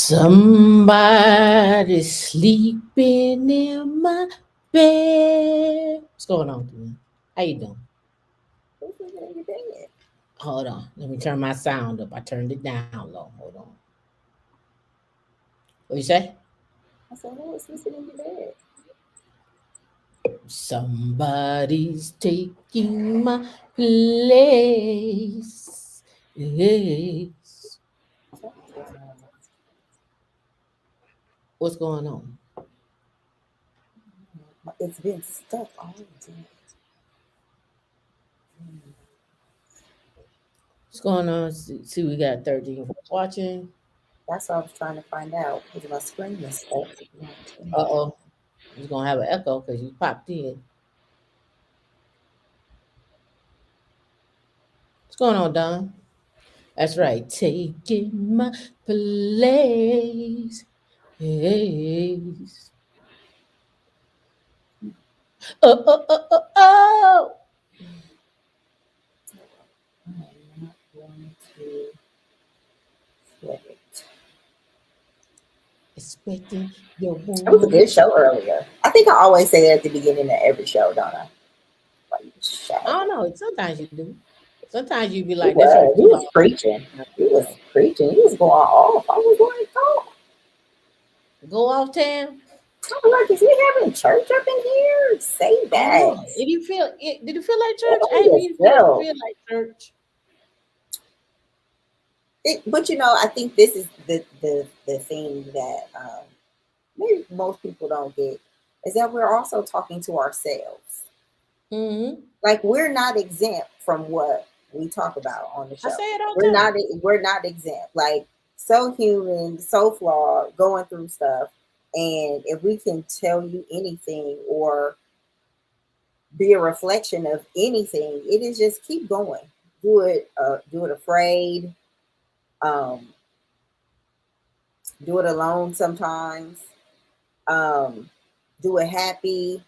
Somebody sleeping in my bed. What's going on, man? How you doing? Who's sleeping in your bed? Hold on. Let me turn my sound up. I turned it down low. Hold on. What you say? I said, who is sleeping in your bed? Somebody's taking my place. Yes. Something's going on. What's going on? It's been stuck all the time. What's going on? See, we got 13 folks watching. That's what I was trying to find out because my screen is stuck. Uh oh. It's going to have an echo because you popped in. What's going on, Don? That's right. Taking my place. Yes. Oh, oh, oh, oh, oh. I'm not going to sweat it. Expecting your It was a woman. good show earlier. I think I always say that at the beginning of every show, don't I? Like, I shag. don't know. Sometimes you do. Sometimes you be He like, that show was. too He was long. preaching. He was preaching. He was going off. I was like, oh. Go off, Tam. I was like, is we having church up in here? Say I don't that. know. Did you feel it? Did it feel like It church? I only mean, feel felt. feel like church. But I think this is the thing that maybe most people don't get is that we're also talking to ourselves. Mm-hmm. Like we're not exempt from what we talk about on the I show. say it all We're the not time. we're not exempt. Like so human, so flawed, going through stuff. And if we can tell you anything or be a reflection of anything, it is just keep going. Do it afraid. Um, do it alone sometimes. Um, do it happy.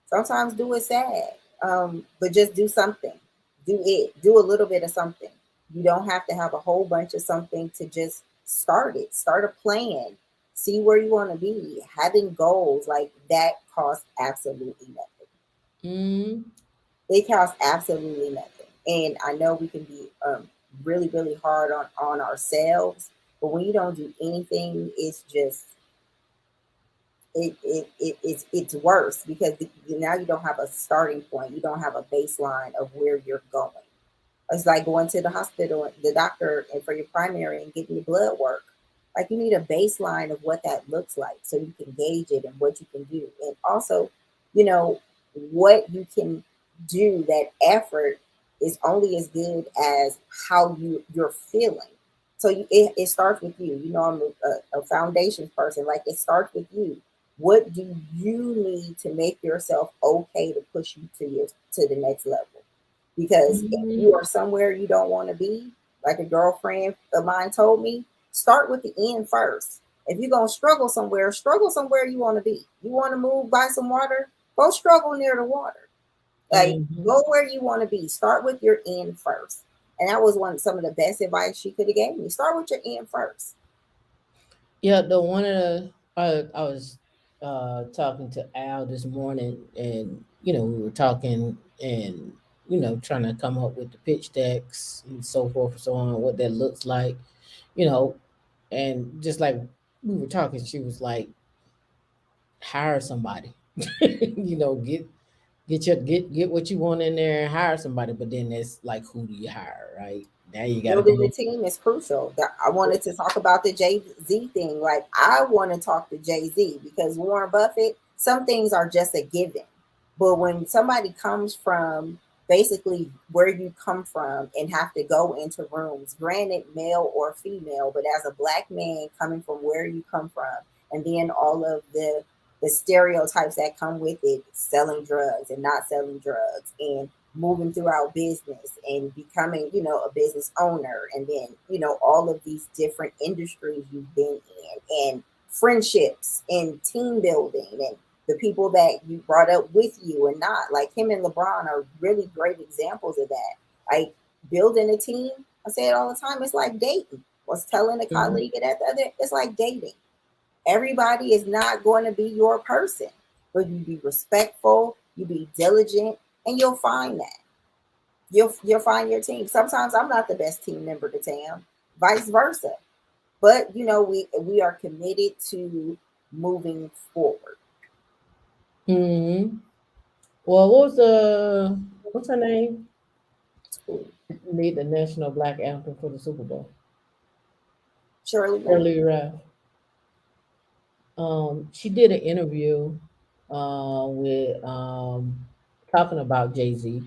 Sometimes do it sad. But just do something. Do it. Do a little bit of something. You don't have to have a whole bunch of something to just start it. Start a plan. See where you want to be. Having goals like that costs absolutely nothing. Mm-hmm. It costs absolutely nothing. And I know we can be really, really hard on ourselves, but when you don't do anything, it's just it's worse because now you don't have a starting point. You don't have a baseline of where you're going. It's like going to the hospital, the doctor, and for your primary and getting your blood work. Like you need a baseline of what that looks like so you can gauge it and what you can do, and also, you know, what you can do. That effort is only as good as how you're feeling. So it starts with you. I'm a foundations person. Like it starts with you. What do you need to make yourself okay to push you to the next level? Because if Mm-hmm. you are somewhere you don't want to be, like a girlfriend of mine told me, start with the end first. If you're going to struggle somewhere you want to be. You want to move by some water, go struggle near the water. Like, Mm-hmm. go where you want to be. Start with your end first. And that was some of the best advice she could have gave me. Start with your end first. Yeah, the one of the I was talking to Al this morning, and we were talking and trying to come up with the pitch decks and so forth and so on, what that looks like, you know, and just like we were talking, she was like, hire somebody, get what you want in there and hire somebody, but then it's like, who do you hire, right? Now you got to Building go. the team is crucial. I wanted to talk about the Jay Z thing. Like I want to talk to Jay Z because Warren Buffett, some things are just a given. But when somebody comes from basically where you come from and have to go into rooms, granted male or female, but as a black man coming from where you come from, and then all of the stereotypes that come with it, selling drugs and not selling drugs, and moving throughout business and becoming, a business owner, and then, all of these different industries you've been in, and friendships and team building, and the people that you brought up with you and not. Like him and LeBron are really great examples of that. Like building a team, I say it all the time, it's like dating. was telling a Mhm. colleague at the other, it's like dating. Everybody is not going to be your person, but you be respectful, you be diligent, and you'll find that. You'll find your team. Sometimes I'm not the best team member to Tam, vice versa. But we are committed to moving forward. Mhm. Well, what's her name? Made the national black anthem for the Super Bowl. Shirley Ralph. Shirley Ralph. She did an interview with talking about Jay Z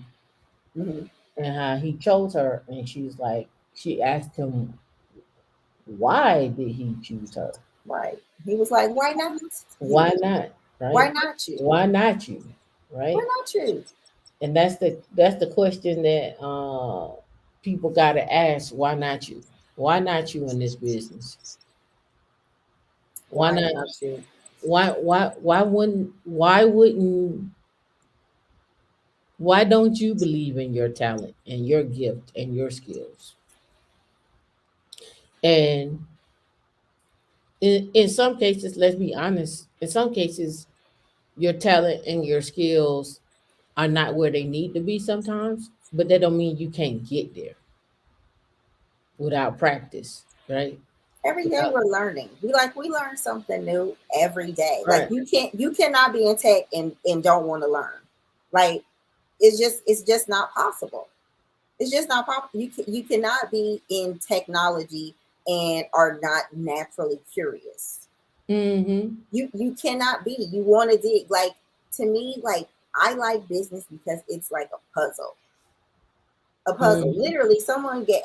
Hmm. and how he chose her, and she asked him why did he choose her? Right. He was like, "Why not you? Why not? Why Right? not you? Why not you? Why Right? not you?" And that's the question that people got to ask. Why not you? Why not you in this business? Why Why not? not you? Why don't you believe in your talent and your gift and your skills? And in some cases, let's be honest, in some cases, your talent and your skills are not where they need to be sometimes, but that don't mean you can't get there without practice, right? Every day Without, we're learning. We learn something new every day. Like right. you cannot be in tech and don't want to learn. Like it's just not possible. It's just not possible. You cannot be in technology and are not naturally curious. Mm-hmm. You cannot be. You want to dig. Like to me, like I like business because it's like a puzzle. A puzzle. Mm-hmm. Literally,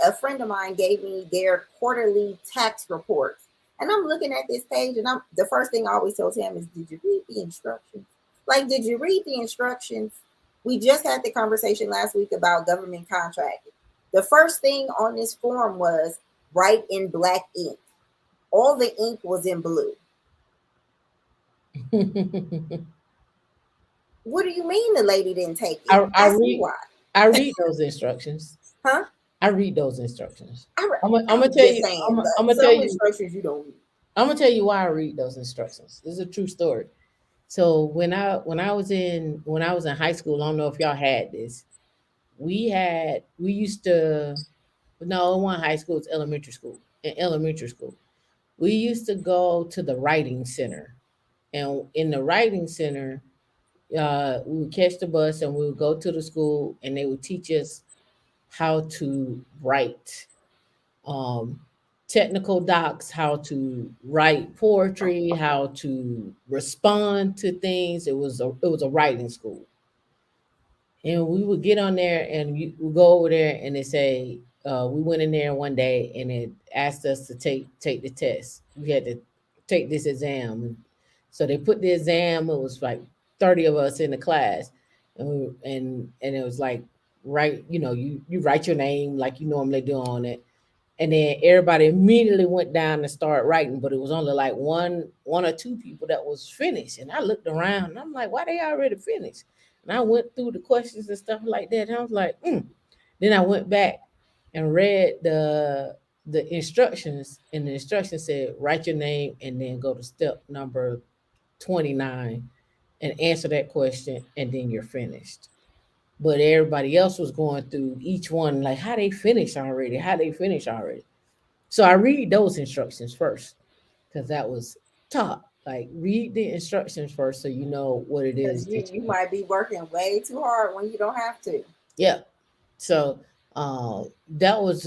a friend of mine gave me their quarterly tax reports, and I'm looking at this page, and the first thing I always tell him is, "Did you read the instructions? Like, did you read the instructions?" We just had the conversation last week about government contracting. The first thing on this form was write in black ink. All the ink was in blue. What do you mean the lady didn't take it? I Ask me read why. I read those instructions. Huh? I read those instructions. I, I'm gonna I'm tell just you. saying, I'm gonna tell some you. instructions you don't read. I'm gonna tell you why I read those instructions. This is a true story. So when I was in high school, I don't know if y'all had this. We used to no, it wasn't high school. It's elementary school. In elementary school, we used to go to the writing center, and in the writing center, we would catch the bus and we would go to the school, and they would teach us how to write um, technical docs, how to write poetry, how to respond to things. It was a writing school, and we would get on there and we go over there and they say we went in there one day and it asked us to take the test. We had to take this exam. So they put the exam. It was like 30 of us in the class, and it was like write. You write your name like you normally do on it, and then everybody immediately went down and started writing, but it was only like one or two people that was finished. And I looked around and I'm like, why they already finished? And I went through the questions and stuff like that. And I was like, Then I went back and read the instructions, and the instructions said write your name and then go to step number 29 and answer that question, and then you're finished. But everybody else was going through each one like how they finished already, how they finished already. So I read those instructions first because that was taught. Like read the instructions first so you know what it is Because that you you. might be working way too hard when you don't have to. Yeah. So that was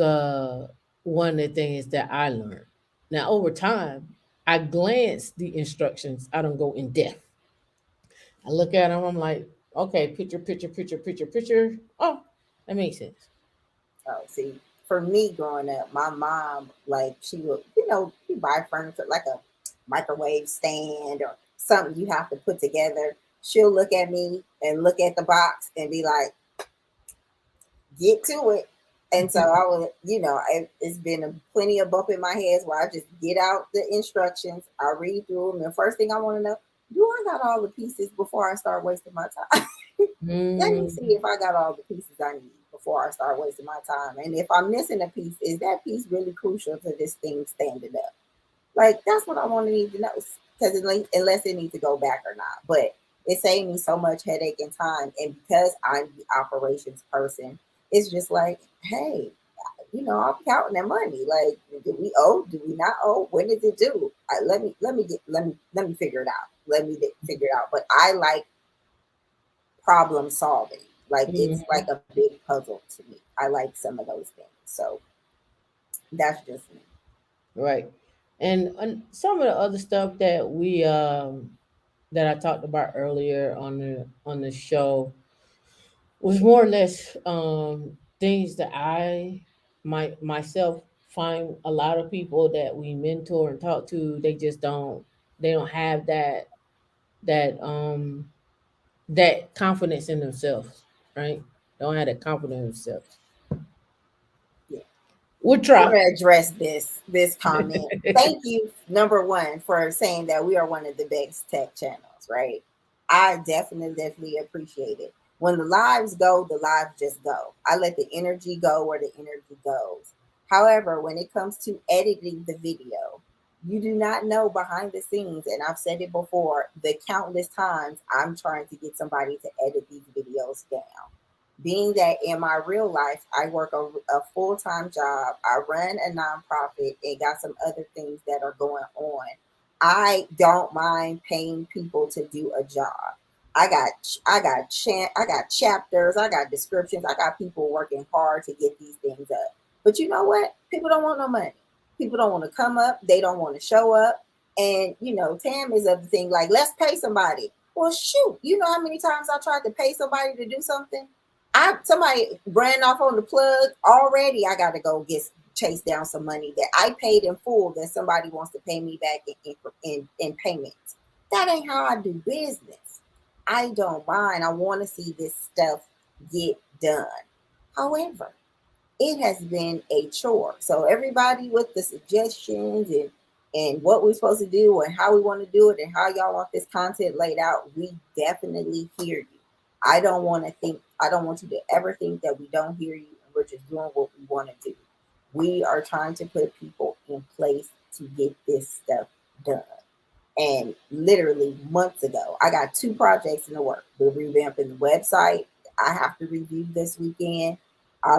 one of the things that I learned. Now over time, I glance the instructions. I don't go in depth. I look at them. I'm like, okay, picture, picture, picture, picture, picture. Oh, that makes sense. Oh, see, for me growing up, my mom, like, she would, you buy furniture like a microwave stand or something you have to put together. She'll look at me and look at the box and be like, get to it. And so I would, it's been plenty of bump in my head where I just get out the instructions, I read through them. The first thing I want to know, do I got all the pieces before I start wasting my time? Let me Mm, see if I got all the pieces I need before I start wasting my time. And if I'm missing a piece, is that piece really crucial to this thing standing up? Like that's what I want to need to know. Because unless it needs to go back or not, but it saved me so much headache and time. And because I'm the operations person, it's just like, hey, I'm counting that money. Like, do we owe? Do we not owe? When is it due? Let me figure it out. Figure it out. But I like problem solving. Like it's Mhm. like a big puzzle to me. I like some of those things. So that's just me. Right. And some of the other stuff that we that I talked about earlier on the show was more or less things that I myself find a lot of people that we mentor and talk to, they don't have that that confidence in themselves, right? Don't have that confidence in themselves. Yeah. We'll I want try. to address this comment. Thank you, number one, for saying that we are one of the best tech channels, right? I definitely appreciate it. When the lives go, the lives just go. I let the energy go where the energy goes. However, when it comes to editing the video, you do not know behind the scenes, and I've said it before, the countless times I'm trying to get somebody to edit these videos down. Being that in my real life, I work a full time job, I run a nonprofit, and got some other things that are going on. I don't mind paying people to do a job. I got chapters, I got descriptions, I got people working hard to get these things up. But you know what? People don't want no money. People don't want to come up. They don't want to show up. And Tam is of the thing like, let's pay somebody. Well, shoot, you know how many times I tried to pay somebody to do something? Somebody ran off on the plug already. I got to go get chase down some money that I paid in full that somebody wants to pay me back in payments. That ain't how I do business. I don't mind. I want to see this stuff get done. However, it has been a chore. So everybody with the suggestions and what we're supposed to do and how we want to do it and how y'all want this content laid out, we definitely hear you. I don't want you to ever think that we don't hear you and we're just doing what we want to do. We are trying to put people in place to get this stuff done. And literally months ago, I got two projects in the work. We're revamping the website. I have to review this weekend. I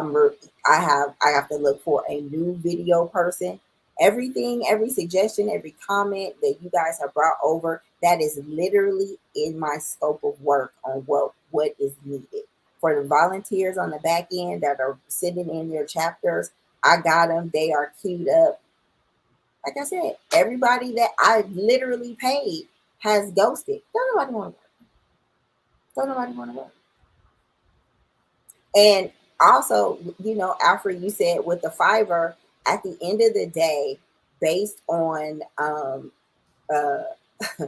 have to look for a new video person. Everything, every suggestion, every comment that you guys have brought over, that is literally in my scope of work on what is needed. For the volunteers on the back end that are sitting in their chapters, I got them. They are queued up. Like I said, everybody that I literally paid has ghosted. Don't nobody want to work. Don't nobody want to work. And also, Alfred, you said with the Fiverr, at the end of the day, based on uh, Due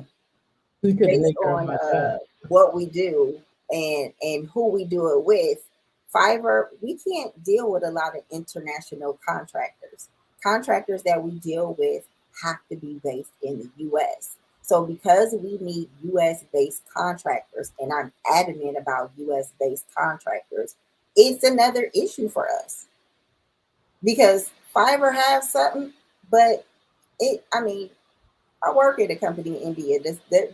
to the based nature of on my job. what we do and who we do it with, Fiverr, we can't deal with a lot of international contractors. Contractors that we deal with have to be based in the US. So because we need US based contractors, and I'm adamant about US based contractors, it's another issue for us because Fiverr has something, but I mean, I work at a company in India.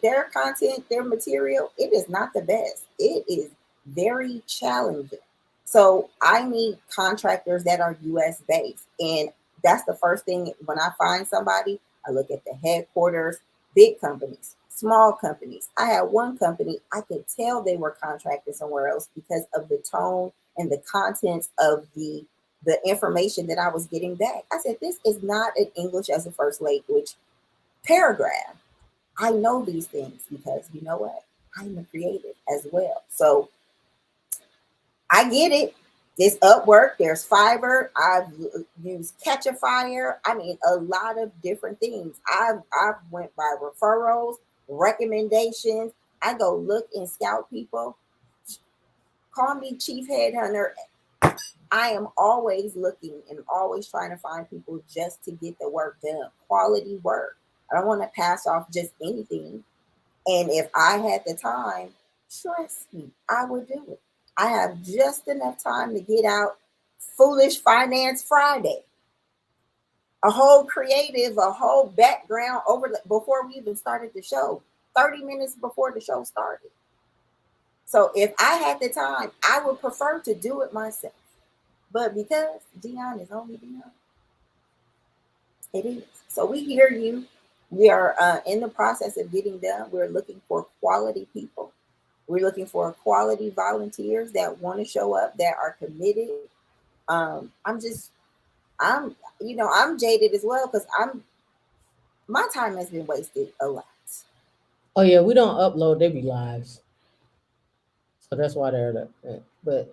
Their content, their material, it is not the best. It is very challenging. So I need contractors that are US based. And that's the first thing when I find somebody, I look at the headquarters, big companies, small companies. I had one company, I could tell they were contracted somewhere else because of the tone and the contents of the information that I was getting back. I said, this is not an English as a first language paragraph. I know these things because you know what? I'm a creative as well. So I get it. There's Upwork, there's Fiverr. I've used Catchafire. I mean, a lot of different things. I've went by referrals, recommendations. I go look and scout people. Call me chief headhunter. I am always looking and always trying to find people just to get the work done, quality work. I don't want to pass off just anything. And if I had the time, trust me, I would do it. I have just enough time to get out Foolish Finance Friday, a whole creative, a whole background over before we even started the show, 30 minutes before the show started. So if I had the time, I would prefer to do it myself. But because Dion is only Dion, it is. So we hear you. We are in the process of getting done. We're looking for quality people. We're looking for quality volunteers that want to show up, that are committed. I'm just, I'm, I'm jaded as well because my time has been wasted a lot. Oh yeah, we don't upload. They be lives, so that's why they're there. But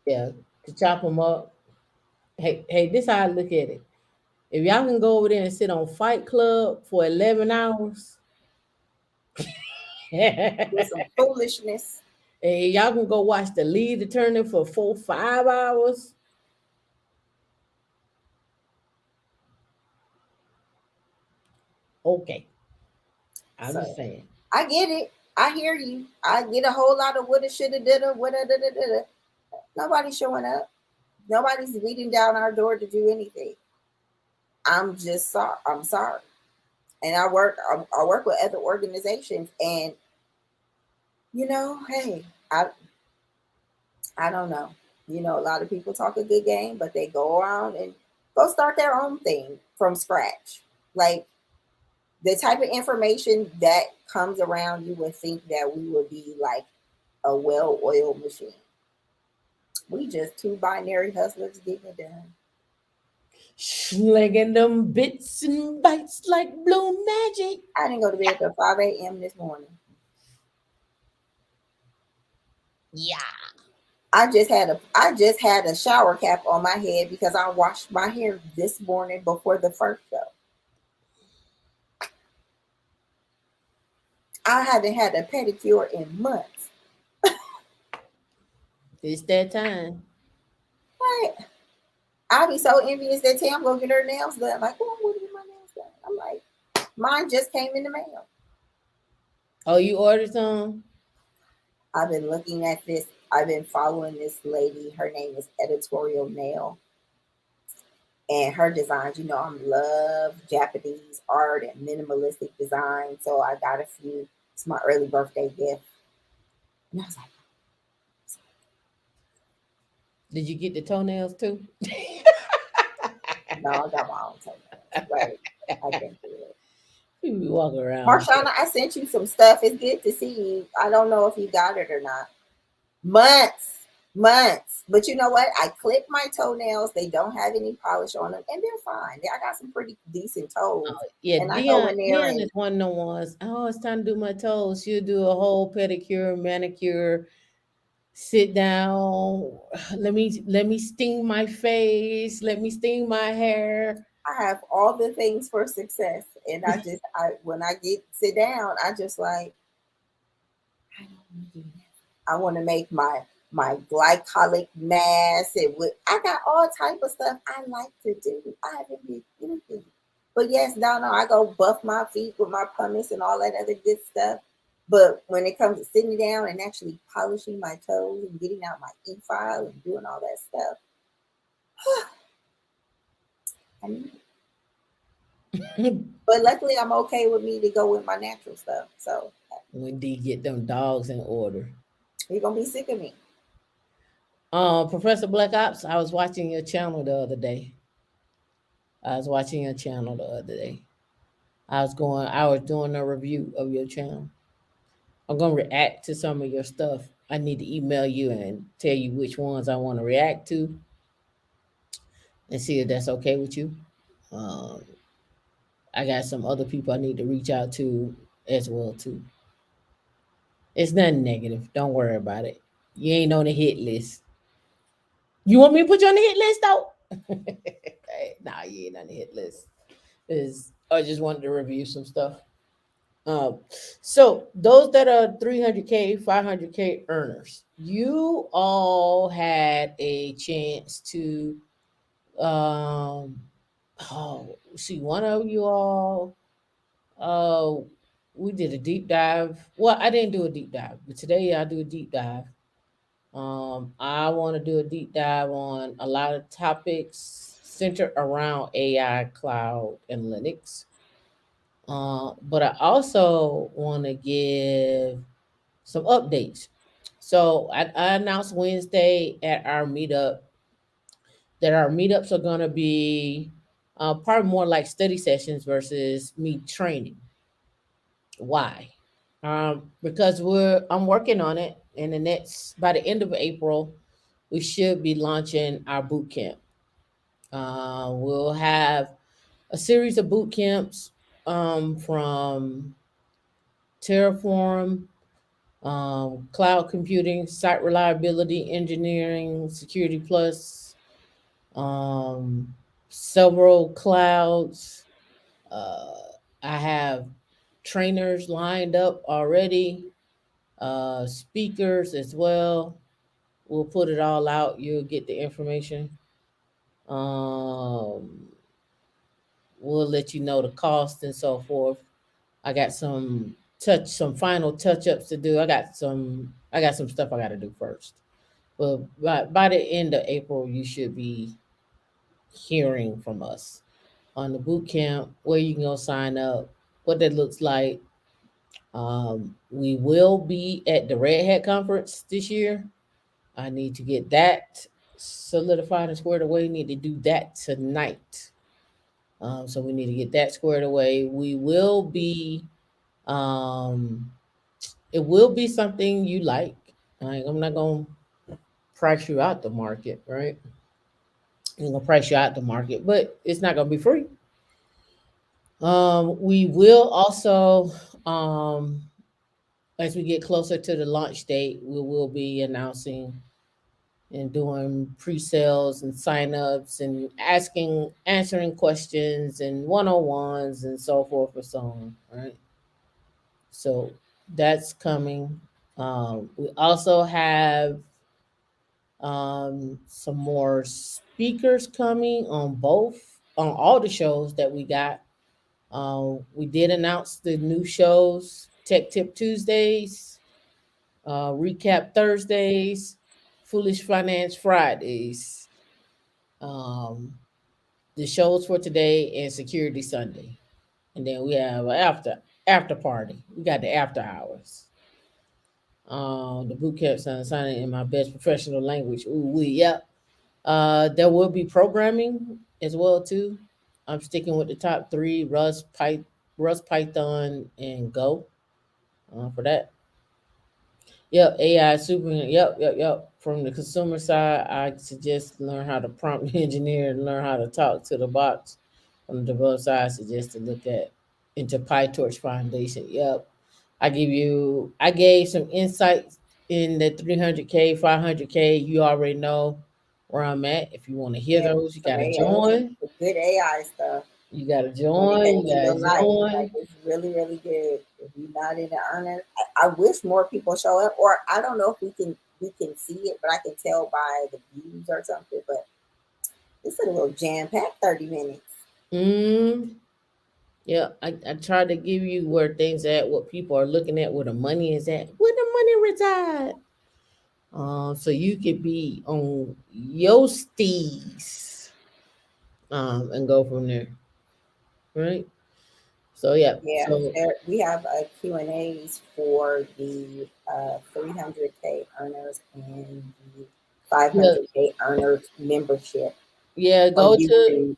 yeah, to chop them up. Hey, this how I look at it. If y'all can go over there and sit on Fight Club for 11 hours, Do some foolishness. and y'all can go watch the lead attorney for 4, 5 hours. Okay, I'm So just saying. I get it. I hear you. I get a whole lot of woulda, shoulda, dida, woulda, da, da, da, da. Nobody's showing up. Nobody's beating down our door to do anything. I'm just sorry. I'm sorry. And I work with other organizations, and hey, I don't know. A lot of people talk a good game, but they go around and go start their own thing from scratch. Like the type of information that comes around, you would think that we would be like a well-oiled machine. We just two binary hustlers getting it done. Slinging them bits and bites like blue magic. I didn't go to bed till 5 a.m. this morning. Yeah. I just had a shower cap on my head because I washed my hair this morning before the first show. I haven't had a pedicure in months. It's that time. Right? I'll be so envious that Tam go get her nails done. Like, oh, I want to get my nails done. I'm like, mine just came in the mail. Oh, you ordered some? I've been looking at this. I've been following this lady. Her name is Editorial Nail, and her designs. I love Japanese art and minimalistic design. So I got a few. It's my early birthday gift, and I was like, Did you get the toenails too? no, I got my own toenails. Like, I can't do it. You be walking around. Marshana, I sent you some stuff. It's good to see you. I don't know if you got it or not. Months, months. But you know what? I clip my toenails. They don't have any polish on them, and they're fine. I got some pretty decent toes, Yeah, and I go Dion. in there Dion and is one of the ones. Oh, it's time to do my toes. She'll do a whole pedicure, manicure. Sit down. Let me sting my face. Let me sting my hair. I have all the things for success. And I when I get sit down, I just like I don't want to do that. I want to make my glycolic mask and I got all type of stuff I like to do. I haven't did anything. But yes, no, I go buff my feet with my pumice and all that other good stuff. But when it comes to sitting down and actually polishing my toes and getting out my e-file and doing all that stuff, I mean, but luckily I'm okay with me to go with my natural stuff. So When D get them dogs in order. you're gonna be sick of me. Professor Black Ops, I was watching your channel the other day. I was watching your channel the other day. I was doing a review of your channel. I'm gonna react to some of your stuff. I need to email you and tell you which ones I want to react to and see if that's okay with you. Um, I got some other people I need to reach out to as well too. It's nothing negative. Don't worry about it. You ain't on the hit list. You want me to put you on the hit list though? Nah, you ain't on the hit list. Is I just wanted to review some stuff. Um, so those that are 300K, 500K earners, you all had a chance to see one of you all. Uh, we did a deep dive. Well, I didn't do a deep dive, but today I do a deep dive I want to do a deep dive on a lot of topics centered around AI, cloud, and Linux. But I also want to give some updates. So I announced Wednesday at our meetup that our meetups are going to be probably more like study sessions versus me training. Why? Because I'm working on it, and the next by the end of April, we should be launching our boot camp. We'll have a series of boot camps from Terraform, cloud computing, site reliability engineering, security plus, um, several clouds. Uh, I have trainers lined up already, speakers as well. We'll put it all out. You'll get the information. Um, we'll let you know the cost and so forth. I got some final touch ups to do. I got some stuff I got to do first. But by the end of April, you should be hearing from us on the boot camp, where you can go sign up, what that looks like. We will be at the Red Hat conference this year. I need to get that solidified and squared away. Need to do that tonight. So we need to get that squared away. We will be. Um, it will be something you like. I'm not gonna price you out the market, right? I'm gonna price you out the market, but it's not gonna be free. We will also, um, as we get closer to the launch date, we will be announcing and doing pre-sales and sign-ups and answering questions and one-on-ones and so forth and so on, right? So that's coming. We also have some more speakers coming on all the shows that we got. We did announce the new shows: Tech Tip Tuesdays, Recap Thursdays, Foolish Finance Fridays, um, the shows for today, and Security Sunday. And then we have an after party. We got the after hours. The boot camp signing in my best professional language. Ooh, yep. There will be programming as well too. I'm sticking with the top three: Rust, Python, and Go. For that, yep, AI super. Yep. From the consumer side, I suggest learn how to prompt engineer and learn how to talk to the bots. On the developer side, I suggest to look at into PyTorch Foundation. Yep, I gave some insights in the 300K, 500K. You already know where I'm at. If you want to hear Yeah, those, you some gotta AI, join. some good AI stuff. You gotta When it join. came You in gotta your life. Like join. it's really, really good. If you're not in the earning, I wish more people show up. Or I don't know if we can see it, but I can tell by the views or something. But it's a little jam packed 30 minutes. Mm, yeah, I tried to give you where things at, what people are looking at, where the money is at, where the money reside. So you could be on your steez, and go from there, right? So yeah, Yeah, we have Q and A's for the 300K earners and the yeah, 500K earners membership yeah. on YouTube.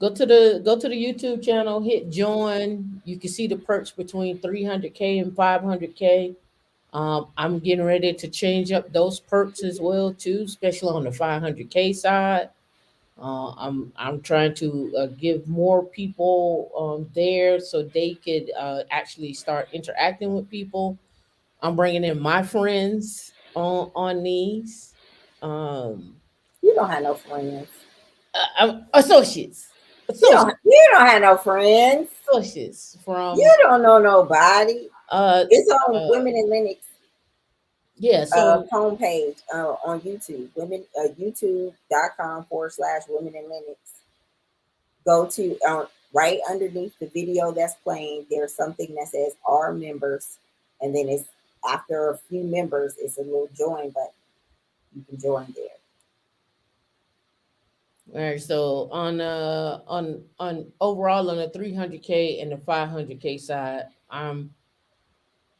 Go to the YouTube channel, hit join. You can see the perks between 300K and 500K. I'm getting ready to change up those perks as well too, especially on the 500K side. I'm trying to give more people there so they could actually start interacting with people. I'm bringing in my friends on these. Um, You don't have no friends. associates, You don't. associates, You don't have no friends. associates from You don't know nobody. uh, It's on uh Women in Linux yeah. So homepage on YouTube. YouTube.com/Women in Linux. Go to right underneath the video that's playing. There's something that says "Our members," and then it's after a few members, it's a little join button. You can join there. All right, so on overall on the 300K and the 500K side, I'm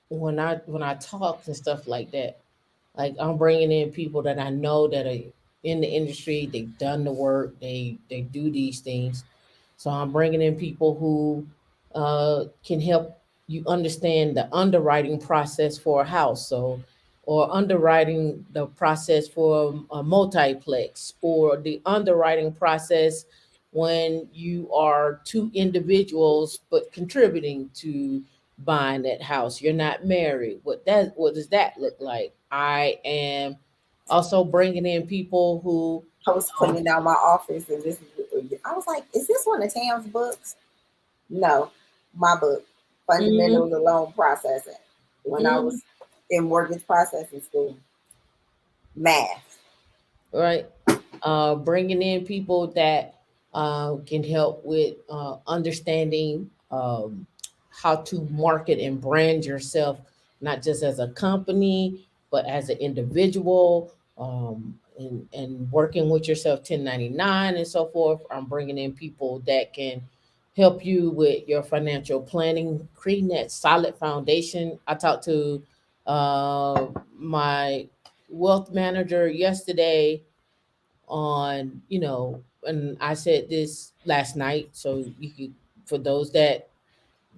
when I talk and stuff like that, like I'm bringing in people that I know that are in the industry. They've done the work. They do these things. So I'm bringing in people who can help you understand the underwriting process for a house. So, or underwriting the process for a multiplex, or the underwriting process when you are two individuals but contributing to buying that house. You're not married. What does that look like? I am also bringing in people who I was cleaning out my office and this. I was like, "Is this one of Tam's books?" No, my book, Fundamentals mhm, of Loan Processing. When I mhm, was in mortgage processing school, math. right? Bringing in people that can help with understanding how to market and brand yourself, not just as a company, but as an individual, and working with yourself 1099 and so forth. I'm bringing in people that can help you with your financial planning, creating that solid foundation. I talked to my wealth manager yesterday on, and I said this last night, so you could, for those that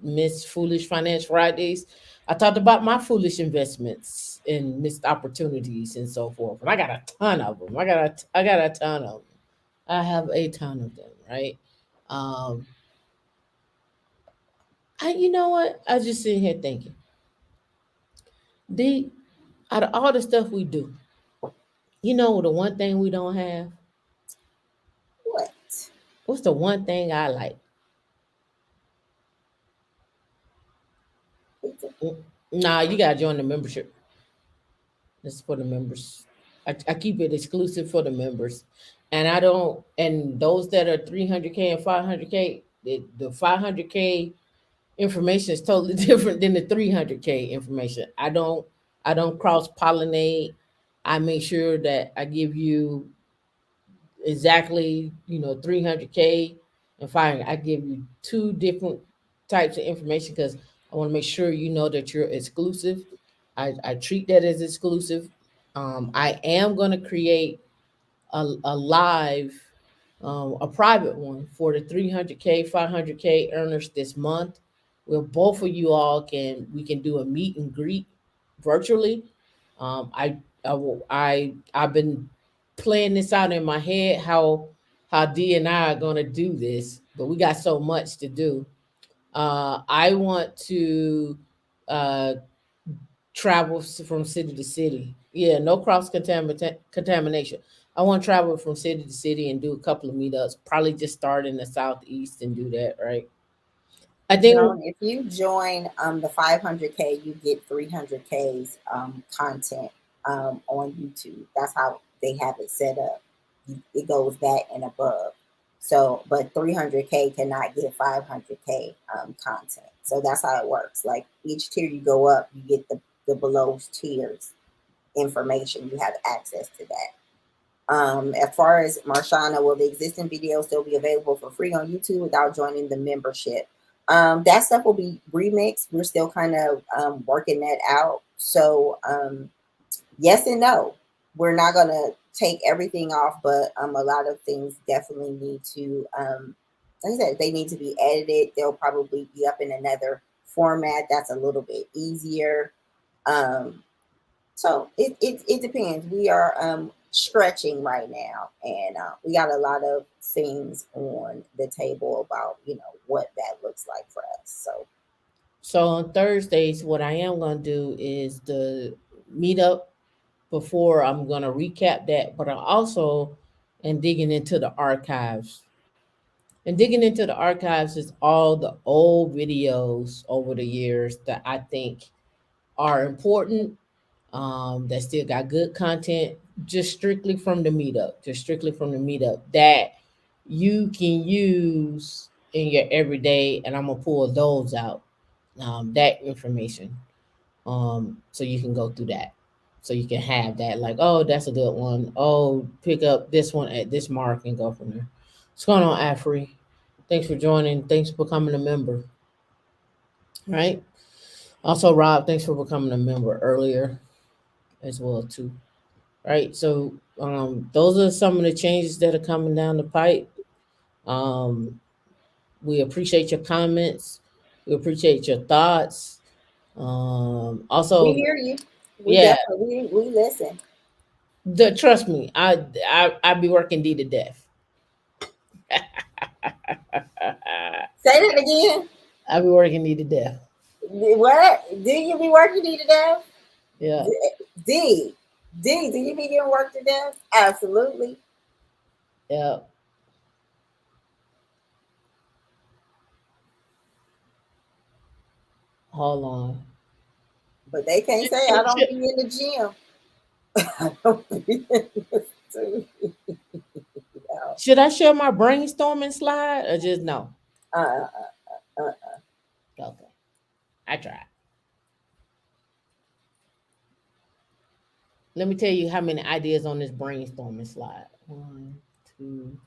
miss Foolish Finance Fridays, I talked about my foolish investments and missed opportunities and so forth. And I got a ton of them. I got a ton of them. I have a ton of them, right? Um, you know what? I was just sitting here thinking, the out of all the stuff we do, the one thing we don't have. What? What's the one thing I like? Nah, you gotta join the membership. This is for the members. I keep it exclusive for the members. And I don't, and those that are 300K and 500K, the 500K information is totally different than the 300K information. I don't cross pollinate. I make sure that I give you exactly, 300K and fire. I give you two different types of information because I want to make sure you know that you're exclusive. I treat that as exclusive. I am going to create a live, a private one for the 300K, 500K earners this month, where both of you all we can do a meet and greet virtually. I've been playing this out in my head how D and I are going to do this, but we got so much to do. I want to uh, travel from city to city. Yeah, no contamination. I want to travel from city to city and do a couple of meetups. Probably just start in the southeast and do that. Right. I think Joan, if you join the 500K, you get 300K's content on YouTube. That's how they have it set up. It goes that and above. So, but 300K cannot get 500K content. So that's how it works. Like each tier you go up, you get the below tiers information. You have access to that. As far as Marshana, will the existing videos still be available for free on YouTube without joining the membership? That stuff will be remixed. We're still kind of working that out. So, yes and no. We're not going to take everything off, but a lot of things definitely need to, like I said, they need to be edited. They'll probably be up in another format that's a little bit easier. Um, so it depends. We are stretching right now, and we got a lot of things on the table about what that looks like for us. So so. On Thursdays, what I am going to do is the meetup before. I'm going to recap that, but I also am digging into the archives. And digging into the archives is all the old videos over the years that I think are important, that still got good content, just strictly from the meetup that you can use in your everyday. And I'm gonna pull those out, that information, so you can go through that. so you can have that. Like, oh, that's a good one. Oh, pick up this one at this mark and go from there. What's going on, Afri? Thanks for joining. Thanks for becoming a member. Right. Also, Rob, thanks for becoming a member earlier as well too. Right. So those are some of the changes that are coming down the pipe. Um, we appreciate your comments. We appreciate your thoughts. We Also, hear you. We yeah, definitely we listen. trust me, I be working D to death. Say that again. I be working D to death. What? Do you be working to death? Yeah. D. D. Do you be getting work to death? Absolutely. Yeah. Hold on. But they can't Should, say I should, don't should, be in the gym. I don't be in the studio. should I share my brainstorming slide or just no? Uh, uh, Okay. I tried. Let me tell you how many ideas on this brainstorming slide. One, two,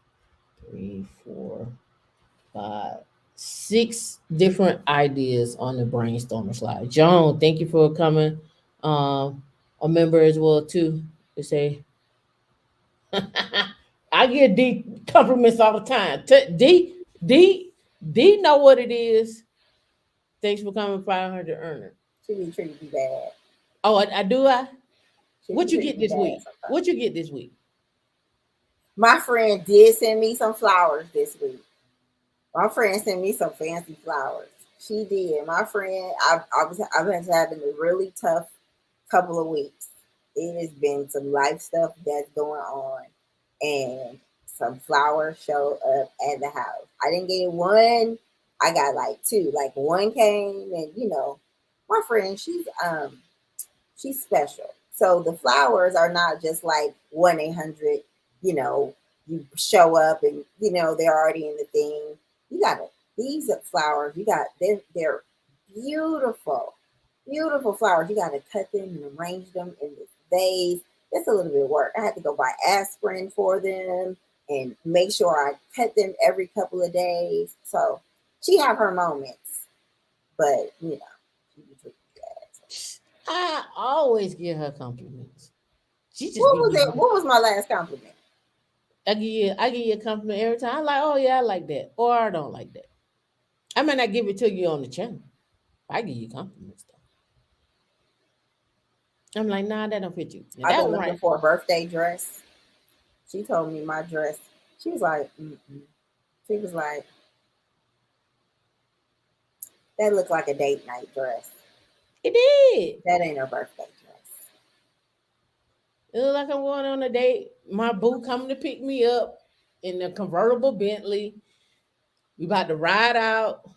three, four, five, six different ideas on the brainstorming slide. Joan, thank you for coming. A member as well too. To say I get D compliments all the time. D know what it is. Thanks for coming, 500 earner. she be treating you bad. Oh, I do. I She be what you treating get you this bad week? sometimes. What you get this week? My friend did send me some flowers this week. My friend sent me some fancy flowers. She did. My friend, I've been having a really tough couple of weeks. It has been some life stuff that's going on, and some flowers showed up at the house. I didn't get one. I got like two. Like one came, and my friend, she's special. So the flowers are not just like 1-800, you know, you show up and they're already in the thing. You got to these flowers, they're beautiful. Beautiful flowers. You got to cut them and arrange them in this vase. That's a little bit of work. I had to go buy aspirin for them and make sure I cut them every couple of days. So she have her moments, but she be treating me bad. I always give her compliments. She just What be was it? giving. What was my last compliment? I give you a compliment every time. I'm like, oh yeah, I like that, or I don't like that. I may not give it to you on the channel. I give you compliments though. I'm like, nah, that don't fit you. Now I've that been one looking right. for a birthday dress. She told me my dress. She was like, mm-mm. She was like, that looked like a date night dress. It did. That ain't her birthday dress. It looked like I'm going on a date. My boo coming to pick me up in a convertible Bentley. We about to ride out.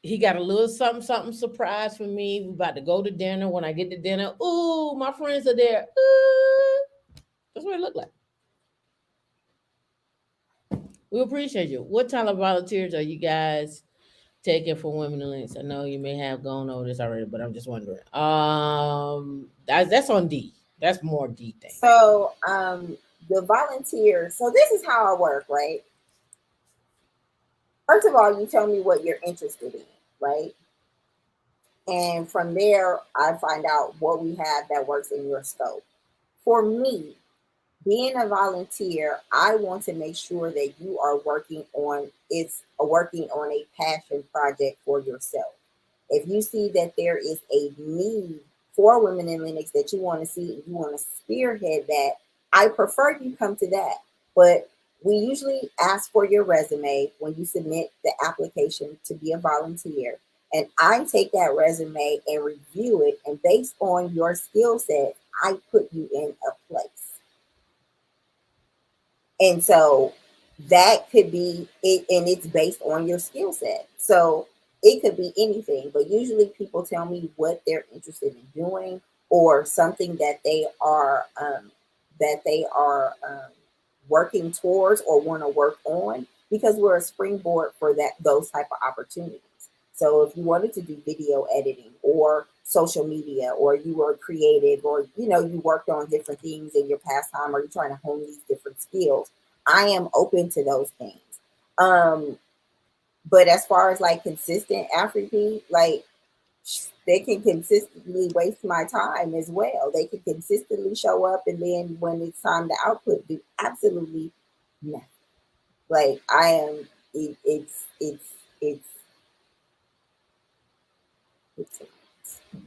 He got a little something, something surprise for me. We about to go to dinner. When I get to dinner, ooh, my friends are there. Ooh, that's what it looked like. We appreciate you. What kind of volunteers are you guys taking for Women in Links? I know you may have gone over this already, but I'm just wondering. That's on D. That's more D thing. So, the volunteers. So this is how I work, right? First of all, you tell me what you're interested in, right? And from there, I find out what we have that works in your scope. For me, being a volunteer, I want to make sure that you are working on a passion project for yourself. If you see that there is a need for women in Linux that you want to see and you want to spearhead that, I prefer you come to that. But we usually ask for your resume when you submit the application to be a volunteer. And I take that resume and review it. And based on your skill set, I put you in a place. And so that could be it, and it's based on your skill set. So it could be anything, but usually people tell me what they're interested in doing or something that they are working towards or want to work on, because we're a springboard for those type of opportunities. So if you wanted to do video editing or social media, or you were creative, or you worked on different things in your pastime, or you're trying to hone these different skills. I am open to those things. Um, but as far as like consistent Afrobeat, like they can consistently waste my time as well. They can consistently show up, and then when it's time to output, do absolutely nothing. Like I am, it's a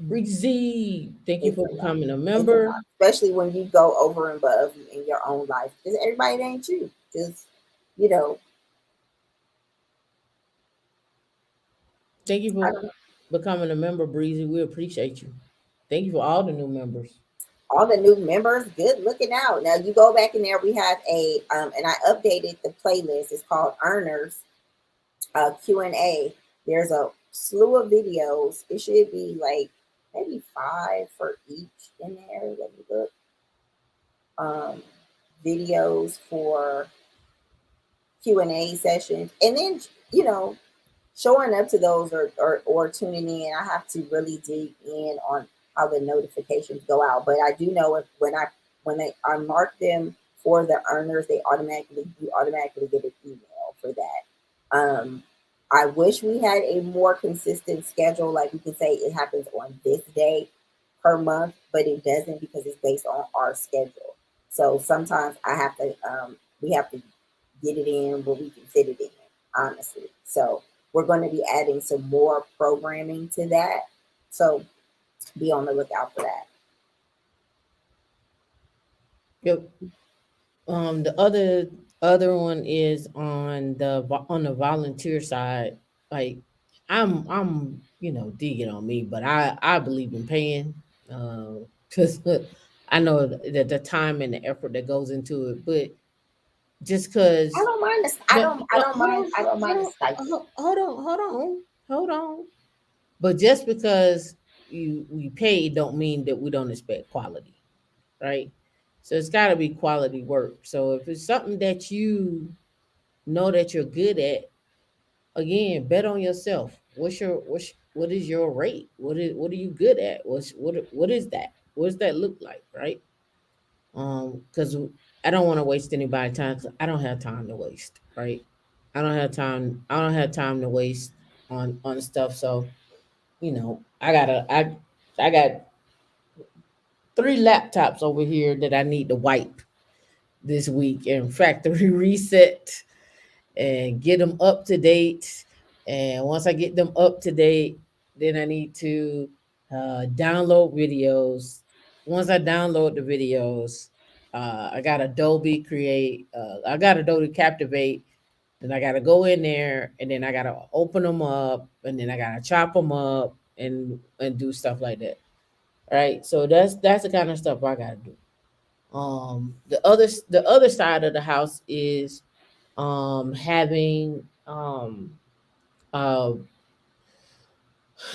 Breezy, thank you it's for a lot. becoming a It's a member. lot, especially when you go over and above in your own life. Because everybody ain't you. Just you know, Thank you I for don't know. becoming a member, Breezy. We appreciate you. Thank you for all the new members. All the new members, good looking out. Now you go back in there. We have and I updated the playlist. It's called Earners Q&A. There's a slew of videos. It should be like maybe 5 for each in there. Let me look. Um, Videos for Q&A sessions, and then you know showing up to those, or tuning in. I have to really dig in on how the notifications go out. But I do know if I mark them for the earners, they automatically you automatically get an email for that. I wish we had a more consistent schedule, like we could say it happens on this day per month, but it doesn't because it's based on our schedule. So sometimes we have to get it in where we can fit it in, honestly. So we're going to be adding some more programming to that. So be on the lookout for that. Yep. The other one is on the volunteer side. Like I'm digging on me, but I believe in paying, because I know that the time and the effort that goes into it. But just I because, don't mind this. but hold on, I don't mind the hold stipend. on, hold on. But just because we pay don't mean that we don't expect quality, right? So it's got to be quality work. So if it's something that you know that you're good at, again, bet on yourself. What is your rate? What are you good at? What is that? What does that look like, right? Because I don't want to waste anybody's time. 'Cause I don't have time to waste, right? I don't have time to waste on stuff. So I got 3 laptops over here that I need to wipe this week and factory reset and get them up to date. And once I get them up to date, then I need to download videos. Once I download the videos, I got Adobe Captivate. Then I got to go in there, and then I got to open them up, and then I got to chop them up and do stuff like that. Right. So that's the kind of stuff I got to do. The other side of the house is having uh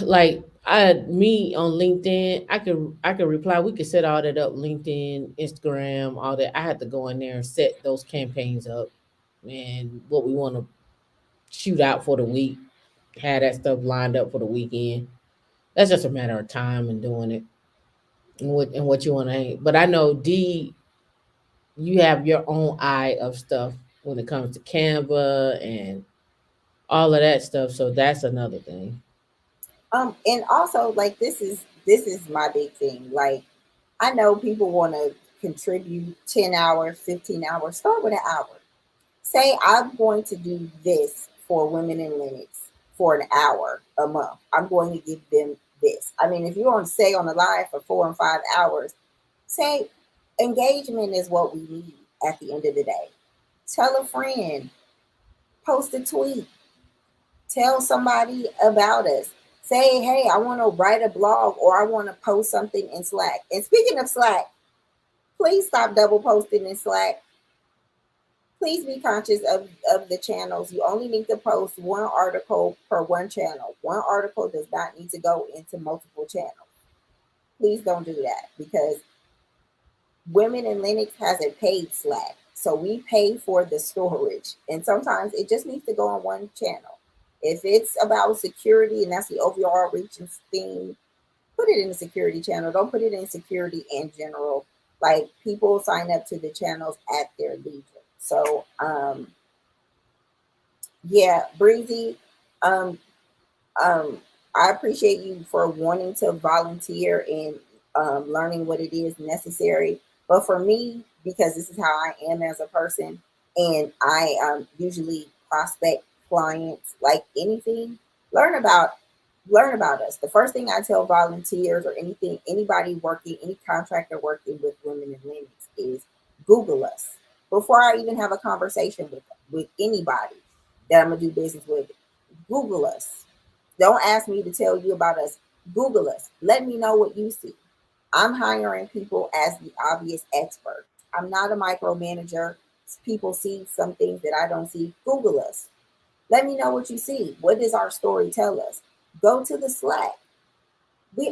like I me on LinkedIn. I could reply. We could set all that up. LinkedIn, Instagram, all that. I had to go in there and set those campaigns up and what we want to shoot out for the week. Have that stuff lined up for the weekend. That's just a matter of time and doing it, and what you want to hang. But I know D, you have your own eye of stuff when it comes to Canva and all of that stuff. So that's another thing. And also like this is my big thing. Like I know people want to contribute 10 hours, 15 hours. Start with an hour. Say I'm going to do this for women in Linux for an hour a month. I'm going to give them this. I mean, if you're on say on the live for 4 and 5 hours, say engagement is what we need at the end of the day. Tell a friend, post a tweet, tell somebody about us. Say, hey, I want to write a blog, or I want to post something in Slack. And speaking of Slack, please stop double posting in Slack. Please be conscious of the channels. You only need to post one article per one channel. One article does not need to go into multiple channels. Please don't do that, because Women in Linux has a paid Slack. So we pay for the storage. And sometimes it just needs to go on one channel. If it's about security and that's the overall reach and theme, put it in the security channel. Don't put it in security in general. Like people sign up to the channels at their leisure. So yeah, Breezy, um, um, I appreciate you for wanting to volunteer and learning what it is necessary. But for me, because this is how I am as a person, and I usually prospect clients like anything, learn about learn about us. The first thing I tell volunteers or anything, anybody working, any contractor working with women in Linux is Google us before I even have a conversation with anybody that I'm gonna do business with. Google us. Don't ask me to tell you about us. Google us. Let me know what you see. I'm hiring people as the obvious experts. I'm not a micromanager. People see some things that I don't see. Google us. Let me know what you see. What does our story tell us? Go to the Slack.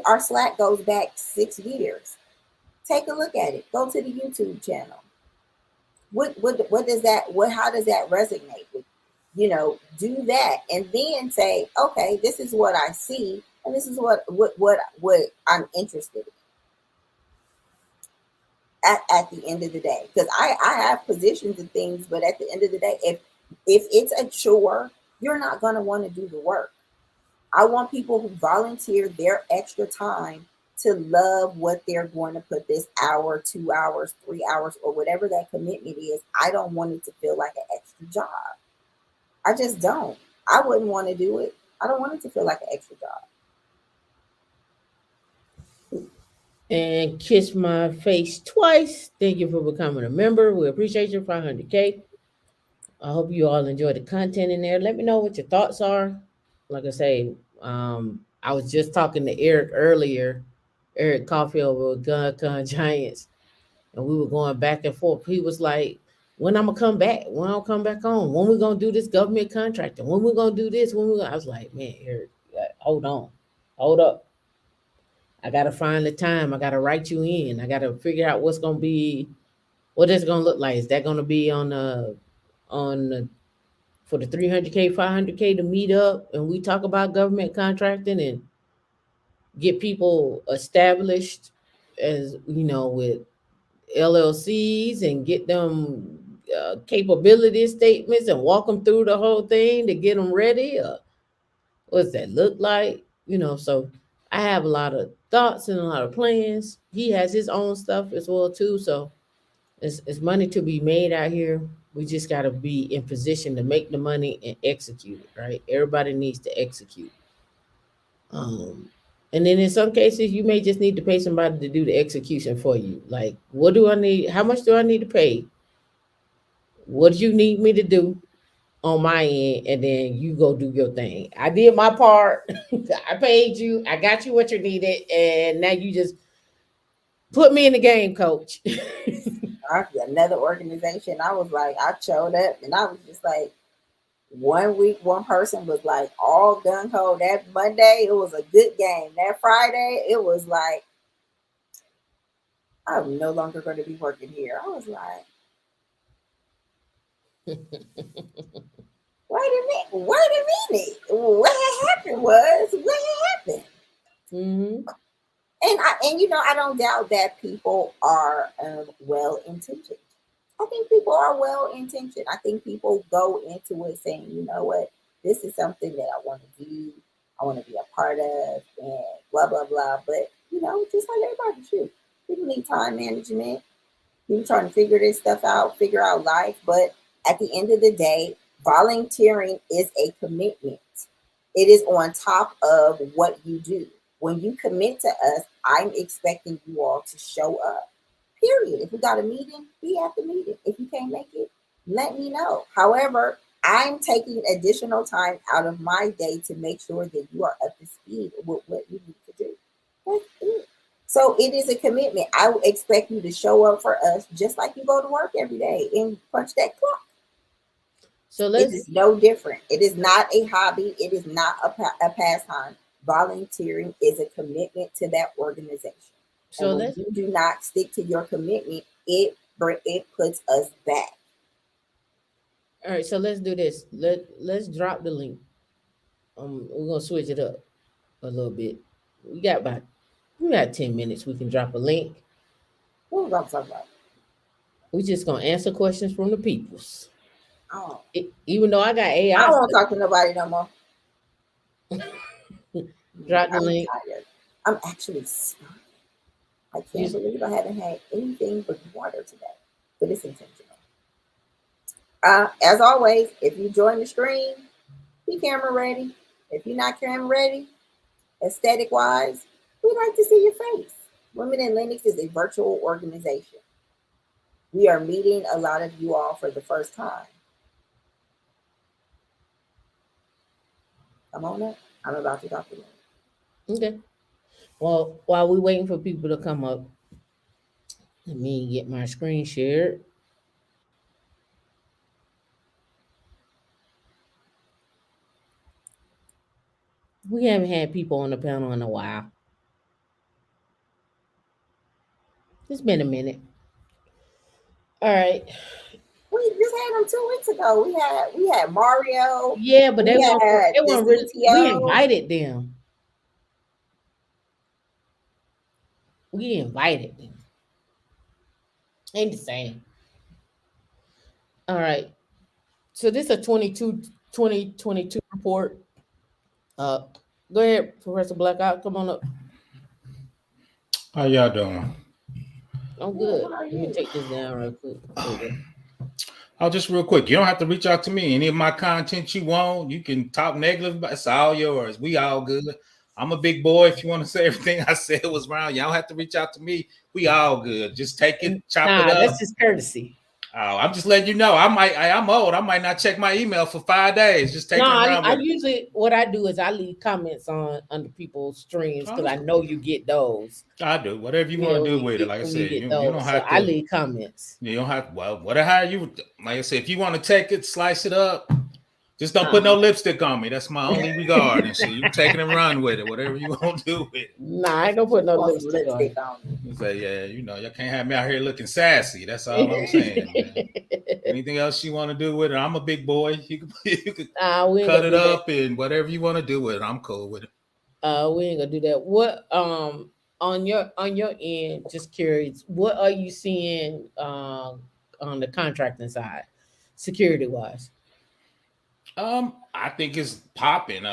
Our Slack goes back 6 years. Take a look at it. Go to the YouTube channel. What does that what how does that resonate with you? Do that and then say, okay, this is what I see and this is what I'm interested in at the end of the day. Because I have positions and things, but at the end of the day, if it's a chore, you're not gonna want to do the work. I want people who volunteer their extra time to love what they're going to put this hour, 2 hours, 3 hours, or whatever that commitment is. I don't want it to feel like an extra job. I just don't. I wouldn't want to do it. I don't want it to feel like an extra job. And kiss my face twice. Thank you for becoming a member. We appreciate your 500K. I hope you all enjoy the content in there. Let me know what your thoughts are. Like I say, I was just talking to Eric earlier, Eric Caulfield with Gun Giants, and we were going back and forth. He was like, "When I'm gonna come back? When I'll come back on? When we gonna do this government contracting? When we gonna do this? When we?" I was like, "Man, Eric, hold on, hold up. I gotta find the time. I gotta write you in. I gotta figure out what's gonna be, what it's gonna look like. Is that gonna be on the for the 300K, 500K to meet up and we talk about government contracting and get people established as with LLCs and get them capability statements and walk them through the whole thing to get them ready. What's that look like? So I have a lot of thoughts and a lot of plans. He has his own stuff as well too. So it's money to be made out here. We just got to be in position to make the money and execute it, right? Everybody needs to execute. Um, and then in some cases, you may just need to pay somebody to do the execution for you. Like, what do I need? How much do I need to pay? What do you need me to do on my end? And then you go do your thing. I did my part. I paid you. I got you what you needed. And now you just put me in the game, coach. Another organization, I was like, I showed up and I was just like, one week, one person was like all gung ho. That Monday, it was a good game. That Friday, it was like, I'm no longer going to be working here. I was like, wait a minute. What had happened was, what had happened? Hmm. And I don't doubt that people are well intentioned. I think people are well intentioned. I think people go into it saying, you know what, this is something that I want to do, I want to be a part of, and blah blah blah. But just like everybody should, people need time management. People trying to figure this stuff out, figure out life. But at the end of the day, volunteering is a commitment. It is on top of what you do. When you commit to us, I'm expecting you all to show up. Period. If we got a meeting, be at the meeting. If you can't make it, let me know. However, I'm taking additional time out of my day to make sure that you are up to speed with what you need to do. That's it. So it is a commitment. I would expect you to show up for us just like you go to work every day and punch that clock. So It let's is no different. It is not a hobby. It is not a pastime. Volunteering is a commitment to that organization. And so when let's you do not stick to your commitment, it puts us back. all right. So let's do this. Let's drop the link. We're gonna switch it up a little bit. We got about We got 10 minutes. We can drop a link. What was I talking about? We just gonna answer questions from the peoples. Oh, Even though I got I AI don't want to stuff, talk to nobody no more. drop the I'm link. tired. I'm actually starving. I can't Just believe I haven't had anything but water today, but it's intentional. As always, if you join the stream, be camera ready. If you're not camera ready, aesthetic wise, we like to see your face. Women in Linux is a virtual organization. We are meeting a lot of you all for the first time. Come on up. I'm about to talk to you. okay. Well, while we waiting for people to come up, let me get my screen shared. We haven't had people on the panel in a while. It's been a minute. All right. We just had them 2 weeks ago. We had Mario. Yeah, but We had they the weren't really. We CTO. invited them. We invited them. Ain't the same. All right. So this is a 2022 report. Uh, go ahead, Professor Blackout. Come on up. How y'all doing? I'm Good. good. How are Let me you? take this down real quick. There we go. Oh, just real quick. You don't have to reach out to me. Any of my content you want, you can talk negative, but it's all yours. We all good. I'm a big boy. If you want to say everything I said was wrong, y'all don't have to reach out to me. We all good. Just take it, chop it Nah, up. that's just courtesy. Oh, I'm just letting you know. I'm old. I might not check my email for 5 days. Just No, taking it around I with it. usually what I do is I leave comments on under people's streams Oh, because I know you get those. I do whatever you Yeah, want to do with it. Like I when you said, get you don't those, so have I to. leave comments. You don't have. Well, whatever you like I said, if you want to take it, slice it up. Just don't put Nah, no lipstick on me. That's my only regard. And shit, you take it and run with it. Whatever you want to do with it. nah, I ain't gonna put no Want some lipstick on. lipstick on me. You say, yeah, y'all can't have me out here looking sassy. That's all I'm saying, man. Anything else you want to do with it? I'm a big boy. You could Nah, we ain't cut gonna it do that. up and whatever you want to do with it. I'm cool with it. We ain't gonna do that. What on your end? Just curious, what are you seeing on the contracting side, security wise? I think it's popping.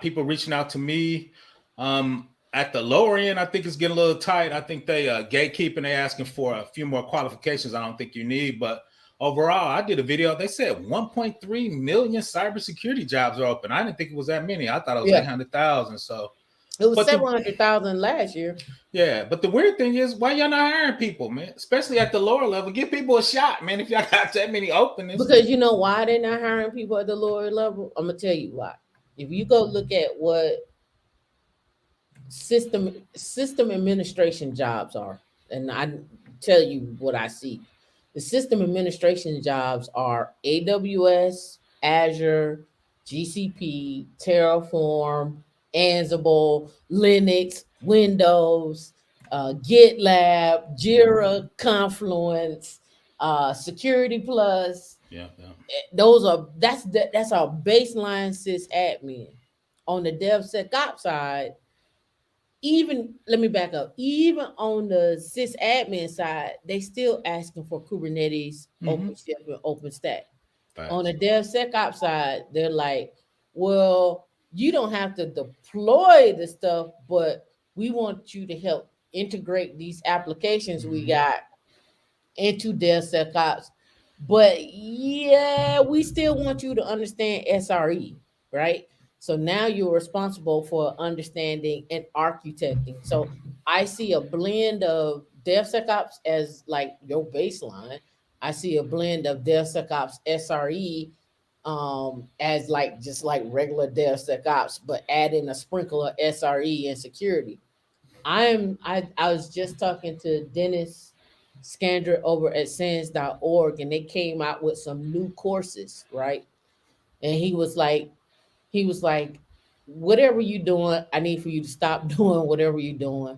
People reaching out to me. At the lower end, I think it's getting a little tight. I think they gatekeeping. They asking for a few more qualifications. I don't think you need, but overall, I did a video. They said 1.3 million cybersecurity jobs are open. I didn't think it was that many. I thought it was Yeah, 800,000. So, it was but the 700,000 last year. yeah, but the weird thing is, why y'all not hiring people, man? Especially at the lower level, give people a shot, man. If y'all got that many openings, Because you know why they're not hiring people at the lower level? I'm gonna tell you why. If you go look at what system administration jobs are, and I tell you what I see. The system administration jobs are AWS, Azure, GCP, Terraform, Ansible, Linux, Windows, GitLab, Jira, Confluence, Security Plus. yeah, yeah. Those are that's our baseline sysadmin. On the DevSecOps side, even let me back up. Even on the sysadmin side, they still asking for Kubernetes, Mm-hmm. OpenShift, and OpenStack. On the Facts. DevSecOps side, they're like, well, you don't have to deploy the stuff, but we want you to help integrate these applications we Mm-hmm. got into DevSecOps. But yeah, we still want you to understand SRE, right? So now you're responsible for understanding and architecting. So I see a blend of DevSecOps as like your baseline. I see a blend of DevSecOps SRE as like just like regular DevSecOps, but add in a sprinkle of SRE and security. I was just talking to Dennis Scandra over at sans.org, and they came out with some new courses, right? And he was like, whatever you're doing, I need for you to stop doing whatever you're doing.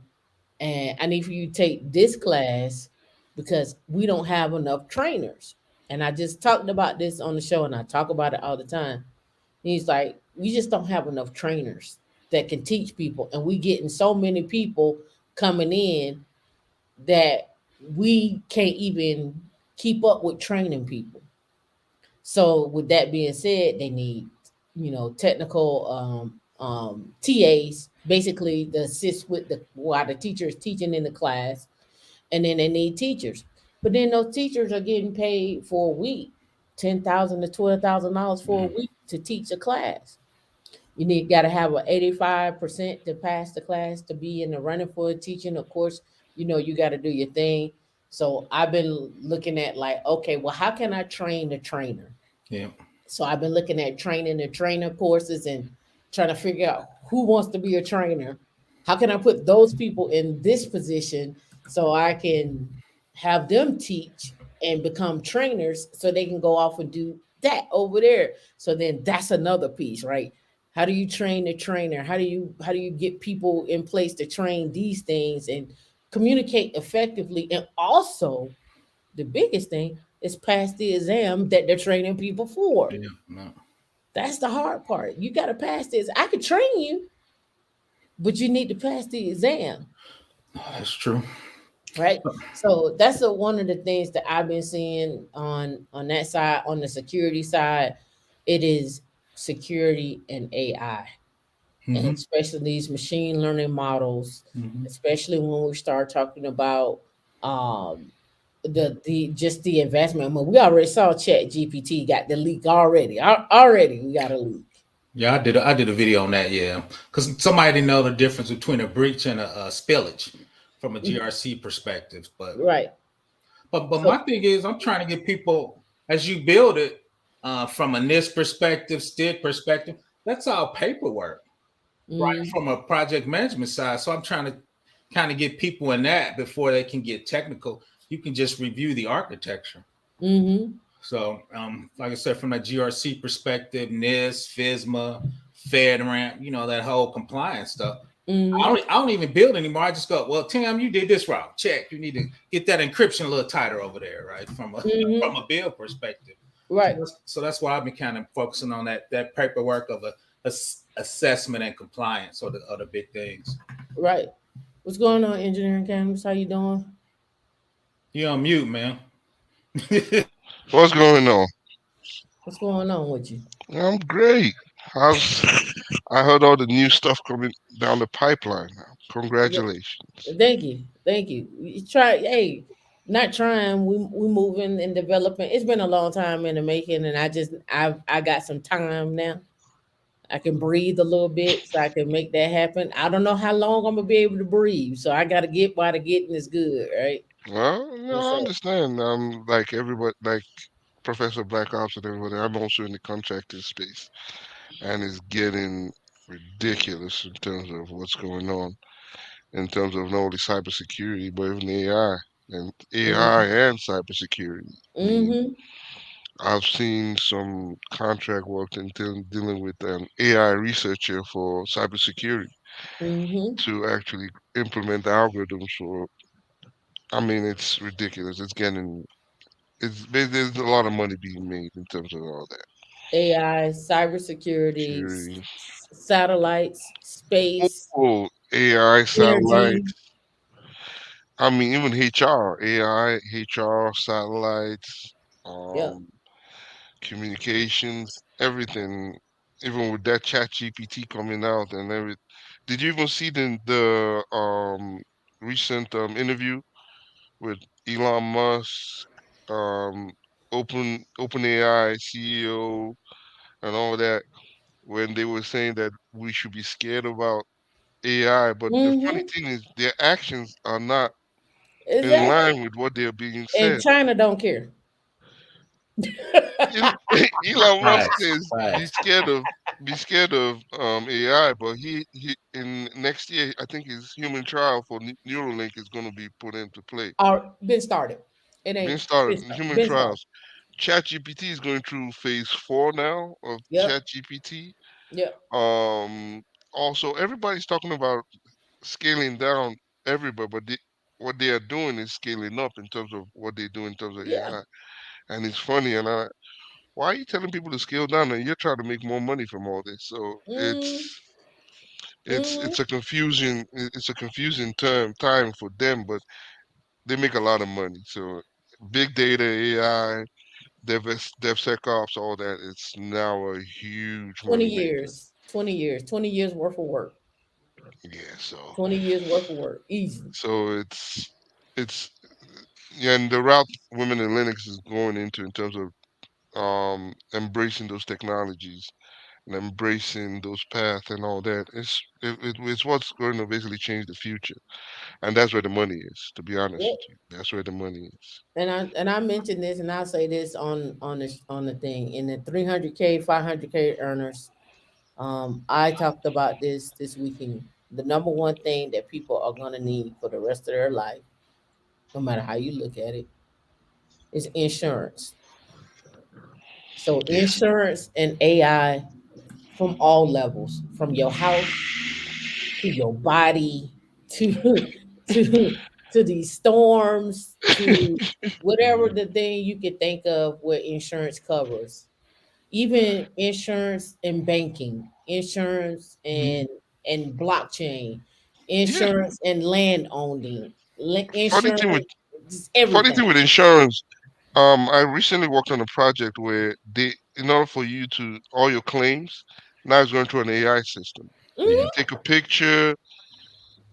And I need for you to take this class because we don't have enough trainers. And I just talked about this on the show and I talk about it all the time. He's like, we just don't have enough trainers that can teach people, and we getting so many people coming in that we can't even keep up with training people. So with that being said, they need, technical TAs, basically to assist with the while the teacher is teaching in the class, and then they need teachers. But then those teachers are getting paid for a week, $10,000 to $12,000 for a Mhm. week to teach a class. You need got to have an 85% to pass the class to be in the running for teaching. Of course, you got to do your thing. So I've been looking at like, okay, well, how can I train the trainer? Yeah. So I've been looking at training and trainer courses and trying to figure out who wants to be a trainer. How can I put those people in this position so I can have them teach and become trainers so they can go off and do that over there. So then that's another piece, right? How do you train a trainer? How do you get people in place to train these things and communicate effectively, and also the biggest thing is pass the exam that they're training people for. Yeah. No. That's the hard part. You got to pass this. I could train you, but you need to pass the exam, No, that's true. right? So that's one of the things that I've been seeing on that side, on the security side. It is security and AI, and Hmm. especially these machine learning models, Hmm. especially when we start talking about um the just the investment. I mean, we already saw Chat GPT got the leak already. Already we got a leak. Yeah, I did a video on that. Yeah, because somebody didn't know the difference between a breach and a spillage from a Mhm. GRC perspective. But Right. but So my thing is, I'm trying to get people as you build it from a NIST perspective, STIC perspective. That's all paperwork, right? mm, From a project management side. So I'm trying to kind of get people in that before they can get technical. You can just review the architecture. mm-hmm, So, like I said, from a GRC perspective, NIST, FISMA, FedRAMP, that whole compliance stuff. mm-hmm, I don't even build anymore. I just go, well, Tim, you did this route. Check. You need to get that encryption a little tighter over there, right? From a from mm-hmm. a build perspective. Right. So that's why I've been kind of focusing on that paperwork of a assessment and compliance are the big things. Right. What's going on, engineering campus? How you doing? You on mute, man. What's going on? What's going on with you? I'm great. How's I heard all the new stuff coming down the pipeline now. Congratulations. Thank you. Thank you. You try, hey, not trying. We moving and developing. It's been a long time in the making, and I got some time now. I can breathe a little bit, so I can make that happen. I don't know how long I'm gonna be able to breathe, so I got to get while the getting is good, right? Well, And I so, understand. Like everybody, like Professor Black Ops and everybody. I'm also in the contracting space, and it's getting ridiculous in terms of what's going on in terms of not only cybersecurity but even AI and AI mm-hmm, and cybersecurity. I mean, mm-hmm, I've seen some contract work dealing with an AI researcher for cybersecurity mm-hmm. to actually implement algorithms for. I mean, it's ridiculous. There's a lot of money being made in terms of all that. AI, cybersecurity, Security. satellites, space, Oh, AI energy. satellites. I mean, even HR, AI, HR satellites, Yeah. um, communications, everything. Even with that Chat GPT coming out and everything. Did you even see the recent interview with Elon Musk, um, OpenAI CEO, and all that when they were saying that we should be scared about AI? But the funny Mm-hmm. thing is, their actions are not in Exactly. line with what they're being And said. China don't care. Elon Musk Facts, says facts. be scared of AI, but he in next year I think his human trial for Neuralink is going to be put into play. Or been started. It Been ain't started been started. human Been started. trials. ChatGPT is going through phase 4 now of Yep. ChatGPT. Yep. Um, Also, everybody's talking about scaling down everybody, but what they are doing is scaling up in terms of what they do in terms of Yeah. AI. And it's funny, why are you telling people to scale down and you're trying to make more money from all this? So Mm, Mm-hmm. It's a confusing time for them, but they make a lot of money. So big data, AI, DevSecOps, all that. It's now a huge 20 money maker. years, 20 years, 20 years worth of work. Yeah. 20 years worth of work. Easy. So it's yeah, and the route women in Linux is going into in terms of embracing those technologies and embracing those paths and all that. It's what's going to basically change the future, and that's where the money is. To be honest Yep. with you, that's where the money is. And I mentioned this, and I'll say this on the thing in the 300K, 500K earners. I talked about this weekend. The number one thing that people are gonna need for the rest of their life, no matter how you look at it, is insurance. So Yeah. insurance and AI from all levels, from your house to your body to to to these storms to whatever the thing you could think of what insurance covers. Even insurance and banking, insurance and blockchain, Yeah. insurance and land owning, Funny thing with insurance, just funny thing everything. with insurance. I recently worked on a project where in order for you to all your claims, now it's going through an AI system. You Mhm. take a picture,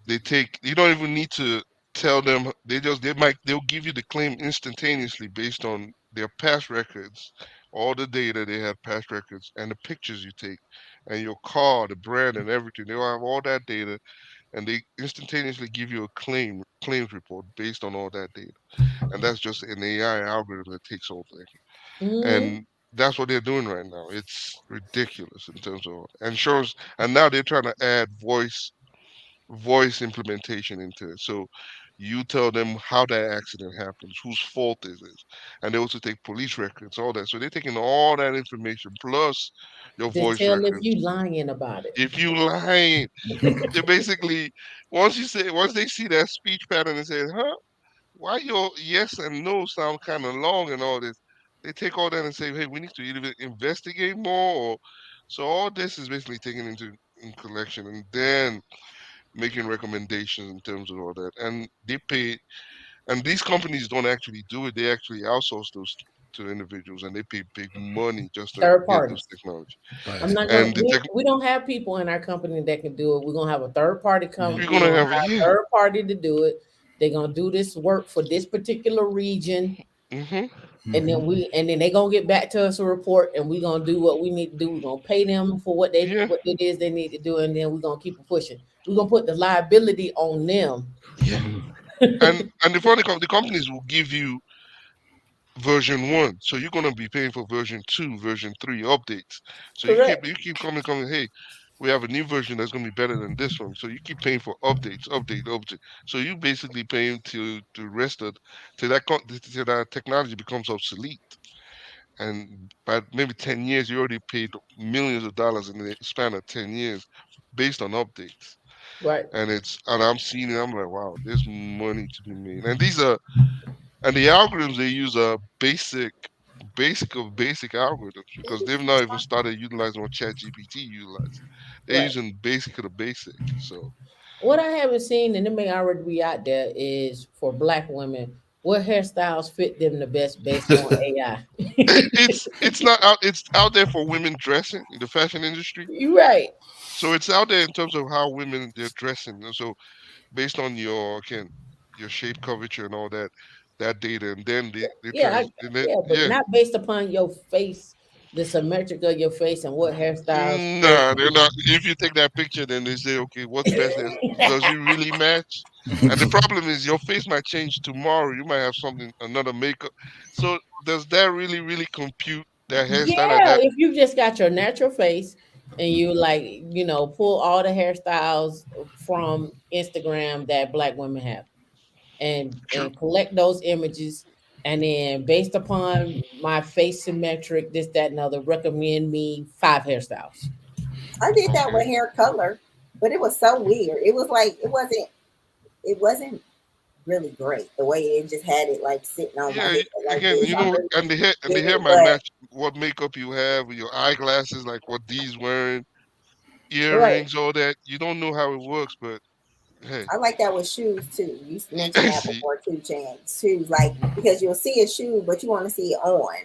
you don't even need to tell them. They'll give you the claim instantaneously based on their past records, all the data they have past records, and the pictures you take, and your car, the brand, and everything. They'll have all that data, and they instantaneously give you a claims report based on all that data. And that's just an AI algorithm that takes all that. Mhm. And that's what they're doing right now. It's ridiculous in terms of insurance. And now they're trying to add voice implementation into it. So you tell them how that accident happens, whose fault it is, and they also take police records, all that. So they're taking all that information plus your To voice tell if records. you lying about it. If you lie, they basically once they see that speech pattern and say, "Huh, why your yes and no sound kind of long and all this?" They take all that and say, "Hey, we need to either investigate more." Or, so all this is basically taken into in collection, and then making recommendations in terms of all that. And they pay, and these companies don't actually do it. They actually outsource those to individuals, and they pay big money just to Third get those parties. technology. I'm Right. not gonna. And the tech, We don't have people in our company that can do it. We're gonna have a third party come. Mhm. we're We're gonna gonna have, have a yeah, third party to do it. They're gonna do this work for this particular region, hmm, and then they gonna get back to us a report, and we're gonna do what we need to do. We're gonna pay them for yeah, what it is they need to do, and then we're gonna keep it pushing. We're gonna put the liability on them. yeah. And the companies will give you version one, so you're gonna be paying for version two, version three updates. So Correct. you keep coming. Hey, we have a new version that's gonna be better than this one. So you keep paying for updates, update. So you basically paying to rest it till till that technology becomes obsolete. And by maybe 10 years, you already paid millions of dollars in the span of 10 years based on updates. Right. And I'm seeing it. I'm like, wow, there's money to be made. And the algorithms they use are basic of basic algorithms because they've not even started utilizing what ChatGPT utilizes. They're Right. using basic of the basic. So What I haven't seen, and it may already be out there, is for black women, what hairstyles fit them the best based on AI. it's not out. It's out there for women dressing in the fashion industry. You're right. So it's out there in terms of how women they're dressing. And so based on your again your shape, curvature, and all that data, and then they Yeah, trans and then, yeah, but yeah. not based upon your face, the symmetric of your face, and what hairstyles fit Nah, they're you. not. If you take that picture, then they say, okay, what's best? Does it really match? And the problem is, your face might change tomorrow. You might have something, another makeup. So does that really compute that hairstyle like Yeah, that? if you just got your natural face and you like, pull all the hairstyles from Instagram that black women have, True. and collect those images, and then based upon my face symmetric, this, that, and other, recommend me 5 hairstyles. I did that Okay. with hair color, but it was so weird. It was like it wasn't really great the way it just had it like sitting on my Yeah. head like Again, this. I really and the did hair it, might match what makeup you have, your eyeglasses, like what D's wearing. Right. earrings, all that. You don't know how it works, but hey, I like that with shoes too. You mentioned that see, before too, Chance. Shoes, like because you'll see a shoe, but you want to see it on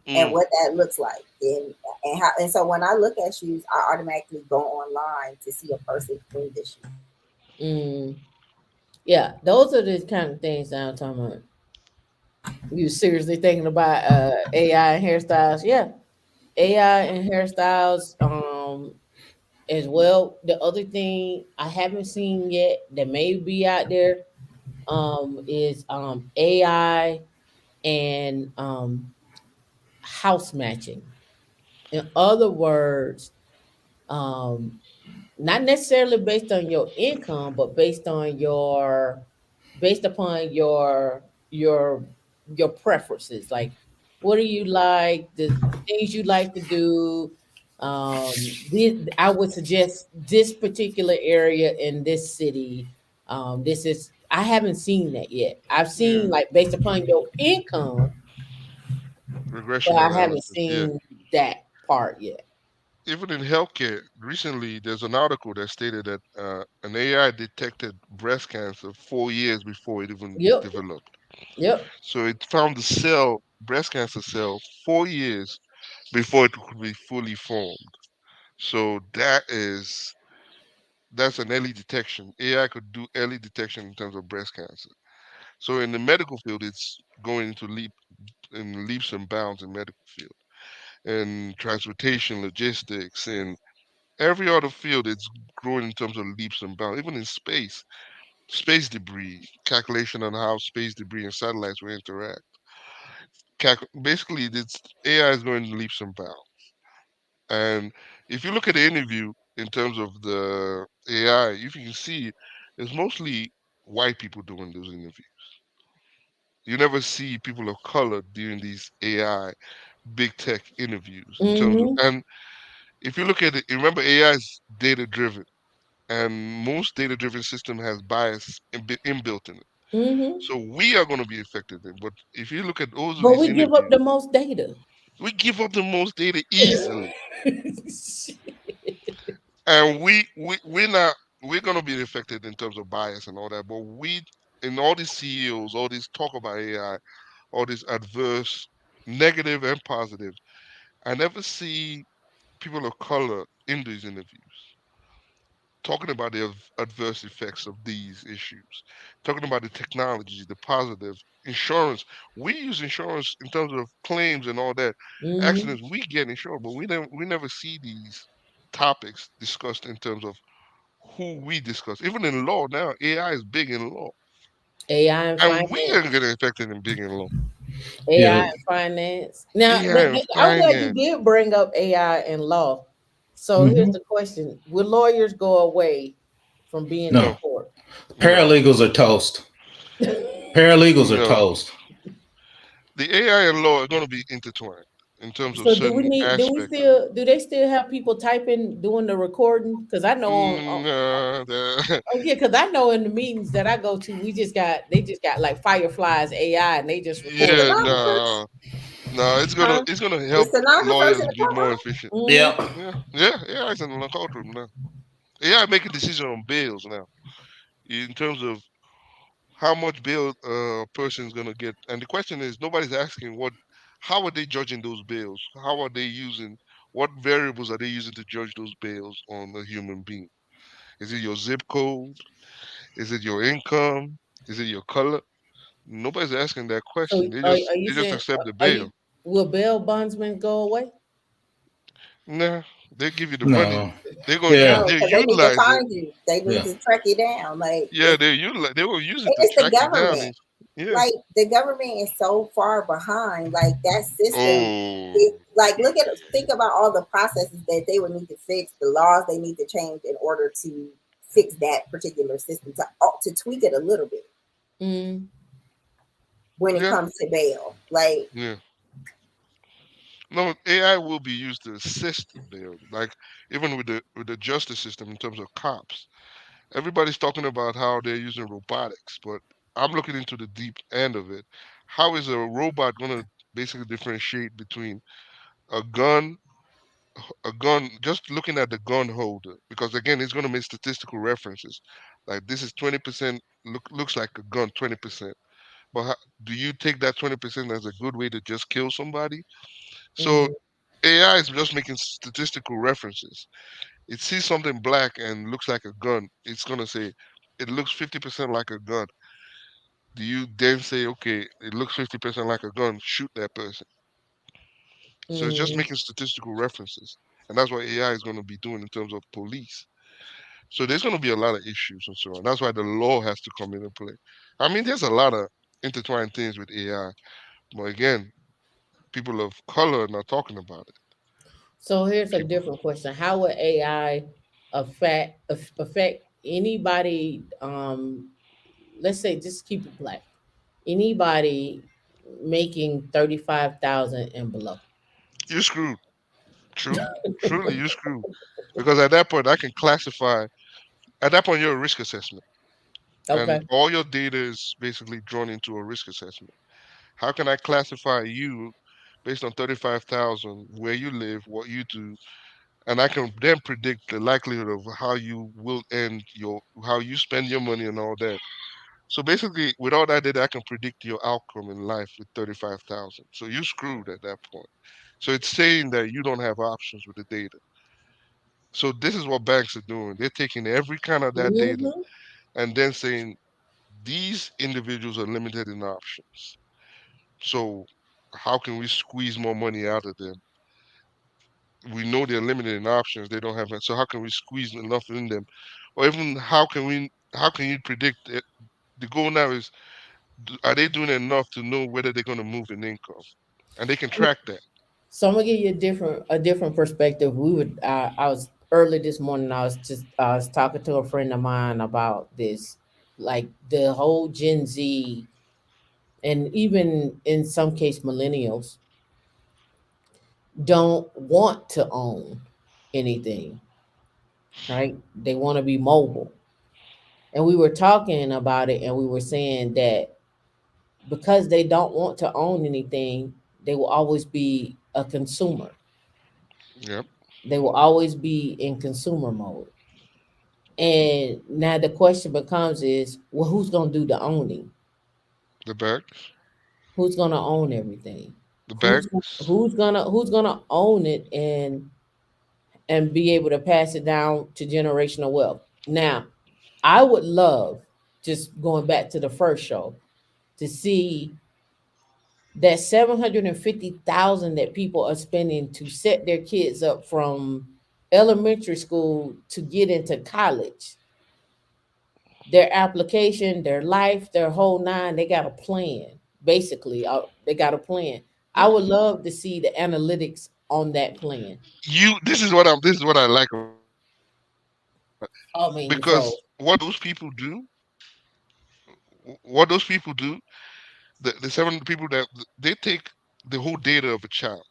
and mm, what that looks like, and how. And so when I look at shoes, I automatically go online to see a person in the shoe. Mm, yeah, those are the kind of things that I'm talking about. You seriously thinking about AI and hairstyles? Yeah, AI and hairstyles. As well. The other thing I haven't seen yet that may be out there is AI and house matching. In other words, um, not necessarily based on your income, but based upon your preferences. Like, what do you like? The things you like to do. I would suggest this particular area in this city. This is I haven't seen that yet. I've yeah, seen like based upon your income, but regression I haven't analysis. Yeah, seen that part yet. even in healthcare, recently there's an article that stated that an AI detected breast cancer 4 years before it even Yep, developed. yep. So it found the cell, breast cancer cell, 4 years before it could be fully formed. So that's an early detection. AI could do early detection in terms of breast cancer. So in the medical field, it's going to leap in leaps and bounds in medical field and transportation, logistics, and every other field. It's growing in terms of leaps and bounds. Even in space, space debris calculation on how space debris and satellites will interact. Basically, this AI is going in leaps and bounds. And if you look at the interview in terms of the AI, you can see it's mostly white people doing those interviews. You never see people of color doing these AI big tech interviews in terms of, Mm-hmm. and if you look at it, remember AI is data driven, and most data driven system has bias inbuilt in it. Mm-hmm. So we are going to be affected. But if you look at all of But these we give up interviews, the most data. we give up the most data easily, and we're going to be affected in terms of bias and all that. But we, in all these CEOs, all this talk about AI, all this adverse, negative and positive, I never see people of color in these interviews talking about the adverse effects of these issues, talking about the technology, the positive insurance. We use insurance in terms of claims and all that. Mm-hmm. Accidents, we get insured, but we never see these topics discussed in terms of who we discuss. Even in law now, AI is big in law, AI and and we are finance. getting affected in big in law. AI Yeah. and finance. Now, AI and I'm glad you finance. did bring up AI and law. So here's Hmm. the question: will lawyers go away from being in No. No, court? no, Paralegals are toast. Paralegals are no. toast. The AI and law are going to be intertwined in terms of So do we certain need? aspects of it. Do they still have people typing doing the recording? Because I know oh yeah, because I know in the meetings that I go to, they just got like Fireflies AI and they just The record. yeah, stenographers, no, no, Huh? it's gonna the help stenographers in lawyers the be more courtroom. efficient. Mm-hmm. Yep. Yeah, yeah, AI is in the courtroom now. AI making decisions on bails now in terms of how much bail a person is gonna get. And the question is, nobody's asking how are they judging those bails? How are they using? What variables are they using to judge those bails on a human being? Is it your zip code? Is it your income? Is it your color? Nobody's asking that So question. They just are you they just saying accept the are you bail. will bail bondsmen go away? Nah, they give you the money. No. They're going No, Yeah. they because they need to utilize it. find you. They need Yeah. to track you down. Like Yeah, they utilize. They will use it to it's the track you down. government. And, yeah. Like the government is so far behind. Like that system. Oh, Like think about all the processes that they would need to fix, the laws they need to change in order to fix that particular system to tweak it a little bit Mm, when it yeah, comes to bail. Like yeah. No, AI will be used to assist bail. Like even with the justice system in terms of cops, everybody's talking about how they're using robotics, but I'm looking into the deep end of it. How is a robot going to basically differentiate between a gun a gun, just looking at the gun holder, because again, it's going to make statistical references. Like this is 20%, looks like a gun, 20%. But do you take that 20% as a good way to just kill somebody? So Mm-hmm. AI is just making statistical references. It sees something black and looks like a gun. It's going to say it looks 50% like a gun. Do you then say, okay, it looks 50% like a gun, shoot that person? So it's just Mm-hmm. making statistical references. And that's what AI is going to be doing in terms of police. So there's going to be a lot of issues and so on. That's why the law has to come into play. I mean, there's a lot of intertwined things with AI. But again, people of color are not talking about it. So here's a People, different question: how would AI affect anybody? Let's say just keep it black. Anybody making 35,000 and below. you're screwed. True. Truly, you're screwed. Because at that point, I can classify, at that point, you're a risk assessment. And Okay. all your data is basically drawn into a risk assessment. How can I classify you based on 35,000, where you live, what you do, and I can then predict the likelihood of how you will end how you spend your money and all that. So basically, with all that data, I can predict your outcome in life with 35,000. So you're screwed at that point. So it's saying that you don't have options with the data. So this is what banks are doing. They're taking every kind of that data Mm-hmm. and then saying these individuals are limited in options. So how can we squeeze more money out of them? We know they're limited in options. They don't have it. So how can we squeeze enough in them? Or even how can you predict it? The goal now is, are they doing enough to know whether they're going to move in income? And they can track that. So I'm gonna give you a different perspective. I was early this morning. I was talking to a friend of mine about this, like the whole Gen Z, and even in some case millennials don't want to own anything, right? They want to be mobile, and we were talking about it, and we were saying that because they don't want to own anything, they will always be a consumer. Yep. They will always be in consumer mode. And now the question becomes is, well, who's gonna do the owning? The banks. Who's gonna own everything? The Who's banks. who's gonna own it and be able to pass it down to generational wealth? Now, I would love, just going back to the first show, to see that 750,000 that people are spending to set their kids up from elementary school to get into college, their application, their life, their whole nine, they got a plan. Basically, they got a plan. I would love to see the analytics on that plan. This is what I like about it. Because I what mean, so. those people do, the seven people that they take the whole data of a child.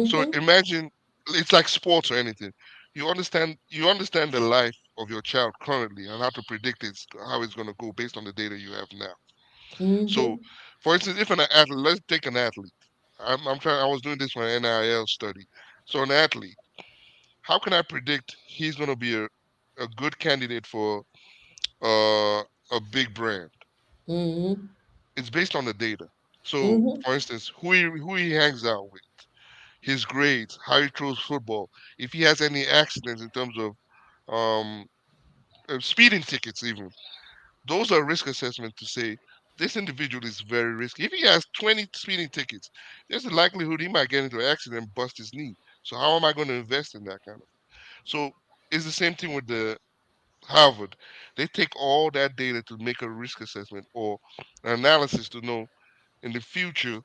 So Mm-hmm, imagine it's like sports or anything. You understand the life of your child currently and how to predict how it's going to go based on the data you have now. So, mm-hmm, for instance, if an athlete, let's take an athlete. I'm trying. I was doing this for an NIL study. So an athlete, how can I predict he's going to be a good candidate for a big brand? mm-hmm, It's based on the data. So, mm-hmm, for instance, who he hangs out with, his grades, how he throws football, if he has any accidents in terms of um, speeding tickets, even those are risk assessment to say this individual is very risky. If he has 20 speeding tickets, there's a likelihood he might get into an accident and bust his knee. So how am I going to invest in that kind of? So it's the same thing with the Harvard. They take all that data to make a risk assessment or an analysis to know in the future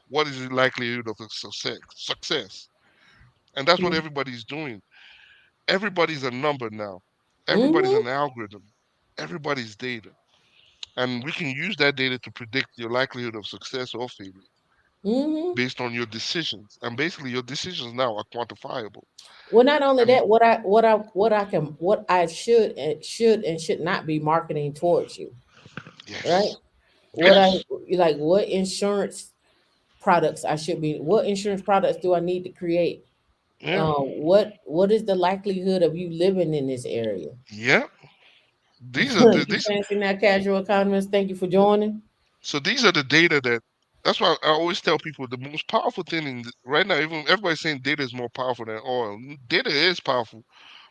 what is the likelihood of a success. And that's what everybody's doing. Everybody's a number now. Everybody's mm-hmm, an algorithm. Everybody's data. And we can use that data to predict your likelihood of success or failure mm-hmm. based on your decisions. And basically your decisions now are quantifiable. Well, not only And that, what I should not be marketing towards you, right? yes. What I Yes. like, what insurance products do I need to create Yeah. what is the likelihood of you living in this area? Yeah. These are the You these fancy that casual economist? Thank you for joining. so these are the data that that's why I always tell people the most powerful thing right now, even everybody's saying data is more powerful than oil. Data is powerful,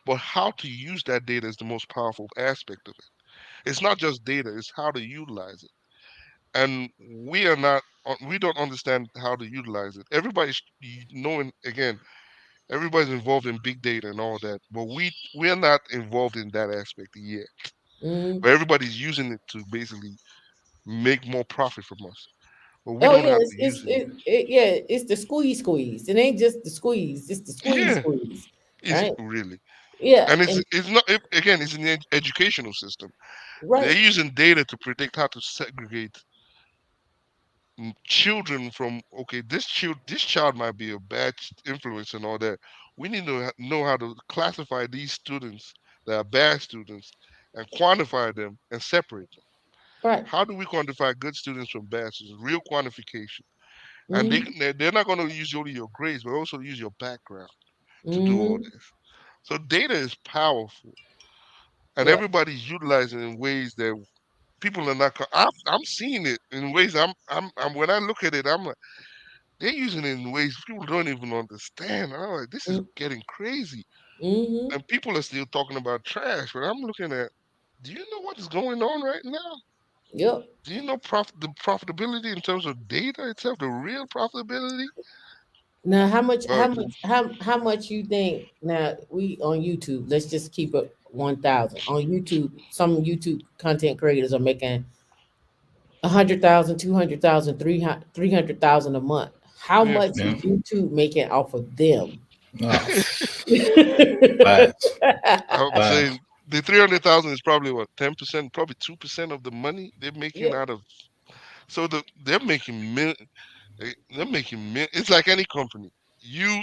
but how to use that data is the most powerful aspect of it. It's not just data, it's how to utilize it. And we are not we don't understand how to utilize it. Everybody's knowing again, everybody's involved in big data and all that, but we are not involved in that aspect yet. Mm. But everybody's using it to basically make more profit from us. But we Oh don't yeah, know how to use it yet. yeah, it's the squeeze squeeze. It ain't just the squeeze, it's the squeeze Yeah, squeeze, is right? really, Yeah, and and it's not again. It's in the educational system. They're right, using data to predict how to segregate children from okay. This child might be a bad influence and all that. We need to know how to classify these students that are bad students and quantify them and separate them. right. How do we quantify good students from bad students? Real quantification, and Mm-hmm. they're not going to use only your grades, but also use your background to do all Mm-hmm. this. So data is powerful, and Yeah. everybody's utilizing it in ways that people are not. I'm seeing it in ways. I'm. When I look at it, I'm like, they're using it in ways people don't even understand. I'm like, this is getting crazy, Mm-hmm. and people are still talking about trash. But I'm looking at, do you know what is going on right now? Yep. Do you know the profitability in terms of data itself, the real profitability? Now, how much? Uh, How much you think? Now we on YouTube. Let's just keep it 1,000 on YouTube. Some YouTube content creators are making 100,000, 200,000, 300,000 a month. How yeah. much Yeah. is YouTube making off of them? Oh, facts, I'm facts. saying the 300,000 is probably what 10%, probably 2% of the money they're making Yeah, out of. So they're making they're making it's like any company. You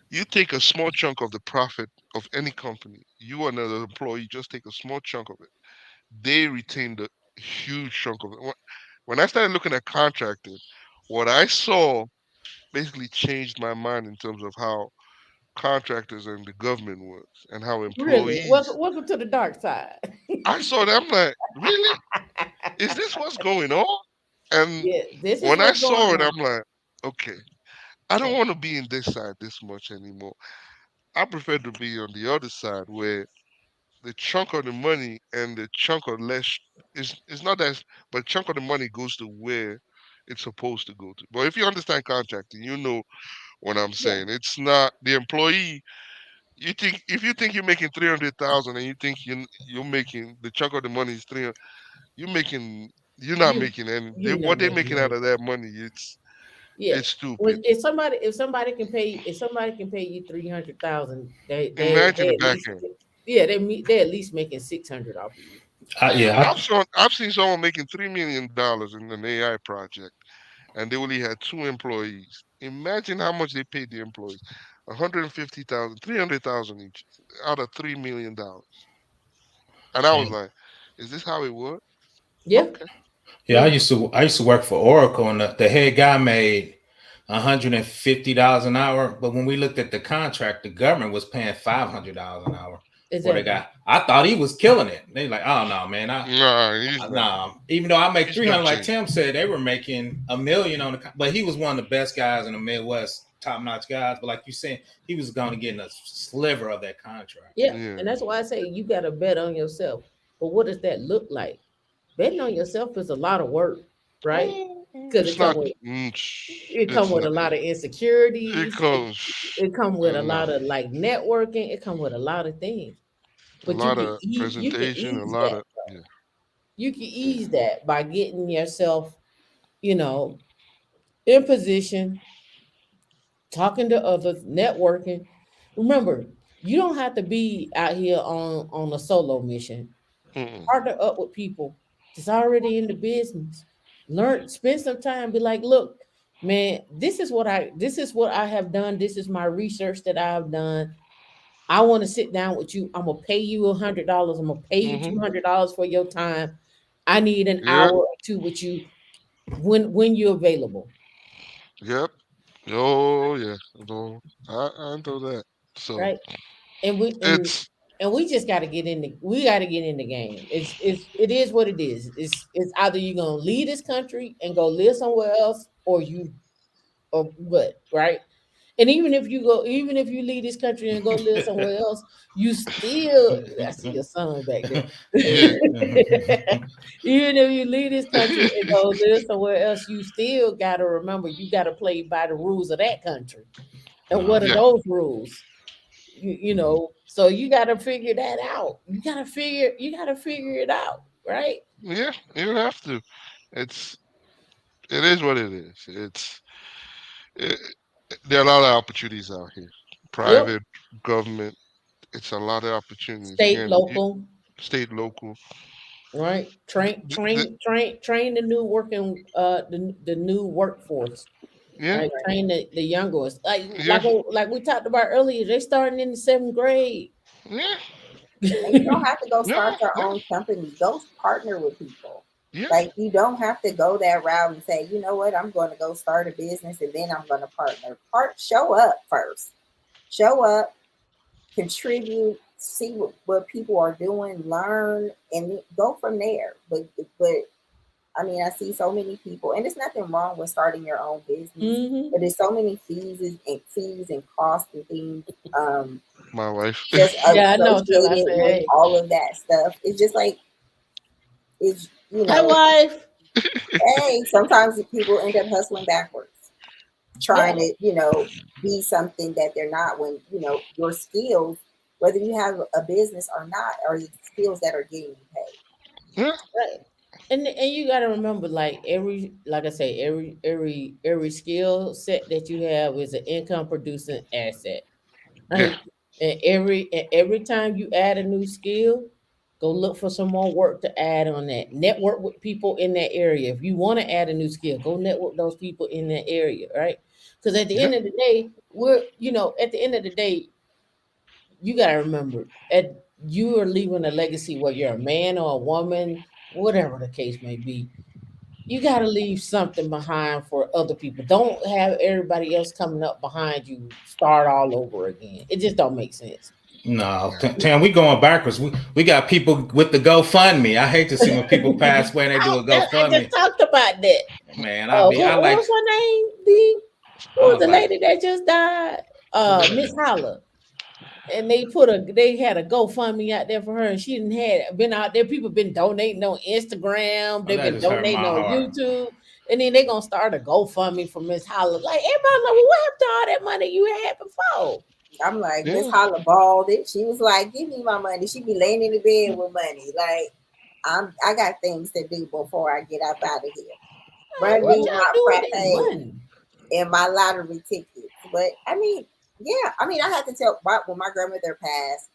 you take a small chunk of the profit of any company. You and the employee just take a small chunk of it. They retain the huge chunk of it. When I started looking at contracting, what I saw basically changed my mind in terms of how contractors and the government works and how really. employees. Welcome to the dark side. I saw that. I'm like, really? Is this what's going on? And Yeah, this is when I what's going saw it, on. I'm like, okay, I don't Yeah, want to be in this side this much anymore. I prefer to be on the other side where the chunk of the money and the chunk of less is not that, but chunk of the money goes to where it's supposed to go to. But if you understand contracting, you know what I'm yeah. saying. It's not the employee. You think if you think you're making 300,000 and you think you're making the chunk of the money is 300, you're not You making any. you're What not they're making making out any. of that money, Yeah. it's stupid. When if somebody can pay you 300,000, Imagine they the at back least end. yeah they at least making 600 off of you. Yeah, I've seen someone making $3 million in an AI project, and they only had two employees. Imagine how much they paid the employees: 150,000, 300,000 each out of $3 million. And I was yeah, like, "Is this how it works?" Yeah, Okay. yeah. yeah. I used to work for Oracle, and the head guy made $150 an hour. But when we looked at the contract, the government was paying $500 an hour for the Exactly. guy. I thought he was killing it. They like, oh no, man, Nah, he's not. nah. Even though I make He's 300, not like changing. Tim said, they were making a million on but he was one of the best guys in the Midwest, top notch guys. But like you said, he was going to get in a sliver of that contract. Yeah, Yeah. and that's why I say you got to bet on yourself. But what does that look like? Betting on yourself is a lot of work, right? Because It's not. it come It's with not. a lot of It insecurities. comes. It come with a No. lot of like networking. It come with a lot of things. A But lot of you can presentation. A ease lot that. of yeah. You can Yeah. ease that by getting yourself, you know, in position, talking to others, networking. Remember, you don't have to be out here on a solo mission. Mm-mm. Partner up with people that's already in the business. Learn, spend some time. Be like, look, man, this is what I have done. This is my research that I've done. I want to sit down with you. I'm gonna pay you $100. I'm gonna pay you Mm-hmm. $200 for your time. I need an Yep. hour or two with you when you're available. Yep. Oh yeah, no, I know that. So right? And we and it's and we just got to get in the we got to get in the game. It is what it is. It's either you're gonna leave this country and go live somewhere else, or you or what, right? And even if you leave this country and go live somewhere else, you still, I see your son back there. yeah, Even if you leave this country and go live somewhere else, you still gotta remember you gotta play by the rules of that country. And what are Uh, yeah, those rules? You know, so you gotta figure that out. You gotta figure it out, right? yeah. You have to. It's it is what it is. It, there are a lot of opportunities out here. Yep. Private, government. It's a lot of opportunities. State, Again, local, state, local. right? Train the new working the new workforce. Yeah, Right, train the younger ones. yeah, Like we talked about earlier, they starting in the seventh grade. yeah, And you don't have to go yeah, start your yeah, own company. Go partner with people. yeah, Like you don't have to go that route and say, you know what, I'm going to go start a business and then I'm going to partner. Show up first. Show up, contribute, see what people are doing, learn, and go from there. But I mean, I see so many people, and there's nothing wrong with starting your own business, Hmm. but there's so many fees and costs and things. Um, my wife. just Yeah, I know. Till I associated say, with hey, all of that stuff. It's just like it's hi, wife. hey, sometimes people end up hustling backwards, Yeah, trying to, be something that they're not when, your skills, whether you have a business or not, are the skills that are getting you paid. Yeah, right. And you got to remember, like I say, every skill set that you have is an income producing asset. yeah, Right? And every time you add a new skill, go look for some more work to add on that. Network with people in that area. If you want to add a new skill, go network those people in that area, right? Because at the yeah, end of the day, at the end of the day, you gotta remember, you are leaving a legacy, whether you're a man or a woman, whatever the case may be. You got to leave something behind for other people. Don't have everybody else coming up behind you start all over again. It just don't make sense. no, Tam, we going backwards. We got people with the GoFundMe. I hate to see when people pass away and they do a I just GoFundMe. talked about that. Man, I What like was her name? Who I was was the like, lady that just died? Miss Holler. And they had a GoFundMe out there for her, and she didn't had been out there. People been donating on Instagram. oh, They've that been just hurt donating my on heart. YouTube, and then they gonna start a GoFundMe for Miss Holler. Like everybody, like, well, what happened to all that money you had before? I'm like, Miss yeah, Holla balled it. She was like, give me my money. She be laying in the bed with money. Like, I got things to do before I get up out of here. Like, Run what me Mm, my y'all do with frat that pay money? and my lottery tickets. But I mean, yeah, I mean, I had to tell when my grandmother passed,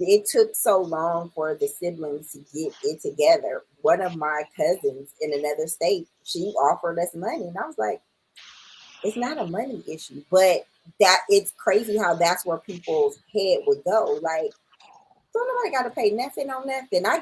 it took so long for the siblings to get it together. One of my cousins in another state, she offered us money, and I was like, it's not a money issue, but that it's crazy how that's where people's head would go. Like, don't nobody got to pay nothing on nothing. I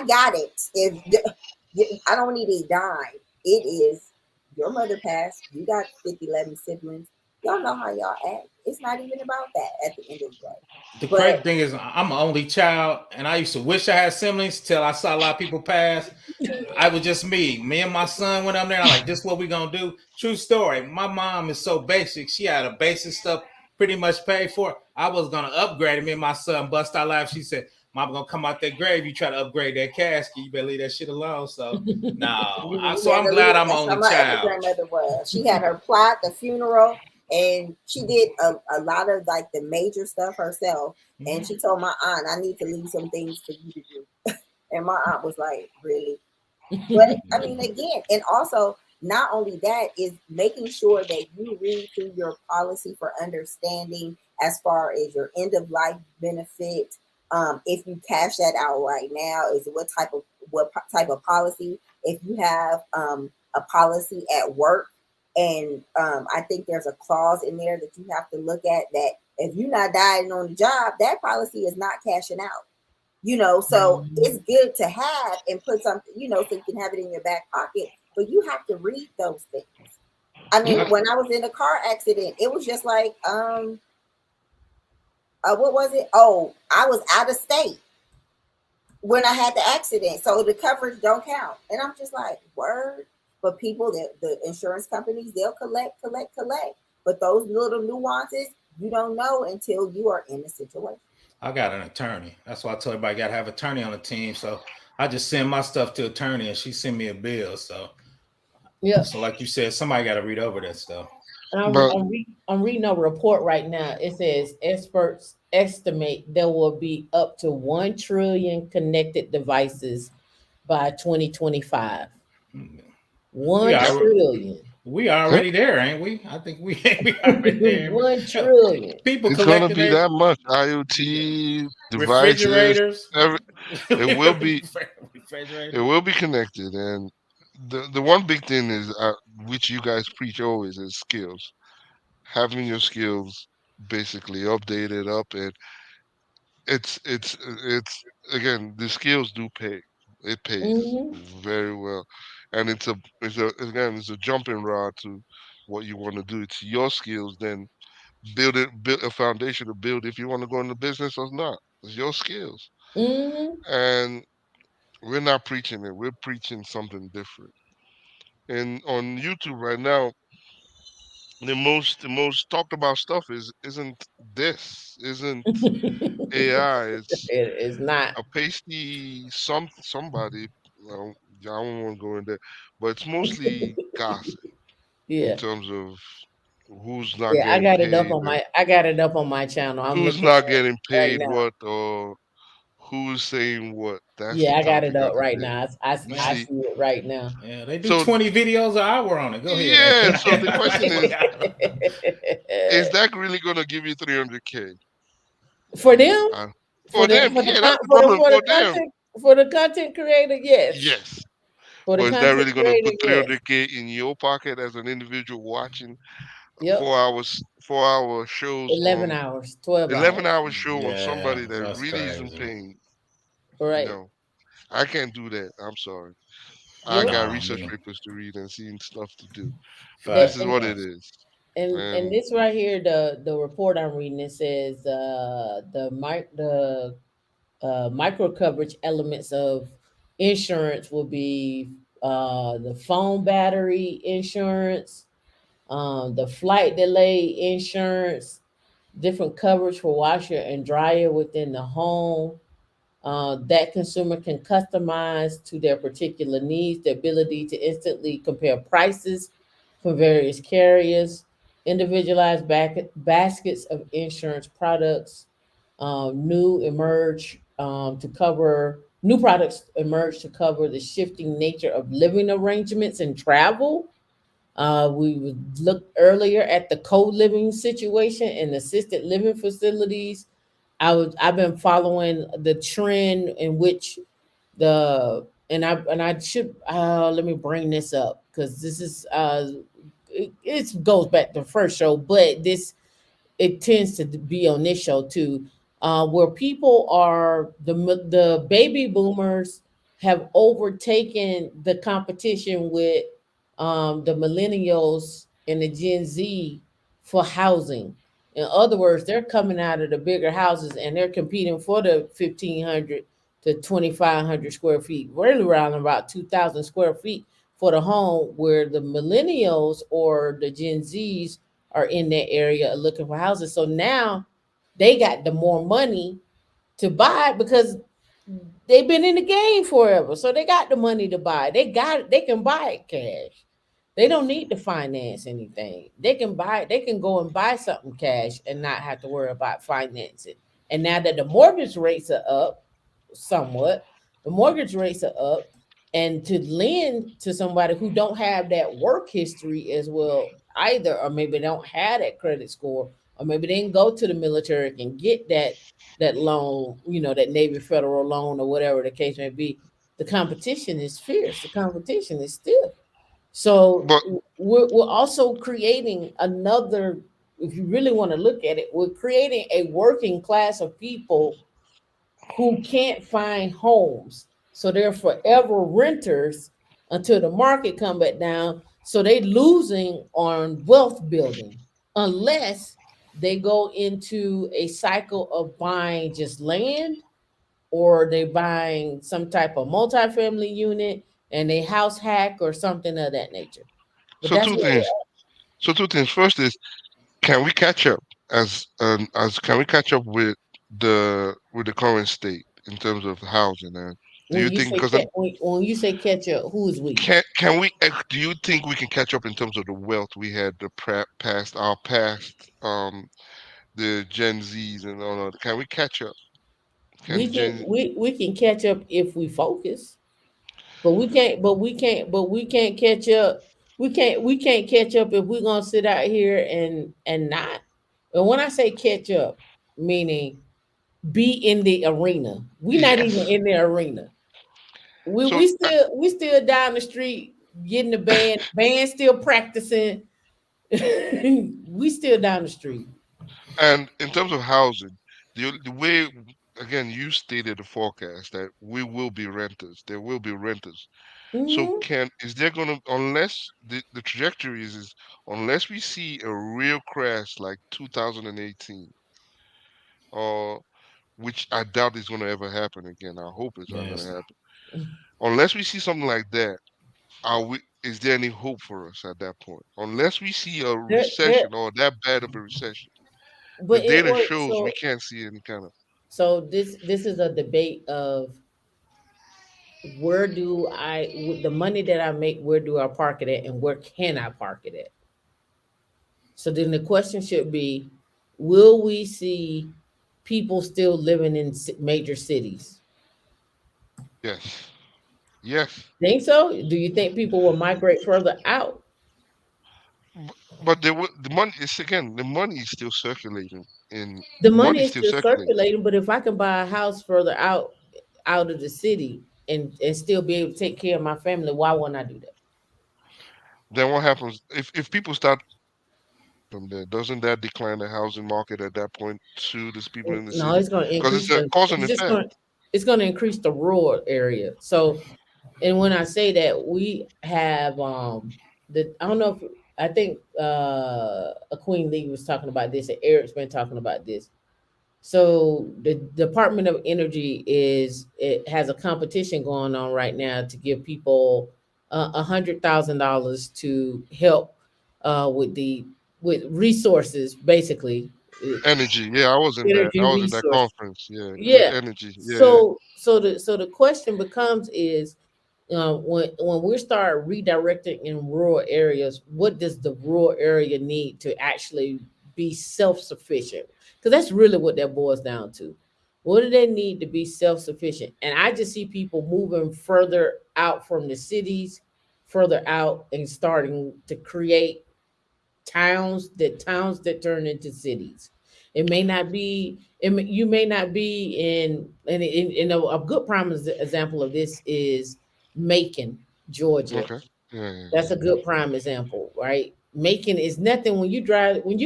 got it. If I don't need a dime, it is your mother passed. You got 50, 11 siblings. Y'all know how y'all act. It's not even about that at the end of the day. the crazy But thing is, I'm an only child, and I used to wish I had siblings till I saw a lot of people pass. I was just me. Me and my son went up there. And I'm like, this is what we gonna do. True story. My mom is so basic. She had a basic stuff pretty much paid for. I was gonna upgrade it. Me and my son bust our laugh. She said, "Mom gonna come out that grave. You try to upgrade that casket. You better leave that shit alone." So no. you So I'm better leave glad it. I'm an That's how only my other child. grandmother was. She had her plot, the funeral, and she did a lot of like the major stuff herself. And Mhm. she told my aunt, I need to leave some things for you to do. And my aunt was like, really? But I mean, again, and also not only that is making sure that you read through your policy for understanding as far as your end of life benefit. If you cash that out right now, is what type of policy? If you have a policy at work, and I think there's a clause in there that you have to look at that if you're not dying on the job, that policy is not cashing out. So it's good to have and put something, so you can have it in your back pocket, but you have to read those things. I mean, I, when I was in a car accident, it was just like, what was it? Oh, I was out of state when I had the accident, so the coverage don't count. And I'm just like, word. But people, the insurance companies, they'll collect. But those little nuances, you don't know until you are in the situation. I got an attorney. That's why I told everybody got to have attorney on the team. So I just send my stuff to attorney, and she send me a bill. Yeah. So like you said, somebody got to read over that stuff. And But I'm reading a report right now. It says experts estimate there will be up to 1 trillion connected devices by 2025. We 1 are trillion. we already there, ain't we? I think we we already there. 1 Hell, trillion. people it's gonna collecting be their that much IoT devices. refrigerators. It will be it Refrigerators. will be connected, and the one big thing is which you guys preach always is skills. Having your skills basically updated up, and it's again the skills do pay. It pays Hmm. very well, and it's a jumping rod to what you want to do. It's your skills, then build a foundation to build if you want to go into business or not. It's your skills, Hmm. and we're not preaching it. We're preaching something different. And on YouTube right now, the most talked about stuff isn't AI. It's It's not. a pasty somebody. Well, I don't want to go in there, but it's mostly gossip in Yeah. terms of who's not Yeah, I getting got it up paid on or I got it up on my channel. I'm who's looking not at it getting right paid now. what or who's saying what. That's the Yeah, I got it topic of up the right day. now. You I see, see it right now. Yeah, they do so 20 videos an hour on it. Go ahead. yeah, so the question is For that really gonna give you 300K? them, Uh, for them, for the yeah, that's the problem for them. for the content creator, yes. Yes, For the but is that content really gonna creator, put yes. 300K in your pocket as an individual watching Yep. 4 hour shows 11 on hours, 12 hours. 11-hour show on Yeah, somebody that that's really isn't crazy. paying? Right. No, I can't do that. I'm sorry. I Well, got No, research me. papers to read and seeing stuff to do. But the this Facts, is and what it facts. is. and And this right here, the report I'm reading, it says the micro coverage elements of insurance will be the phone battery insurance, the flight delay insurance, different coverage for washer and dryer within the home, that consumer can customize to their particular needs, the ability to instantly compare prices from various carriers, individualized baskets of insurance products, new products emerge to cover the shifting nature of living arrangements and travel. We would look earlier at the co-living situation and assisted living facilities. I've been following the trend in which I should let me bring this up because this is it goes back to the first show, but this it tends to be on this show too, where people are the baby boomers have overtaken the competition with the millennials and the Gen Z for housing. In other words, they're coming out of the bigger houses and they're competing for the 1,500 to 2,500 square feet. We're around about 2,000 square feet for the home, where the millennials or the Gen Zs are in that area looking for houses. So now they got the more money to buy because they've been in the game forever. So they got the money to buy. They can buy it cash. They don't need to finance anything. They can buy they can go and buy something cash and not have to worry about financing. And now that the mortgage rates are up somewhat, the mortgage rates are up, and to lend to somebody who don't have that work history as well either, or maybe don't have that credit score, or maybe they didn't go to the military and get that loan, that Navy Federal loan or whatever the case may be. The competition is fierce. The competition is stiff. So but we're also creating another, if you really want to look at it, we're creating a working class of people who can't find homes. So they're forever renters until the market come back down. So they losing on wealth building unless they go into a cycle of buying just land, or they buying some type of multifamily unit and they house hack or something of that nature. But So that's two what things. So two things. First is, can we catch up as can we catch up with the current state in terms of housing? And do when you you think say because when you say catch up, who is we? can we do you think we can catch up in terms of the wealth we had past our past the Gen Zs and all that? Can we catch up? Can Gen We can catch up if we focus, but we can't catch up. We can't catch up if we're gonna sit out here and not. And when I say catch up, meaning be in the arena. We not even yes. in the arena. So We still down the street getting the band still practicing. We still down the street. and in terms of housing, the way again you stated the forecast that we will be renters. There will be renters. So Hmm. can is there gonna unless the trajectory is unless we see a real crash like 2018, or which I doubt is gonna ever happen again. I hope it's not gonna Yes. happen. Unless we see something like that, are we is there any hope for us at that point? Unless we see a There, recession or that bad of a recession. The but it data was shows we so. can't see any kind of So this is a debate of with the money that I make, where do I park it at, and where can I park it at? So then the question should be, will we see people still living in major cities? yes. Yes. Think so? Do you think people will migrate further out? But the money is again the money is still circulating in The the money money is is still still circulating. circulating, but if I can buy a house further out of the city and still be able to take care of my family, why wouldn't I do that? Then what happens if people start from there? Doesn't that decline the housing market at that point to these people in the No, city? it's going to Because it's increase a the. cause and It's just effect. going. It's going to increase the rural area. So, and when I say that, we have the. I don't know if I think a Queen Lee was talking about this, and Eric's been talking about this. So the Department of Energy it has a competition going on right now to give people $100,000 to help with the with resources, basically Energy. Yeah, I was in that. energy I was in that resources. conference. Yeah, with Yeah. energy. Yeah, yeah. So the question becomes is when we start redirecting in rural areas, what does the rural area need to actually be self-sufficient? Because that's really what that boils down to. What do they need to be self-sufficient? And I just see people moving further out from the cities, further out, and starting to create towns that turn into cities. It may not be. You may not be in a good prime example of this is Macon, Georgia. Okay. Yeah, yeah, That's yeah. a good prime example, right? Macon is nothing when you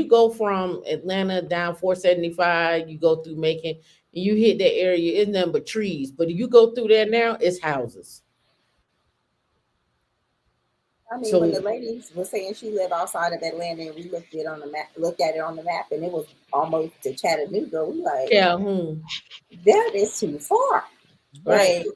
go from Atlanta down 475, you go through Macon, and you hit that area, it's nothing but trees. But if you go through there now, it's houses. I mean, when the So lady was saying she lived outside of Atlanta, and we looked at it on the map, and it was almost to Chattanooga. We like, Calhoun, that is too far. right? Like,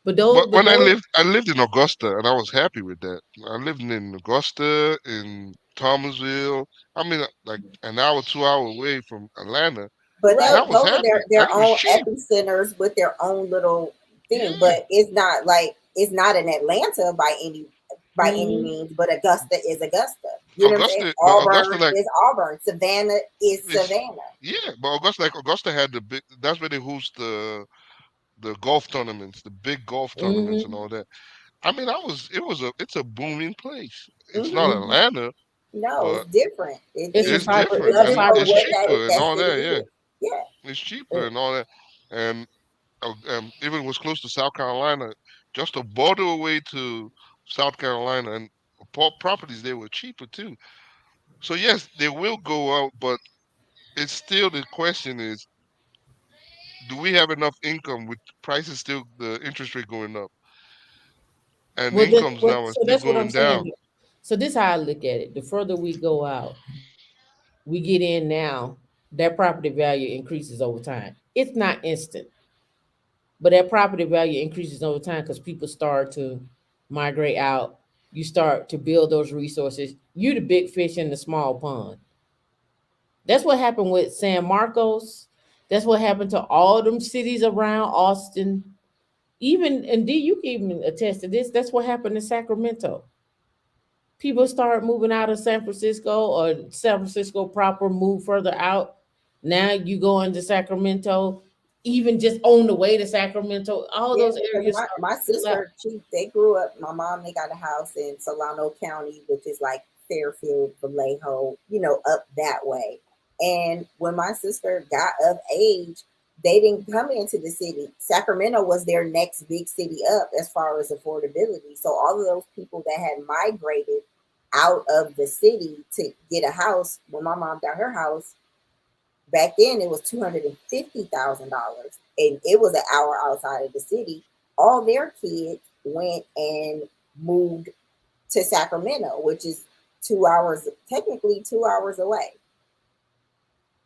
But But when those, I lived in Augusta, and I was happy with that. I lived in Augusta, in Thomasville. I mean, like an hour, 2 hour away from Atlanta, but and I right? was those are happy, and their it was own cheap. epicenters with their own little thing. Yeah, But it's not like it's not in Atlanta by any Mhm. means. But Augusta is Augusta. You know what I'm saying? But Augusta, Auburn like is Auburn. Savannah is is Savannah. yeah, but Augusta had the big. That's where they host the golf tournaments, the big golf tournaments, and Mhm. all that. I mean, it's a booming place. It's not Hmm. Mhm. Atlanta, No, it's but different. It's a it's cyber. different, It's a Love and it for cyber. it's what cheaper and that all city that. Yeah, is. Yeah. it's cheaper uh, and all that, and even was close to South Carolina, just a border away to South Carolina, and properties there were cheaper too. So yes, they will go out, but it's still the question is, do we have enough income with prices still the interest rate going up and Well, incomes now are so still that's what I'm going down? saying. So this is how I look at it. The further we go out, we get in now, that property value increases over time. It's not instant, but that property value increases over time because people start to migrate out. You start to build those resources. You the big fish in the small pond. That's what happened with San Marcos. That's what happened to all them cities around Austin. Even and D, you can even attest to this. That's what happened in Sacramento. People start moving out of San Francisco, or San Francisco proper move further out. Now you go into Sacramento, even just on the way to Sacramento, all Yeah, those because areas my, start my to fill out. sister, they grew up, my mom, they got a house in Solano County, which is like Fairfield, Vallejo, up that way. And when my sister got of age, they didn't come into the city. Sacramento was their next big city up as far as affordability. So all of those people that had migrated out of the city to get a house, when my mom got her house, back then it was $250,000, and it was an hour outside of the city. All their kids went and moved to Sacramento, which is 2 hours, technically 2 hours away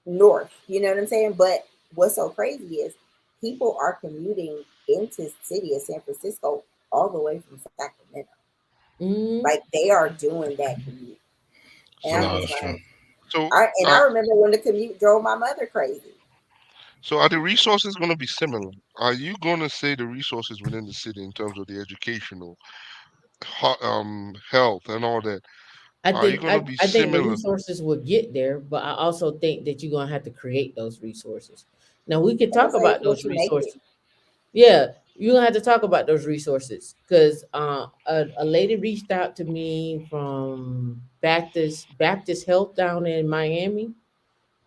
north. You know what I'm saying? But what's so crazy is people are commuting into the city of San Francisco all the way from Sacramento. Mm. Like they are doing that commute, and I'm No, So just that's true. like, so I uh remember when the commute drove my mother crazy. so are the resources going to be similar? Are you going to say the resources within the city in terms of the educational, health, and all that? I Are you think going to I, be I think the similar? resources will get there, but I also think that you're gonna have to create those resources. Now we can I would talk say it's about what those you make resources. it. Yeah, you're gonna have to talk about those resources because a lady reached out to me from Baptist Health down in Miami,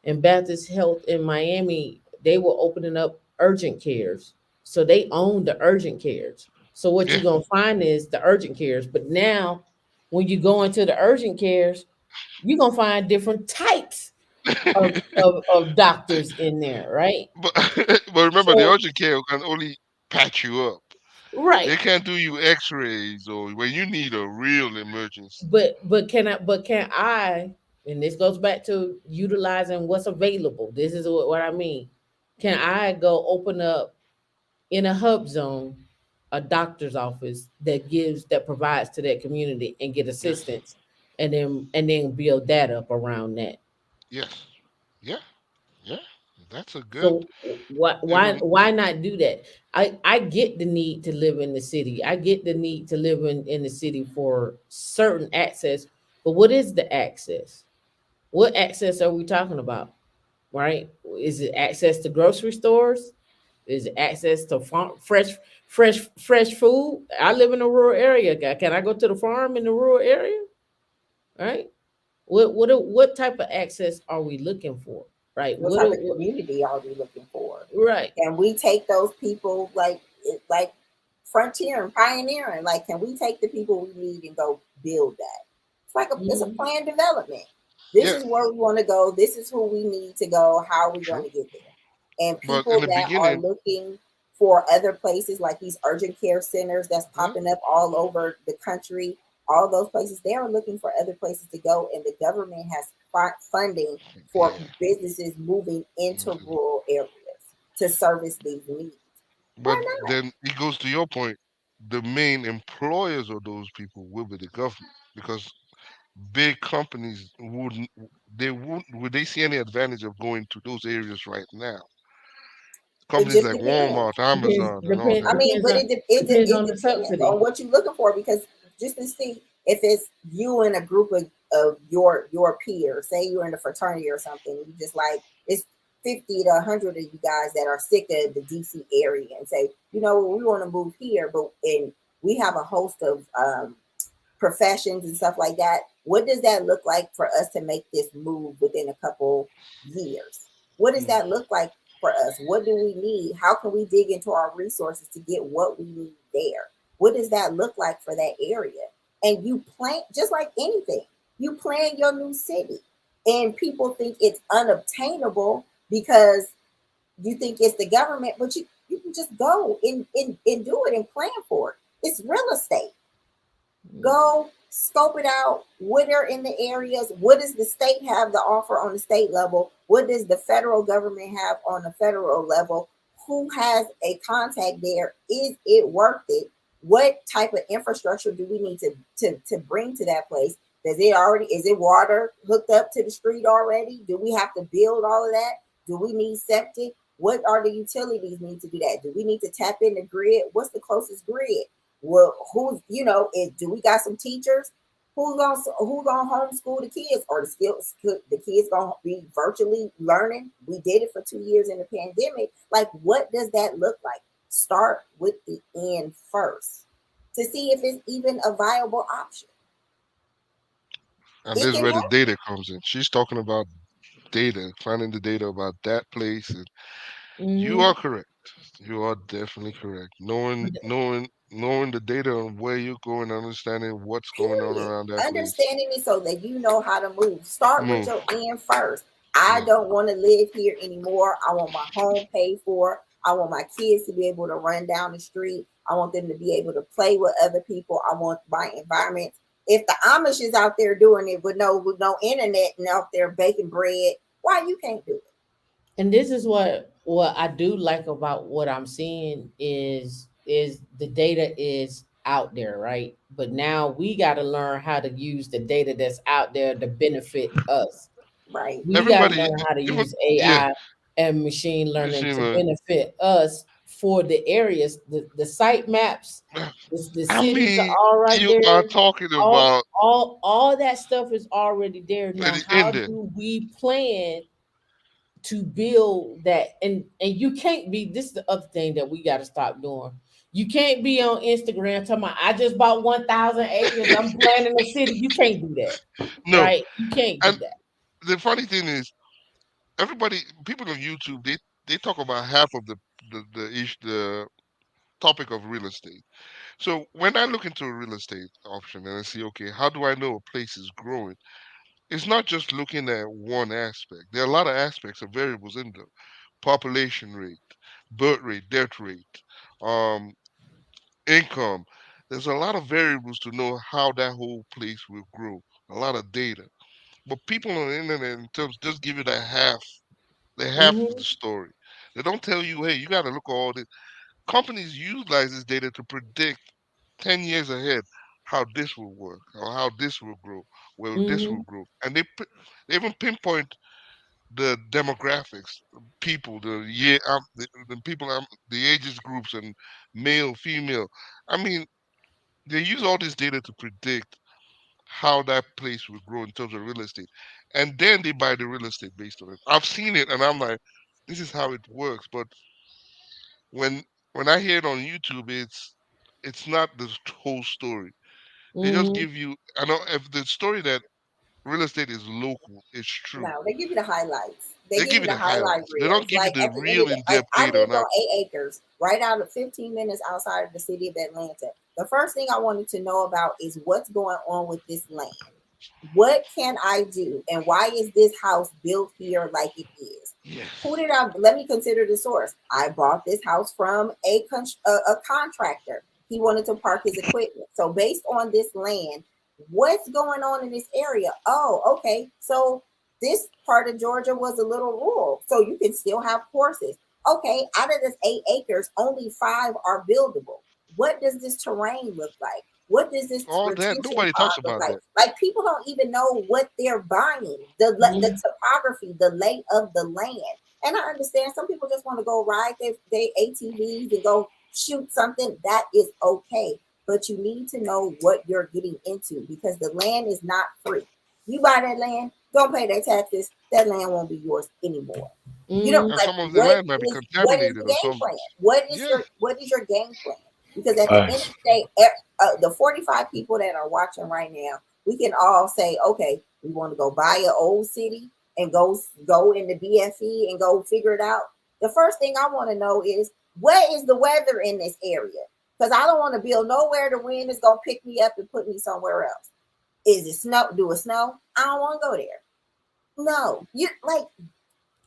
and Baptist Health in Miami, they were opening up urgent cares. So they own the urgent cares. So what Yeah. you're gonna find is the urgent cares. But now when you go into the urgent cares, you're gonna find different types of doctors in there, right? but but remember, the So urgent care can only patch you up. right. They can't do you X-rays or when you need a real emergency. But can I, and this goes back to utilizing what's available. This is what I mean. Can I go open up in a hub zone a doctor's office that provides to that community and get Yes. assistance, and then build that up around that? Yes. Yeah. Yeah. That's a good So why why even. why not do that? I get the need to live in the city. I get the need to live in the city for certain access. But what is the access? What access are we talking about? Right? Is it access to grocery stores? Is it access to fresh food? I live in a rural area. Can I go to the farm in the rural area? Right? What type of access are we looking for? Right? What type of community are we looking for? right. Can we take those people like frontier and pioneering? Like, can we take the people we need and go build that? It's a Mhm. planned development. This Yeah. is where we want to go. This is who we need to go. How are we going True. to get there? And But in people the that are beginning, looking for other places like these urgent care centers that's yeah. popping up all over the country, all those places, they are looking for other places to go, and the government has funding for Yeah. businesses moving into Mhm. rural areas to service these needs. But Why not? then it goes to your point. The main employers of those people will be the government because big companies wouldn't would they see any advantage of going to those areas right now? It Companies just like depends. Walmart, Amazon, and all that. I mean, but Depends it on the depends subsidy. on what you're looking for, because just to see if it's you and a group of your peers, say you're in a fraternity or something, you just like it's 50 to 100 of you guys that are sick of the DC area and say, we want to move here, and we have a host of professions and stuff like that. What does that look like for us to make this move within a couple years? What does Mm. that look like for us? What do we need? How can we dig into our resources to get what we need there? What does that look like for that area? And you plan, just like anything, you plan your new city. And people think it's unobtainable because you think it's the government, but you can just go and do it and plan for it. It's real estate. Go scope it out. What are in the areas? What does the state have to offer on the state level? What does the federal government have on the federal level? Who has a contact there? Is it worth it? What type of infrastructure do we need to bring to that place? Does it already, is it water hooked up to the street already? Do we have to build all of that? Do we need septic? What are the utilities need to do that? Do we need to tap in the grid? What's the closest grid? Well, who's, do we got some teachers? Who gonna homeschool the kids, or the kids gonna be virtually learning? We did it for 2 years in the pandemic. Like, what does that look like? Start with the end first to see if it's even a viable option. And It this is can where the happen. data comes in. She's talking about data, finding the data about that place. And you Hmm. are correct. You are definitely correct. Knowing the data on where you're going, understanding what's going on Period. around that place. Understanding it so that you know how to move. Start with Move. your end first. I Yeah. don't want to live here anymore. I want my home paid for. I want my kids to be able to run down the street. I want them to be able to play with other people. I want my environment. If the Amish is out there doing it with no internet and out there baking bread, why you can't do it? And this is what I do like about what I'm seeing is the data is out there, right? But now we got to learn how to use the data that's out there to benefit us. Right. We got to Everybody, learn how to even use yeah, AI and machine learning machine to learning. benefit us for the areas, the site maps, the I cities are mean, all right you are there. talking All about all that stuff is already there. Now, in how there. do we plan to build that? And you can't be, this is the other thing that we got to stop doing. You can't be on Instagram talking about I just bought 1,000 acres, I'm planning a city. You can't do that, No, right? You can't do and that. the funny thing is, people on YouTube, they talk about half of the topic of real estate. So when I look into a real estate option and I see, okay, how do I know a place is growing? It's not just looking at one aspect. There are a lot of aspects of variables in there: population rate, birth rate, death rate, um, income. There's a lot of variables to know how that whole place will grow. A lot of data. But people on the internet, in terms, just give you that half, the half of the Hmm. story. They don't tell you, hey, you got to look at all this. Companies utilize this data to predict 10 years ahead how this will work or how this will grow, where this will Hmm. grow. And they even pinpoint the demographics, people, the people, the ages groups, and male, female. I mean, they use all this data to predict how that place will grow in terms of real estate. And then they buy the real estate based on it. I've seen it and I'm like, this is how it works. But when when I hear it on YouTube, it's not the whole story. They just Hmm. give you, I know if the story that real estate is local, it's true. No, they give you the highlights. They They give give you you the the highlight highlights. They don't reels. give you Like the at the end of real the, like in-depth I data on lived how. on 8 acres, right out of 15 minutes outside of the city of Atlanta. The first thing I wanted to know about is what's going on with this land. What can I do? And why is this house built here like it is? Who Yes. did I let me consider the source? I bought this house from a contractor. He wanted to park his equipment. So based on this land, what's going on in this area? Oh, okay. So this part of Georgia was a little rural, so you can still have horses. Okay, out of this 8 acres, only 5 are buildable. What does this terrain look like? What does this All that. retention Nobody pond talks look about like? that. Like, people don't even know what they're buying, the Hmm. topography, the lay of the land. And I understand some people just want to go ride their ATVs and go shoot something. That is okay. But you need to know what you're getting into, because the land is not free. You buy that land, don't pay their taxes, that land won't be yours anymore. You know, Hmm. And like, some of the what land might be is the contaminated or game something. plan? What is Yeah. your game plan? Because at the end of Right. the day, the 45 people that are watching right now, we can all say, okay, we want to go buy an old city and go in the BFE and go figure it out. The first thing I want to know is, what is the weather in this area? Because I don't want to build nowhere the wind is gonna pick me up and put me somewhere else. Is it snow? Do it snow? I don't want to go there. No, you like,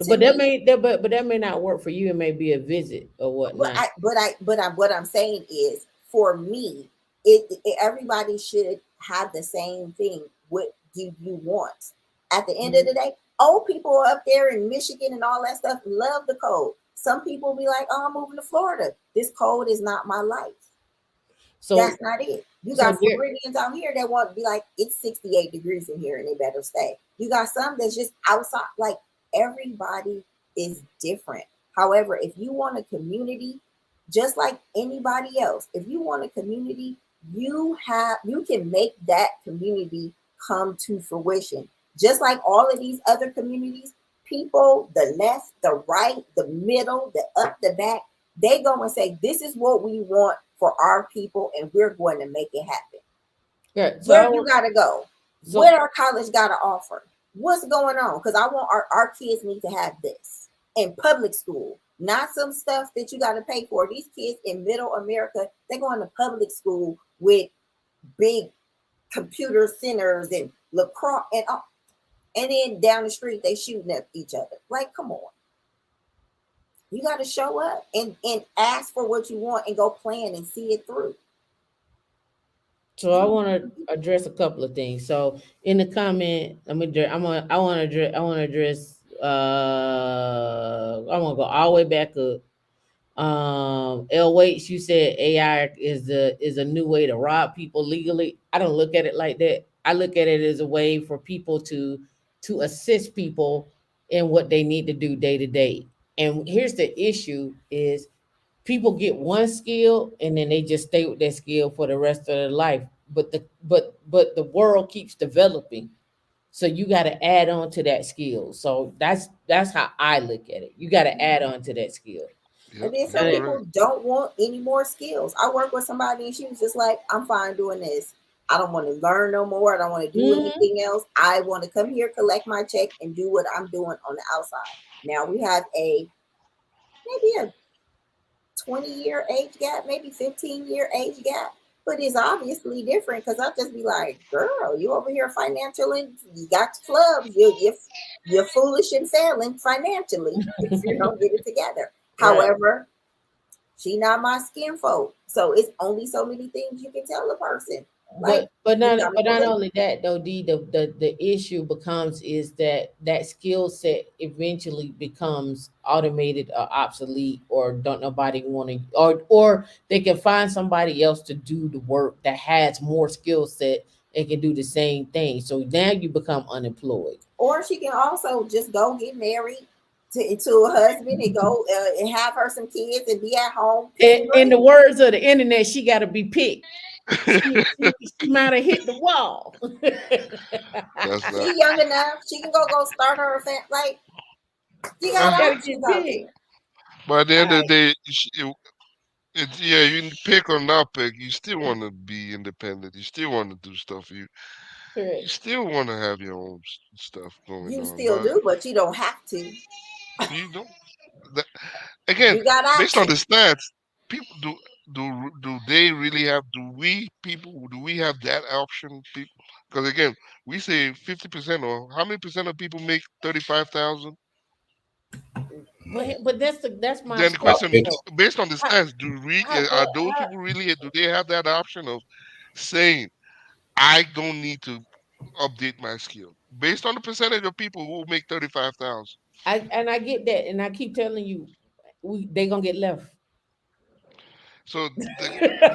to But that me. may that but that may not work for you. It may be a visit or But whatnot. I, but I, but I, what I'm saying is, for me, everybody should have the same thing. What do you want? At the end of Mhm. the day, old people up there in Michigan and all that stuff love the cold. Some people be like, "Oh, I'm moving to Florida. This cold is not my life." That's So not it. You so got there. Floridians out here that want to be like, it's 68 degrees in here and they better stay. You got some that's just outside. Like, everybody is different. However, if you want a community, just like anybody else, if you want a community, you can make that community come to fruition. Just like all of these other communities, people, the left, the right, the middle, the up, the back, they go and say, this is what we want for our people, and we're going to make it happen. Yeah. So Where you got to go? What so our college got to offer? What's going on? Because I want our kids need to have this in public school, not some stuff that you got to pay for. These kids in middle America, they're going to public school with big computer centers and lacrosse and then down the street they shooting at each other. Like, come on. You got to show up and ask for what you want and go plan and see it through. So I want to address a couple of things. So in the comment, I want to address. I want to address. I want to go all the way back up. L Waits, you said AI is a new way to rob people legally. I don't look at it like that. I look at it as a way for people to assist people in what they need to do day to day. And here's the issue: is people get one skill and then they just stay with that skill for the rest of their life. But the world keeps developing, so you got to add on to that skill. So that's how I look at it. You got to add on to that skill. And Yep, then you're some And correct. people don't want any more skills. I work with somebody and she was just like, I'm fine doing this. I don't want to learn no more. I don't want to do Mhm. anything else. I want to come here, collect my check, and do what I'm doing on the outside. Now we have maybe a 20-year age gap, maybe 15-year age gap, but it's obviously different because I'll just be like, girl, you over here financial and you got clubs. You're foolish and failing financially if you don't get it together. Right. However, she not my skin folk. So it's only so many things you can tell a person. Like, you gotta But not believe. only that though, the issue becomes is that that skill set eventually becomes automated or obsolete, or don't nobody want to, or they can find somebody else to do the work that has more skill set and can do the same thing. So now you become unemployed. Or she can also just go get married to a husband and go and have her some kids and be at home cooking In the greens. words of the internet, she got to be picked. She might have hit the wall. That's not. She young enough. She can go start her family. Like, you got Uh, Got to options get out picked. there. but at the All end of the right, day, it's yeah, you can pick or not pick. You still want to be independent. You still want to do stuff. You correct. still want to have your own stuff going You on. still But do, but you don't have to. you don't. That, again, You got based on the options. stats, people do they really have? Do we have that option? People, because again, we say 50% or how many percent of people make 35,000? But that's my Then the About question question, 50. though. based on the How, stats, are those how, people really do they have that option of saying I don't need to update my skill based on the percentage of people who make 35,000? I get that, and I keep telling you, they gonna get left. So the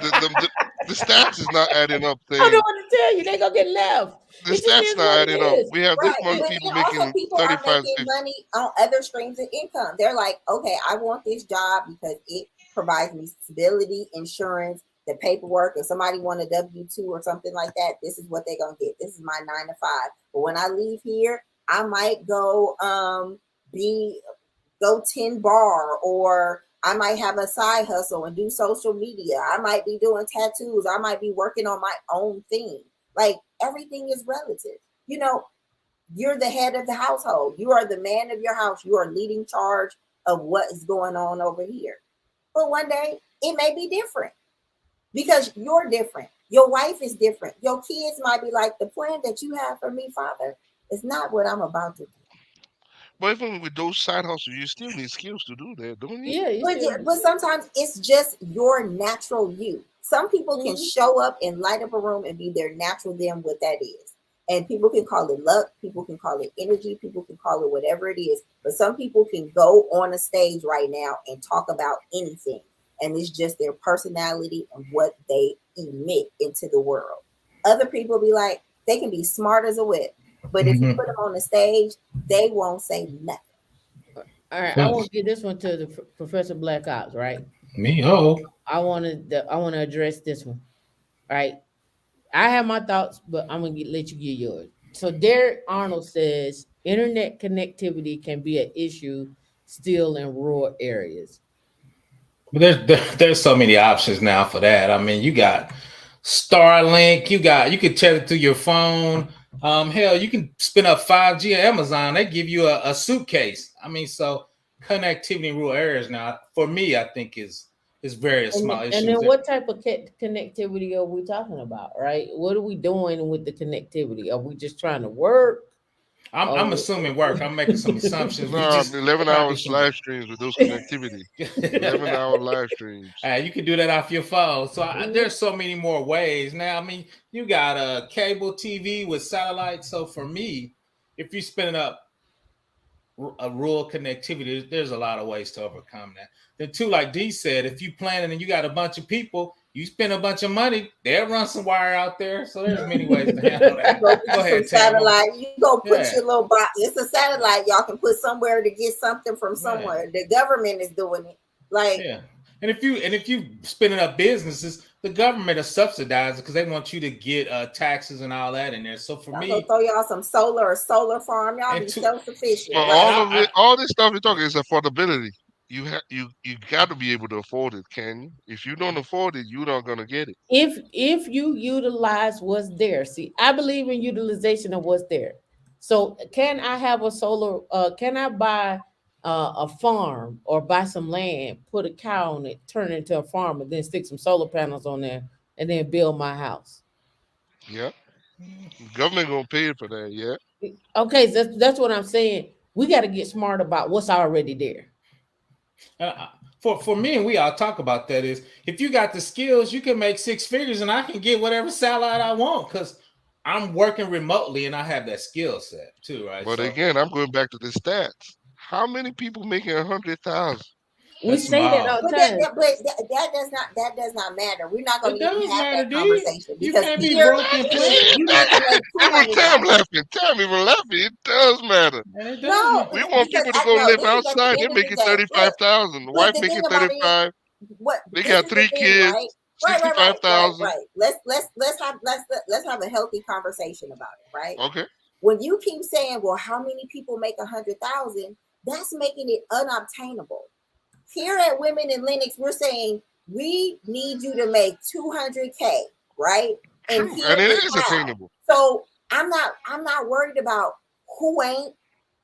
the, the I the the stats is not adding up. don't know Saying what to tell you. They gonna get left. the It just stats is what not it adding up. is. We have this Right. much But people then also making people are 35, making 50. money on other streams of income. They're like, okay, I want this job because it provides me stability, insurance, the paperwork. If somebody want a W-2 or something like that, this is what they're gonna get. This is my 9 to 5. But when I leave here, I might go be go 10 bar, or I might have a side hustle and do social media. I might be doing tattoos. I might be working on my own thing. Like, everything is relative. You know, you're the head of the household. You are the man of your house. You are leading charge of what is going on over here. But one day it may be different because you're different. Your wife is different. Your kids might be like, the plan that you have for me, Father, is not what I'm about to do. But even with those side hustles, you still need skills to do that, don't you? Yeah, you But still. sometimes it's just your natural you. Some people can Mhm. show up and light up a room and be their natural them, what that is. And people can call it luck, people can call it energy, people can call it whatever it is. But some people can go on a stage right now and talk about anything. And it's just their personality and what they emit into the world. Other people be like, they can be smart as a whip. But if you put them on the stage, they won't say nothing. All right, I Well, want to give this one to the Professor Black Ops, right? me, oh, I want to address this one, right? I have my thoughts, but I'm gonna let you get yours. So Derek Arnold says internet connectivity can be an issue still in rural areas. but there's so many options now for that. I mean, you got Starlink, you could check it through your phone. Hell, you can spin up 5G at Amazon. They give you a suitcase. I mean, so connectivity in rural areas now, for me, I think is very small And issues. then what type of connectivity are we talking about, right? What are we doing with the connectivity? Are we just trying to work? I'm Oh, assuming work. I'm making some assumptions. We No, just 11 trying to do hours some. live streams with those connectivity. 11-hour live streams. You can do that off your phone. So Mhm. there's so many more ways now. I mean, you got a cable TV with satellite. So for me, if you're spinning up a rural connectivity, there's a lot of ways to overcome that. Then two, like D said, if you planning and you got a bunch of people, you spend a bunch of money, they'll run some wire out there. So there's many ways to handle You that. go get Go you some ahead, Tam. satellite. You go put your Yeah, little box. It's a satellite y'all can put somewhere to get something from yeah. somewhere. The government is doing it. Like, Yeah, and if you spinning up businesses, the government is subsidizing because they want you to get taxes and all that in there. So for y'all go me, throw y'all some solar or solar farm. Y'all and be to self sufficient. But and Like, all of it, all this stuff you're talking is affordability. You got to be able to afford it, can you? If you don't afford it, you're not gonna get it. If you utilize what's there, see, I believe in utilization of what's there. So can I have a solar? Can I buy a farm or buy some land, put a cow on it, turn it into a farm, and then stick some solar panels on there, and then build my house? Yeah, the government gonna pay for that. Yeah, Okay, so that's what I'm saying. We got to get smart about what's already there. uh, for me and we all talk about that is if you got the skills, you can make six figures, and I can get whatever salary I want because I'm working remotely and I have that skill set too, right? but So again, I'm going back to the stats. How many people making 100,000? We that's say that small. all the but that, time. that but that does not matter. We're not going It to even does have matter, that D. conversation You because can't be here broke and plenty. you need to make two Even hundred Tam thousand. laughing. Tam even laughing. It does matter. And it does No, matter. We want because people to I go no. live This is at the outside. They're end of the making day. Look, 35,000. The but wife the thing making about it is, 35. what They this got is the 3 thing, kids. right? Right. 65,000. Let's have a healthy conversation about it, right? Okay. When you keep saying, well, how many people make 100,000? That's making it unobtainable. Here at Women in Linux, we're saying we need you to make 200K, right? And True. here And it is is how. attainable. So I'm not worried about who ain't,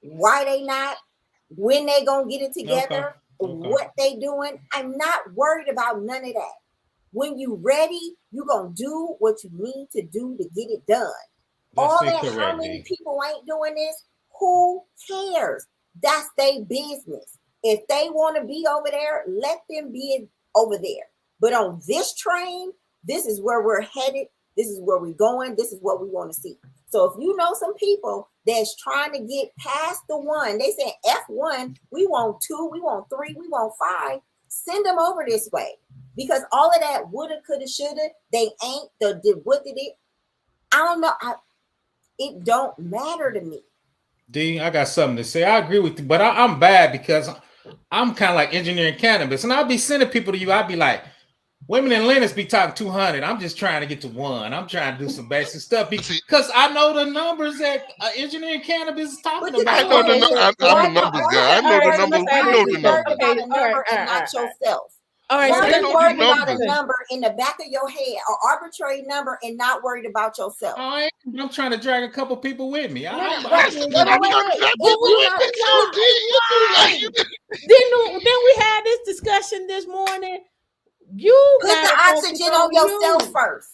why they not, when they gonna get it Okay. together, Okay. what they doing. I'm not worried about none of that. When you ready, you gonna do what you need to do to get it done. That's All that, how incorrect, many D. people ain't doing this? Who cares? That's their business. If they want to be over there, let them be over there. But on this train, this is where we're headed. This is where we're going. This is what we want to see. So if you know some people that's trying to get past the one, they say F1, we want two, we want three, we want five, send them over this way. Because all of that woulda, coulda, shoulda, they ain't the did what did it. I don't know. It don't matter to me. D, I got something to say. I agree with you, but I'm bad because I'm kind of like engineering cannabis, and I'll be sending people to you. I'll be like, women in Linux be talking 200. I'm just trying to get to one. I'm trying to do some basic stuff See, because I know the numbers that engineering cannabis is But talking the I about. thing know So the. Okay, is, so I'm a let's why numbers guy. I are all you know the right. So worried? let's numbers. Why We have are this know the you discussion. worried numbers. about Okay, a all right, number all and right, all not right, all right. yourself? All right, We, Why so are we let's you know let's the worried have this about a numbers. discussion. number in the back of your head or arbitrary number and not worried about yourself? I'm trying to drag a couple people with me. No, no, I right. That's feel No, you, no, I'm wait, D. trying to wait. drag If people you with not, me too, D. You do like you. Then we had this discussion this morning. You put the gotta focus oxygen on on yourself you. first.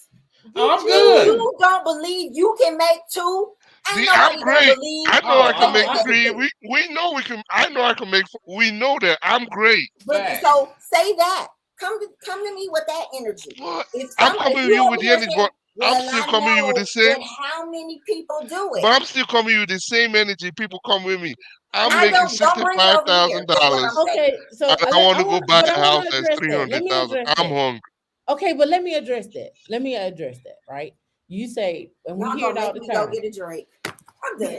Oh, You I'm If good. too. you don't believe you can make two, ain't D, I'm nobody gonna great. believe I know Oh, I that can you oh, make can I, make a 3. two. We know we can. I know I can make. We know that I'm great. But facts. so say that. come to me with that energy. What? I'm If coming to you you with over the here energy, saying, but I'm well, still I coming to you with the know, same. but how many people do it? But I'm still coming with the same energy. People come with me. I'm I Okay, making don't bring it sixty-five over here. thousand Is what I'm dollars, saying. okay. and So I want to go buy but I a want house to that's address three that. Let hundred me thousand. address I'm that. hungry. Okay, but let me address that. Let me address that. Right? You say, and we Y'all hear it gonna all make the me go time. get a drink. I'm done.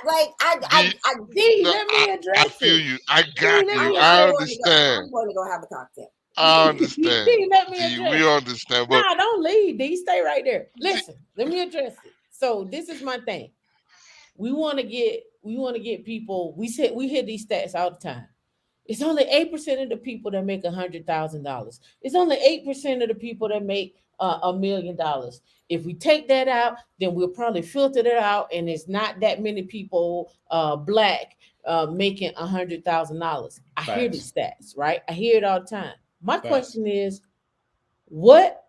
Like D, D, no, let me I address feel it. you. I D, got let you. me I address it. understand. I'm going to go have a cocktail. I understand. D, let me D, we address it. understand. But Nah, don't leave. D, stay right there. D, Listen, let me address it. So this is my thing. We want to get people. We hear these stats all the time. It's only 8% of the people that make $100,000. It's only 8% of the people that make $1 million. If we take that out, then we'll probably filter that out, and it's not that many people black making $100,000. I hear Facts. these stats, right? I hear it all the time. My Facts. question is, what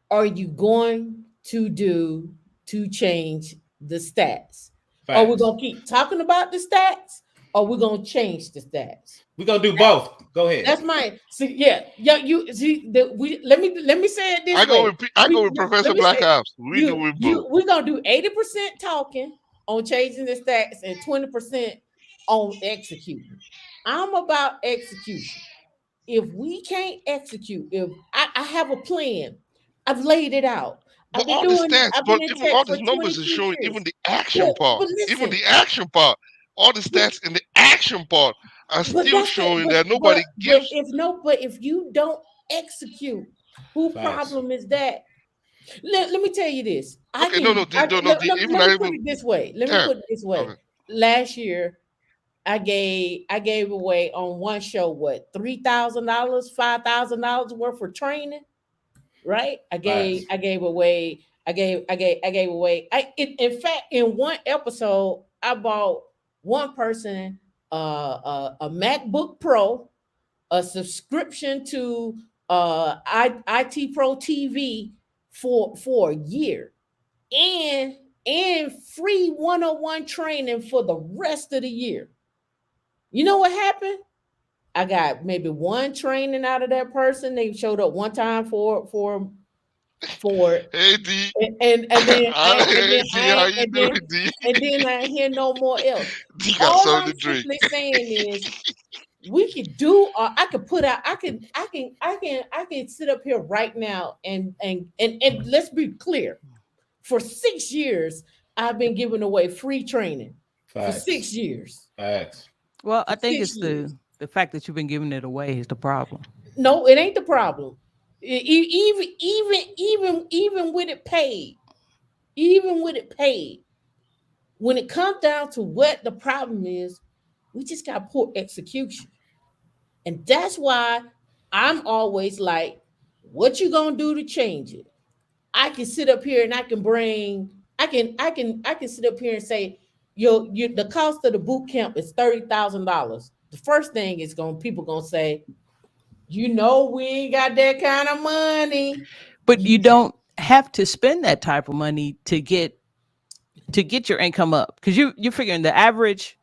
are you going to do to change the stats? Are we Facts. going to keep talking about the stats, or we going to change the stats? We're gonna do both. Go ahead. That's my see. Yeah, yeah. You see the we. Let me say it this way. I go We with let Professor me Black say Ops. We do with both. we're gonna do 80% talking on changing the stats and 20% on executing. I'm about execution. If we can't execute, if I have a plan, I've laid it out. But all the stats, I've been but in even tech all for these numbers are 22 showing even years. the action But part, but even listen, the action part, all the stats in the action part are but still that's the showing that nobody gives. but if you don't execute, who Facts. problem is that? Let me tell you this. Okay, no, no, I no, no. Even let I me put even it this way. Let me damn. put it this way. Okay, Last year, I gave away on one show what $3,000, $5,000 worth for training. Right? Facts. I gave away. In fact, in one episode, I bought one person a MacBook Pro, a subscription to IT Pro TV for a year, and free 101 training for the rest of the year. You know what happened? I got maybe one training out of that person. They showed up one time for hey D, and then hey D, how you doing, D? I hear no more else. D got All something I'm to drink. simply saying is we could do or I could put out I can sit up here right now and let's be clear. For 6 years, I've been giving away free training. For Facts. 6 years. Facts. Well, For I think six it's years. the fact that you've been giving it away is the problem. No, it ain't the problem. Even with it paid, even with it paid, when it comes down to what the problem is, we just got poor execution. And that's why I'm always like, what you gonna do to change it? I can sit up here and I can bring, I can sit up here and say, the cost of the boot camp is $30,000. The first thing is gonna people gonna say, we ain't got that kind of money. But You you don't have to spend that type of money to get your income up because you're figuring the average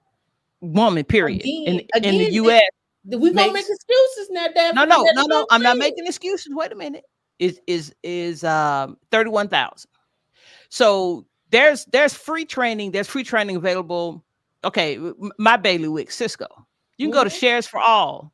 woman period in the again, US we gonna make makes excuses now, no Daphne. no That's no what no I'm I'm not saying. making excuses. Wait a minute. Is 31,000. So there's free training. There's free training available. Okay, my bailiwick, Cisco. You can go to Mm-hmm, Shares for All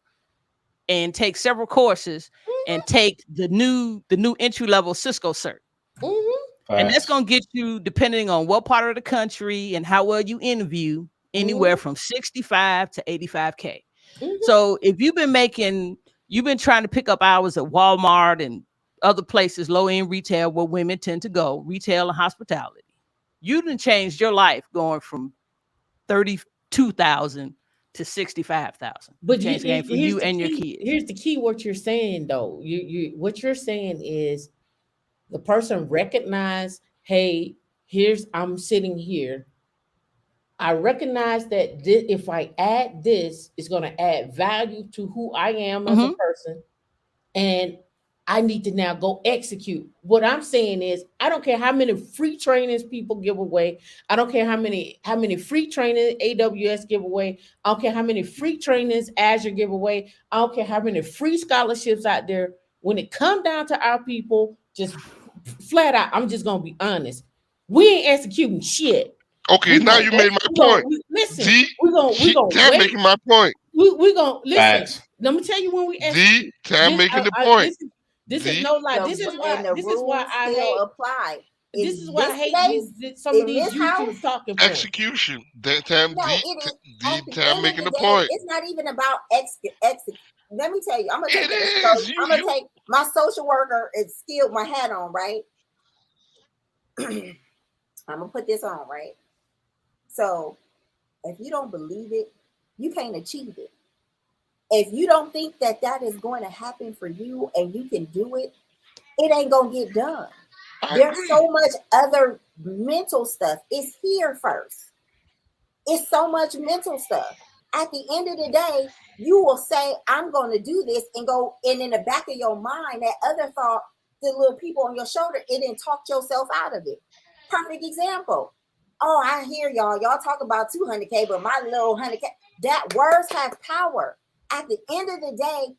and take several courses and take the new entry level Cisco cert. mm-hmm, And that's Facts. going to get you, depending on what part of the country and how well you interview, anywhere mm-hmm, from 65 to 85K. mm-hmm. So if you've been trying to pick up hours at Walmart and other places, low end retail where women tend to go, retail and hospitality. You done changed your life going from 32,000 to 65,000. You But changed the game for here's you the and your key. kids. Here's the key. What you're saying, though, what you're saying is the person recognize, hey, here's I'm sitting here. I recognize that if I add this, it's going to add value to who I am as a Hmm. person, and I need to now go execute. What I'm saying is, I don't care how many free trainings people give away. I don't care how many free training AWS give away. I don't care how many free trainings Azure give away. I don't care how many free scholarships out there. When it come down to our people, just flat out, I'm just gonna be honest. We ain't executing shit. Okay, We now gonna you wait. made my point. Listen. D, We gonna Tam wait. making my point. We gonna listen. Facts. Let me tell you when we D, execute. Tam This making the I point. this is D, no lie. The, This is why and the this is why rules I still hate apply. this In is why I this hate space, some of in these this YouTube house, talking points. execution. Tam, no, D, it is D, at the Tam end of making the the day, point. it's not even about let me tell you, I'm gonna It take it. is. I'm gonna take my social worker and skill my hat on, right? I'm gonna put this on, right? So if you don't believe it, you can't achieve it. If you don't think that that is going to happen for you and you can do it, it ain't gonna get done. I There's agree. so much other mental stuff. It's here first. It's so much mental stuff. At the end of the day, you will say, I'm going to do this and go, and in the back of your mind, that other thought, the little people on your shoulder, it didn't talk yourself out of it. Perfect example. Oh, I hear y'all. Y'all talk about 200K, but my little 100K, that words have power. At the end of the day,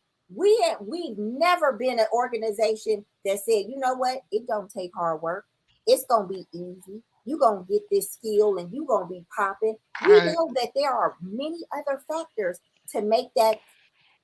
we've never been an organization that said, you know what, it don't take hard work. It's gonna be easy. You're gonna get this skill and you're gonna be popping. We I know that there are many other factors to make that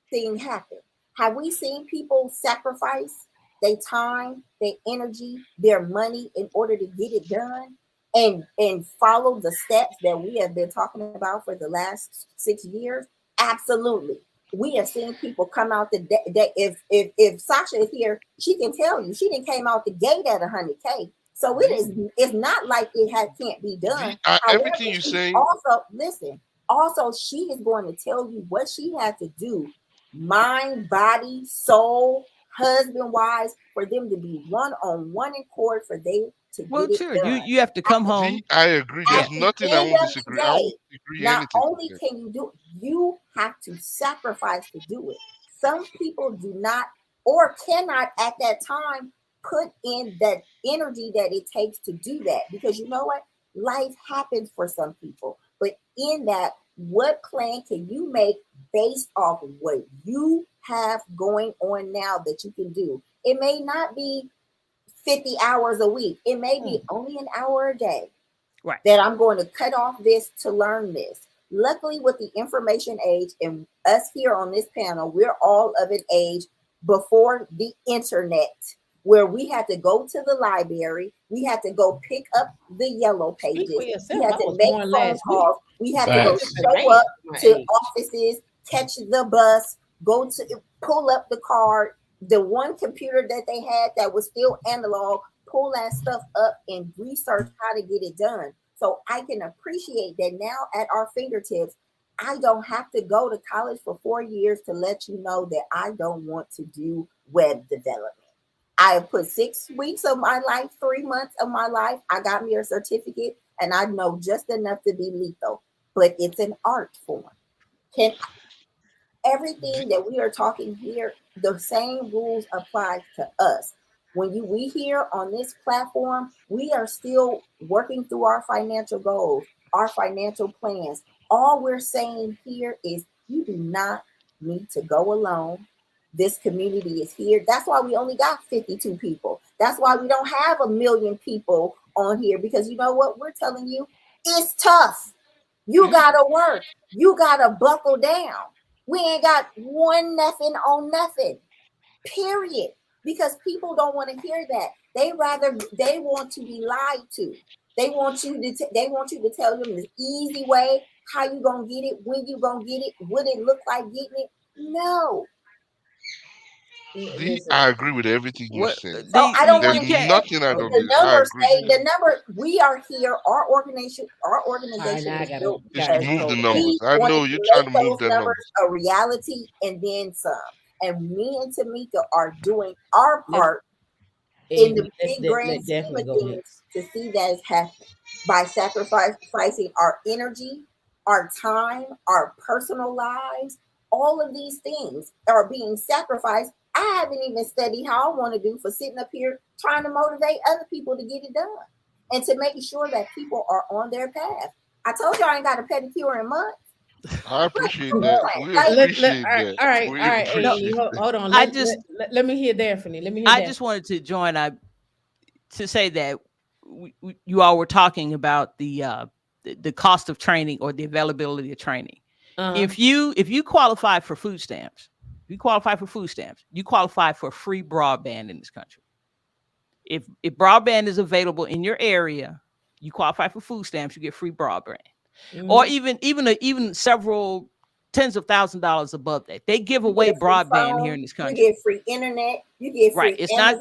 thing happen. Have we seen people sacrifice their time, their energy, their money in order to get it done and follow the steps that we have been talking about for the last 6 years? Absolutely. We have seen people come out the day. If Sasha is here, she can tell you she didn't came out the gate at 100K. So it D, is. It's not like it can't be D, done. However, everything you're she's saying. also listen. Also, she is going to tell you what she had to do, mind, body, soul, husband, wise, for them to be one on one accord for they to Well, get it sure. done. You have to come D, home. I agree. At Yeah. There's the nothing I end won't of the disagree. I won't day, disagree not anything you only said. can you do, you have to sacrifice to do it. Some people do not or cannot at that time put in that energy that it takes to do that because you know what? Life happens for some people. But in that, what plan can you make based off of what you have going on now that you can do? It may not be 50 hours a week, it may be Mm. only an hour a day Right. that I'm going to cut off this to learn this. Luckily, with the information age and us here on this panel, we're all of an age before the internet, where we had to go to the library, we had to go pick up the yellow Speak for pages, we yourself. had I to was make born phone last week. calls, we had to I'm a go Facts. different show man up for my to age. offices, catch the bus, go to pull up the card, the one computer that they had that was still analog, pull that stuff up and research how to get it done. So I can appreciate that now at our fingertips. I don't have to go to college for 4 years to let you know that I don't want to do web development. I have put 6 weeks of my life, 3 months of my life. I got me a certificate and I know just enough to be lethal, but it's an art form. Can D, everything that we are talking here, the same rules apply to us. When we here on this platform, we are still working through our financial goals, our financial plans. All we're saying here is you do not need to go alone. This community is here. That's why we only got 52 people. That's why we don't have a million people on here because you know what? We're telling you it's tough. You yeah, gotta work. You gotta buckle down. We ain't got one nothing on nothing. Period. Because people don't want to hear that. They want to be lied to. They want you to tell them the easy way, how you gonna get it, when you gonna get it, what it look like getting it. No. D, Listen, I agree with everything you What said. So I don't There's want to you can't. hear nothing I don't. the I numbers agree. say the number we are here, our all right, organization now I is gotta built Is to because gotta move the troll the cat. numbers. we I wanted know to you're trying make to move those that numbers numbers. a reality and then some. And me and Tamika are doing our Let's part in the big grand let scheme Daphne of go things next. to see that it's happening by sacrificing our energy, our time, our personal lives. All of these things are being sacrificed I haven't even studied how I want to do for sitting up here trying to motivate other people to get it done and to make sure that people are on their path. I told you I ain't got a pedicure in months. I What appreciate you that. doing? We Like, appreciate all right, that. all right, We all right, No, Anthony. appreciate that. Hold on. I just Let me hear Daphne. Let me hear I Daphne. just wanted to join. I to say that you all were talking about the cost of training or the availability of training. Uh-huh. If you qualify for food stamps, if you qualify for food stamps, you qualify for free broadband in this country. If broadband is available in your area, you qualify for food stamps, you get free broadband, or Mm-hmm. even several tens of $1,000s above that. They give you away get free broadband here phone, in this you country. get free internet, you get Right. free It's Amazon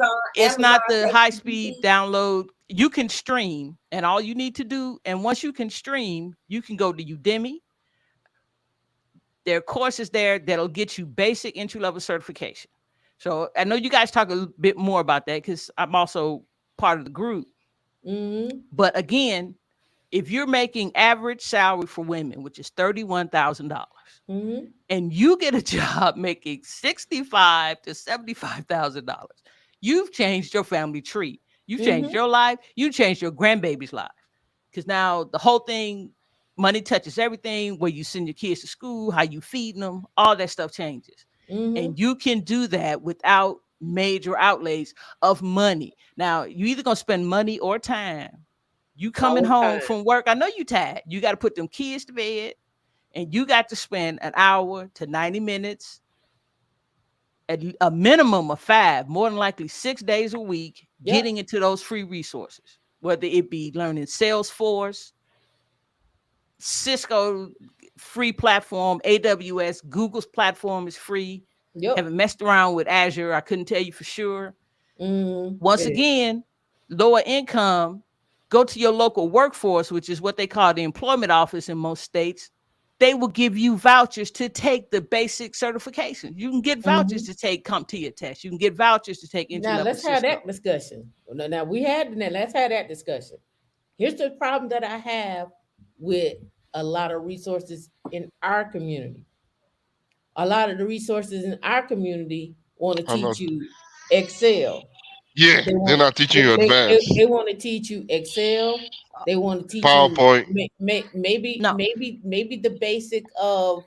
not the Pay high speed TV. download. You can stream, and all you need to do, and once you can stream, you can go to Udemy. There are courses there that'll get you basic entry level certification. So I know you guys talk a bit more about that because I'm also part of the group. Mm-hmm. But again, if you're making average salary for women, which is $31,000, Mm-hmm. and you get a job making $65 to $75,000, you've changed your family tree. You've changed Mm-hmm. your life. You changed your grandbaby's life. Because now the whole thing, money touches everything. Where you send your kids to school, how you feeding them, all that stuff changes, Mm-hmm. and you can do that without major outlays of money. Now you either gonna spend money or time. You coming All home time. from work, I know you tired. You got to put them kids to bed, and you got to spend an hour to 90 minutes, at a minimum of 5, more than likely 6 days a week, Yep. getting into those free resources, whether it be learning Salesforce, Cisco free platform, AWS, Google's platform is free. Yep. Haven't messed around with Azure. I couldn't tell you for sure. Mm-hmm. Once Yeah. again, lower income, go to your local workforce, which is what they call the employment office in most states. They will give you vouchers to take the basic certification. You can get vouchers Mm-hmm. to take CompTIA tests. You can get vouchers to take entry Now level let's have Cisco. that discussion. Now we had that. Let's have that discussion. Here's the problem that I have with a lot of resources in our community. A lot of the resources in our community want to I know. teach you Excel. Yeah, They they're want not teaching you they advanced want to teach you Excel. They want to teach you PowerPoint. No, maybe the basic of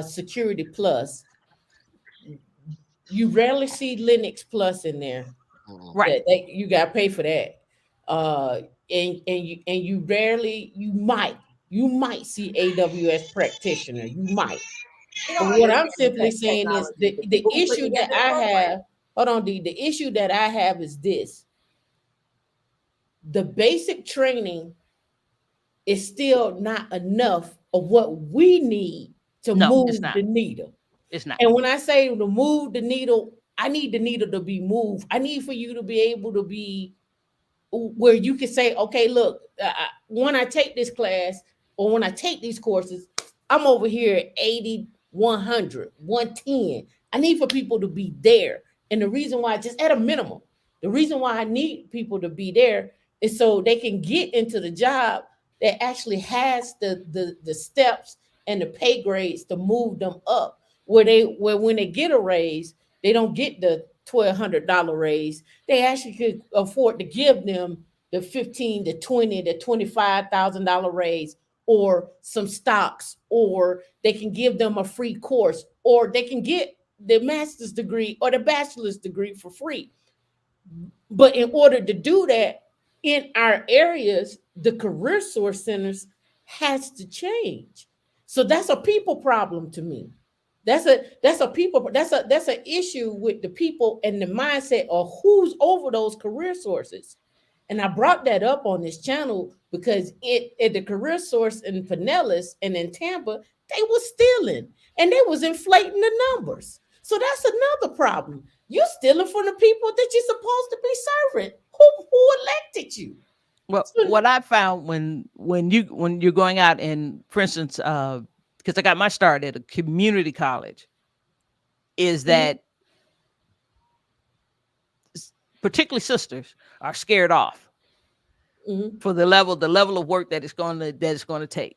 Security Plus. You rarely see Linux Plus in there. Mm. right. That you got to pay for that. Uh, and you rarely you might see AWS practitioner. You might. We But don't what I'm understand simply saying is technology. The the people who put issue that together the I program. have. Hold on, D. The issue that I have is this: the basic training is still not enough of what we need to No, it's move not. the needle. It's not. And when I say to move the needle, I need the needle to be moved. I need for you to be able to be where you can say, okay, look, when I take this class or when I take these courses, I'm over here at 80, 100, 110. I need for people to be there. And the reason why, just at a minimum, the reason why I need people to be there is so they can get into the job that actually has the steps and the pay grades to move them up. Where when they get a raise, they don't get the $1,200 raise. They actually could afford to give them the 15 to 20 to $25,000 raise, or some stocks, or they can give them a free course, or they can get the master's degree or the bachelor's degree for free. But in order to do that in our areas, the career source centers has to change. So that's a people problem to me. That's an issue with the people and the mindset of who's over those career sources. And I brought that up on this channel because it at the career source in Pinellas and in Tampa, they were stealing and they was inflating the numbers. So that's another problem. You're stealing from the people that you're supposed to be serving. Who elected you? Well, So, what I found when you're going out and, for instance, because I got my start at a community college, is mhm, that particularly sisters are scared off mhm, for the level of work that it's going to take.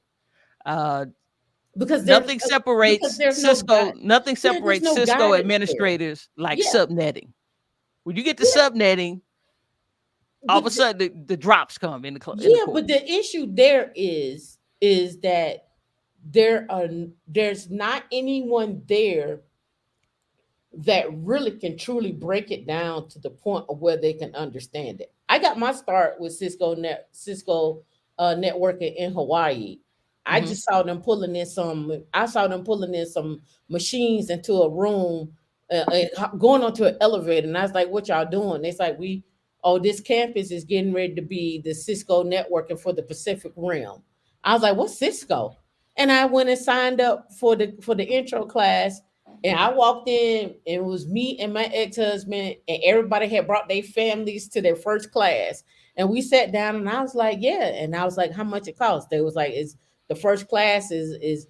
Uh, because there's Nothing because separates there's no Cisco. guide. Nothing Yeah, there's separates no Cisco guidance there. administrators like Yeah, subnetting. When you get to yeah, subnetting, all of a but sudden the drops come in in the yeah, court. but the issue there is that there's not anyone there that really can truly break it down to the point of where they can understand it. I got my start with Cisco networking in Hawaii. I Hmm. just saw them pulling in some. I saw them pulling in some machines into a room, going onto an elevator, and I was like, "What y'all doing?" It's like oh, this campus is getting ready to be the Cisco networking for the Pacific Rim. I was like, "What's Cisco?" And I went and signed up for the intro class, and I walked in, and it was me and my ex husband, and everybody had brought their families to their first class. And we sat down, and I was like, "Yeah." And I was like, "How much it costs?" They was like, "It's the first class is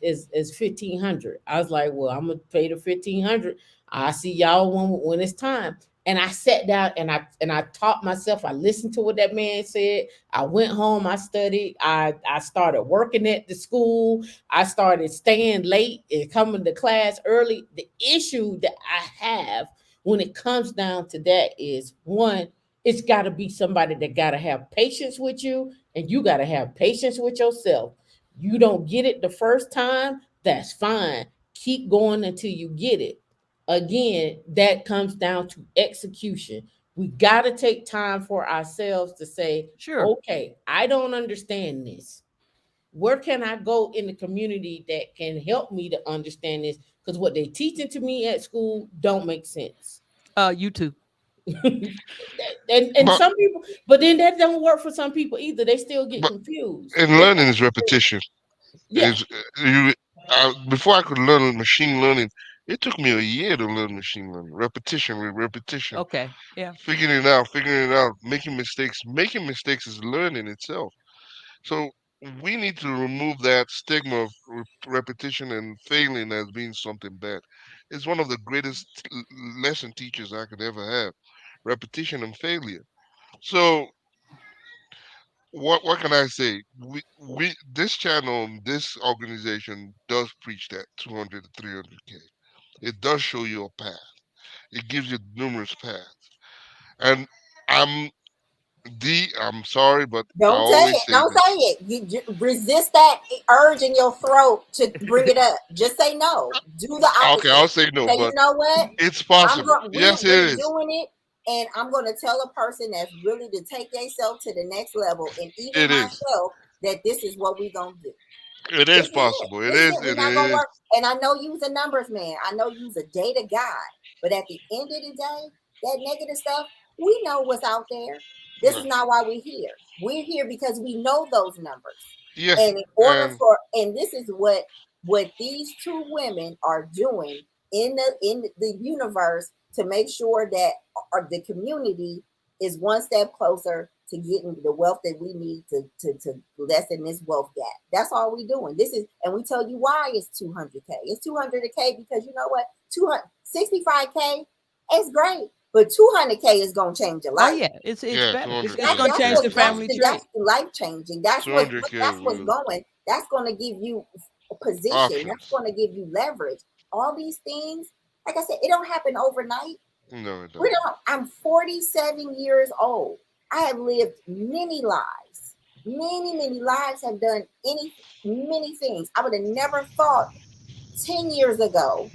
1,500." I was like, "Well, I'm gonna pay the 1,500. I see y'all when it's time." And I sat down, and I taught myself. I listened to what that man said. I went home. I studied. I started working at the school. I started staying late and coming to class early. The issue that I have when it comes down to that is one, it's got to be somebody that got to have patience with you, and you got to have patience with yourself. You don't get it the first time, that's fine. Keep going until you get it. Again, that comes down to execution. We got to take time for ourselves to say, Sure. okay, I don't understand this. Where can I go in the community that can help me to understand this? Because what they teaching to me at school don't make sense. YouTube. And But some people, but then that don't work for some people either. They still get but confused. and They learning still is get confused. repetition. Yeah, Is you before I could learn machine learning, it took me a year to learn machine learning. Repetition with repetition, Okay. Yeah. figuring it out, making mistakes. Making mistakes is learning itself. So we need to remove that stigma of repetition and failing as being something bad. It's one of the greatest lesson teachers I could ever have. Repetition and failure. So what can I say? We this channel, this organization does preach that 200 to 300K. It does show you a path. It gives you numerous paths. And I'm I'm sorry, but I Don't say always it. say Don't say this. it. You resist that urge in your throat to bring it up. Just say no. Do the Okay, I'll opposite. say no, Say, you but know what? it's I'm possible. going. Yes, it We're is. doing it, and I'm going to tell a person that's really to take themselves to the next level, and even It is. myself, that this is what we're gonna do. It This is is it. possible. It This is is. it. We're It not gonna is. work. And I know you's a numbers man. I know you's a data guy. But at the end of the day, that negative stuff, we know what's out there. This is No. not why we're here. We're here because we know those numbers. Yeah, And in order and for, and this is what these two women are doing in the universe to make sure that the community is one step closer to getting the wealth that we need to lessen this wealth gap. That's all we doing. This is, and we tell you why it's 200K. It's 200K because you know what? 265K is great, but 200K is gonna change your Oh life. yeah. It's yeah, better. It's That, gonna 200K that's change what the is family that's tree. the life changing. That's what 200K that's what's will going. That's going to give you a position. That's options. going to give you leverage. All these things, like I said, it don't happen overnight. No, it We doesn't. don't. I'm 47 years old. I have lived many lives. Many lives have done many things. I would have never thought 10 years ago,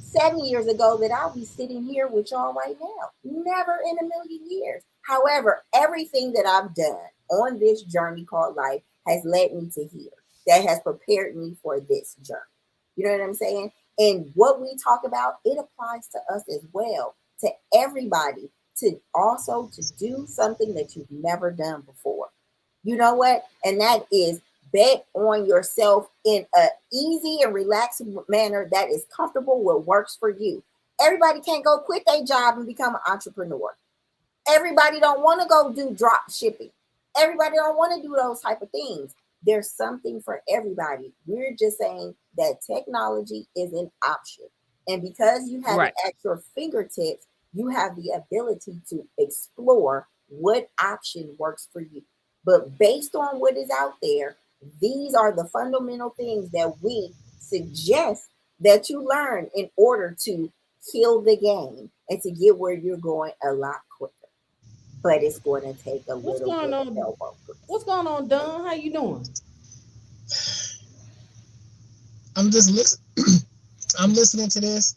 7 years ago, that I'll be sitting here with y'all right now. Never in a million years. However, everything that I've done on this journey called life has led me to here. That has prepared me for this journey. You know what I'm saying? And what we talk about, it applies to us as well, to everybody, to also to do something that you've never done before. You know what? And that is bet on yourself in a easy and relaxed manner that is comfortable, what works for you. Everybody can't go quit their job and become an entrepreneur. Everybody don't want to go do drop shipping. Everybody don't want to do those type of things. There's something for everybody. We're just saying that technology is an option. And because you have it Right. at your fingertips, you have the ability to explore what option works for you. But based on what is out there, these are the fundamental things that we suggest that you learn in order to kill the game and to get where you're going a lot quicker. But it's going to take a What's little going bit of on? elbow grease. What's going on, Don? How you doing? I'm just listen. I'm listening to this,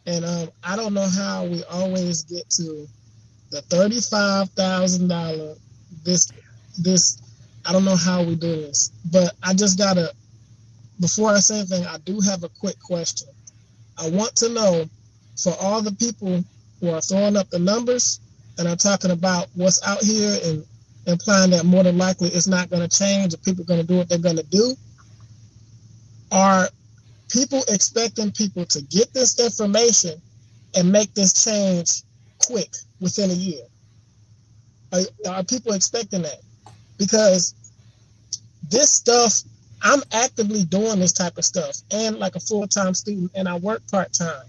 and I don't know how we always get to the $35,000. This this I don't know how we do this, but I just gotta. Before I say anything, I do have a quick question. I want to know, for all the people who are throwing up the numbers and are talking about what's out here and implying that more than likely it's not going to change, or people are going to do what they're going to do. Are people expecting people to get this information and make this change quick within a year? Are people expecting that? Because this stuff, I'm actively doing this type of stuff and like a full-time student, and I work part-time.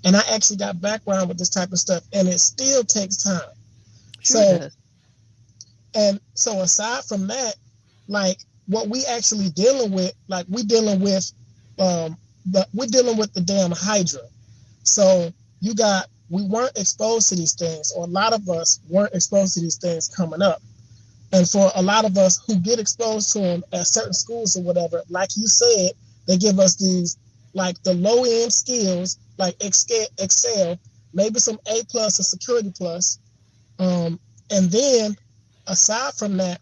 And I actually got background with this type of stuff, and it still takes time. Sure So, does. and so aside from that, like what we actually dealing with, like um we're dealing with the damn Hydra. So we weren't exposed to these things, or a lot of us weren't exposed to these things coming up. And for a lot of us who get exposed to them at certain schools or whatever, like you said, they give us these like the low end skills like Excel, maybe some A plus or security plus. And then aside from that,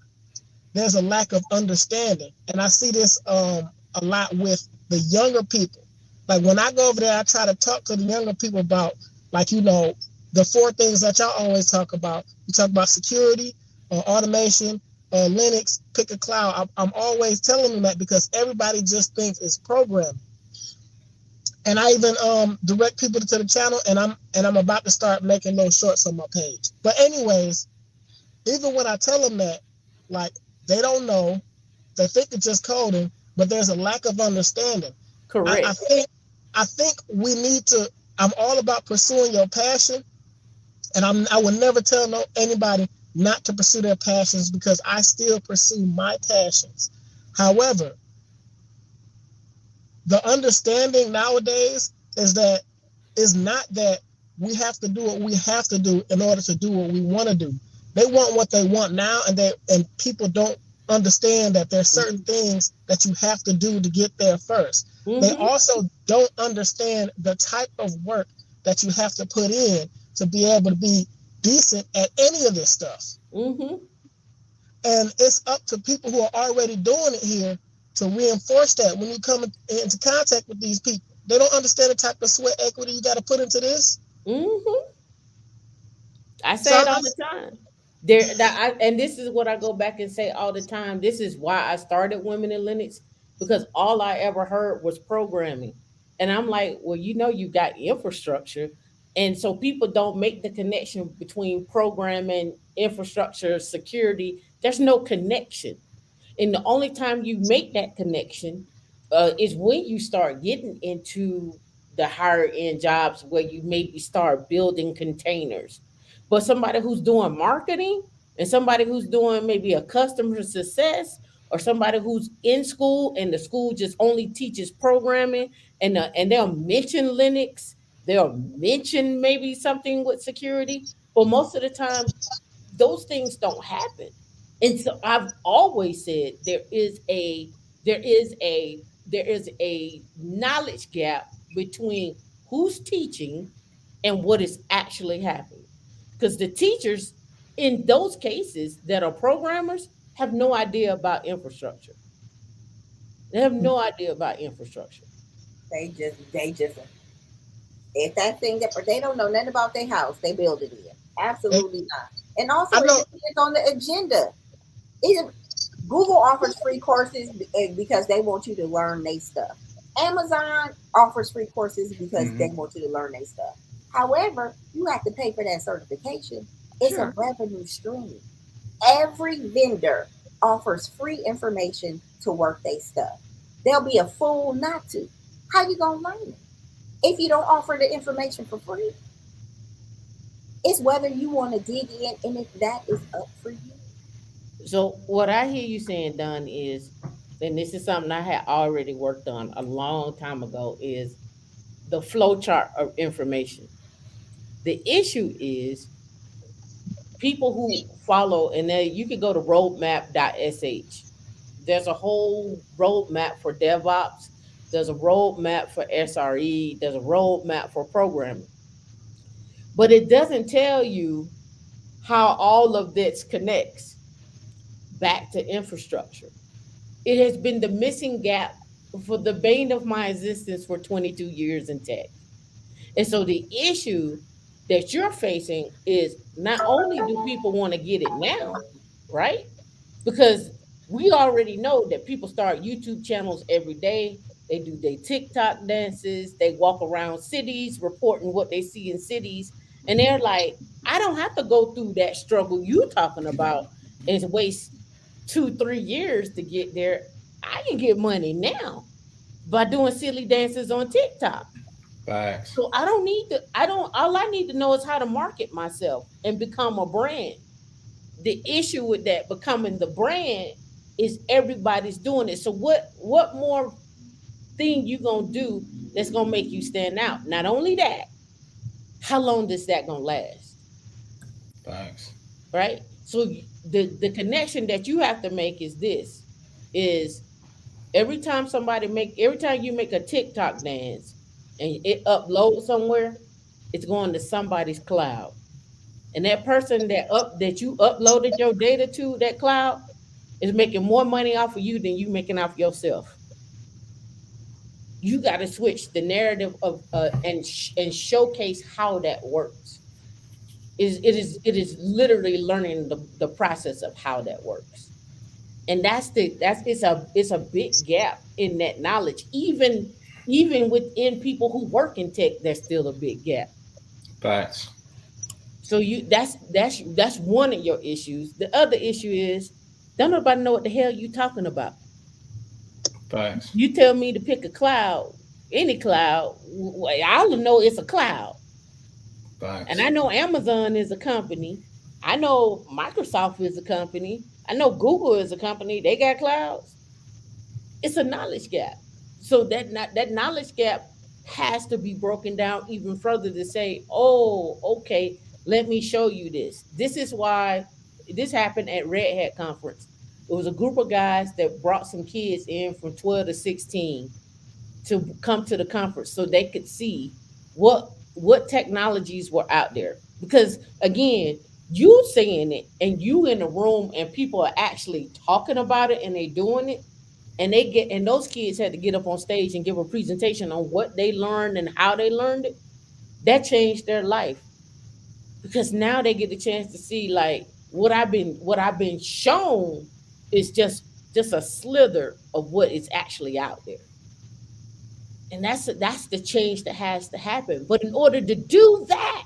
there's a lack of understanding. And I see this a lot with the younger people. Like when I go over there, I try to talk to the younger people about, like, the four things that y'all always talk about. You talk about security, automation, Linux, pick a cloud. I'm always telling them that because everybody just thinks it's programming. And I even direct people to the channel, and I'm about to start making little shorts on my page. But anyways, even when I tell them that, like, they don't know, they think it's just coding, but there's a lack of understanding. I, I Correct. think I think we need to. I'm all about pursuing your passion, and I would never tell anybody not to pursue their passions because I still pursue my passions. However, the understanding nowadays is not that we have to do what we have to do in order to do what we want to do. They want what they want now, and people don't understand that there's certain things that you have to do to get there first. They Mm-hmm. also don't understand the type of work that you have to put in to be able to be decent at any of this stuff. Mm-hmm. And it's up to people who are already doing it here to reinforce that when you come into contact with these people. They don't understand the type of sweat equity you got to put into this. Mm-hmm. I So say it all the time. And this is what I go back and say all the time. This is why I started Women in Linux, because all I ever heard was programming. And I'm like, well, you got infrastructure. And so people don't make the connection between programming, infrastructure, security. There's no connection. And the only time you make that connection is when you start getting into the higher end jobs where you maybe start building containers. But somebody who's doing marketing and somebody who's doing maybe a customer success, or somebody who's in school and the school just only teaches programming, and they'll mention Linux, they'll mention maybe something with security, but most of the time those things don't happen. And so I've always said there is a knowledge gap between who's teaching and what is actually happening. Because the teachers in those cases that are programmers have no idea about infrastructure. They have no idea about infrastructure. They just if that thing that they don't know nothing about their house, they build it in. Absolutely not. And also I it know. depends on the agenda. It, Google offers free courses because they want you to learn their stuff. Amazon offers free courses because they Mm-hmm. want you to learn their stuff. However, you have to pay for that certification. It's a Sure. revenue stream. Every vendor offers free information to work their stuff. They'll be a fool not to. How you gonna learn it if you don't offer the information for free? It's whether you want to dig in, and if that is up for you. So what I hear you saying, Don, is and this is something I had already worked on a long time ago, is the flow chart of information. The issue is people who follow, and then you can go to roadmap.sh. There's a whole roadmap for DevOps. There's a roadmap for SRE. There's a roadmap for programming. But it doesn't tell you how all of this connects back to infrastructure. It has been the missing gap for the bane of my existence for 22 years in tech. And so the issue that you're facing is not only do people want to get it now, right? Because we already know that people start YouTube channels every day. They do their TikTok dances. They walk around cities reporting what they see in cities. And they're like, I don't have to go through that struggle you talking about and waste 2, 3 years to get there. I can get money now by doing silly dances on TikTok. Facts. So I don't need to, I don't, all I need to know is how to market myself and become a brand. The issue with that becoming the brand is everybody's doing it. So what more thing you gonna do that's gonna make you stand out? Not only that, how long does that gonna last? Facts. Right? So the connection that you have to make is this is every time you make a TikTok dance and it uploads somewhere, it's going to somebody's cloud. And that person that you uploaded your data to that cloud is making more money off of you than you making off yourself. You got to switch the narrative of and showcase how that works. It is literally learning the process of how that works. And that's it's a big gap in that knowledge. Even within people who work in tech, there's still a big gap. Facts. So that's one of your issues. The other issue is don't nobody know what the hell you talking about. Facts. You tell me to pick a cloud, any cloud, I'll know it's a cloud. And Facts. I know Amazon is a company. I know Microsoft is a company. I know Google is a company. They got clouds. It's a knowledge gap. So that knowledge gap has to be broken down even further to say, oh, okay, let me show you this. This is why this happened at Red Hat conference. It was a group of guys that brought some kids in from 12 to 16 to come to the conference so they could see what technologies were out there. Because again, you saying it and you in the room and people are actually talking about it and they doing it, and those kids had to get up on stage and give a presentation on what they learned and how they learned it. That changed their life because now they get the chance to see like what I've been shown is just a slither of what is actually out there. And that's the change that has to happen. But in order to do that,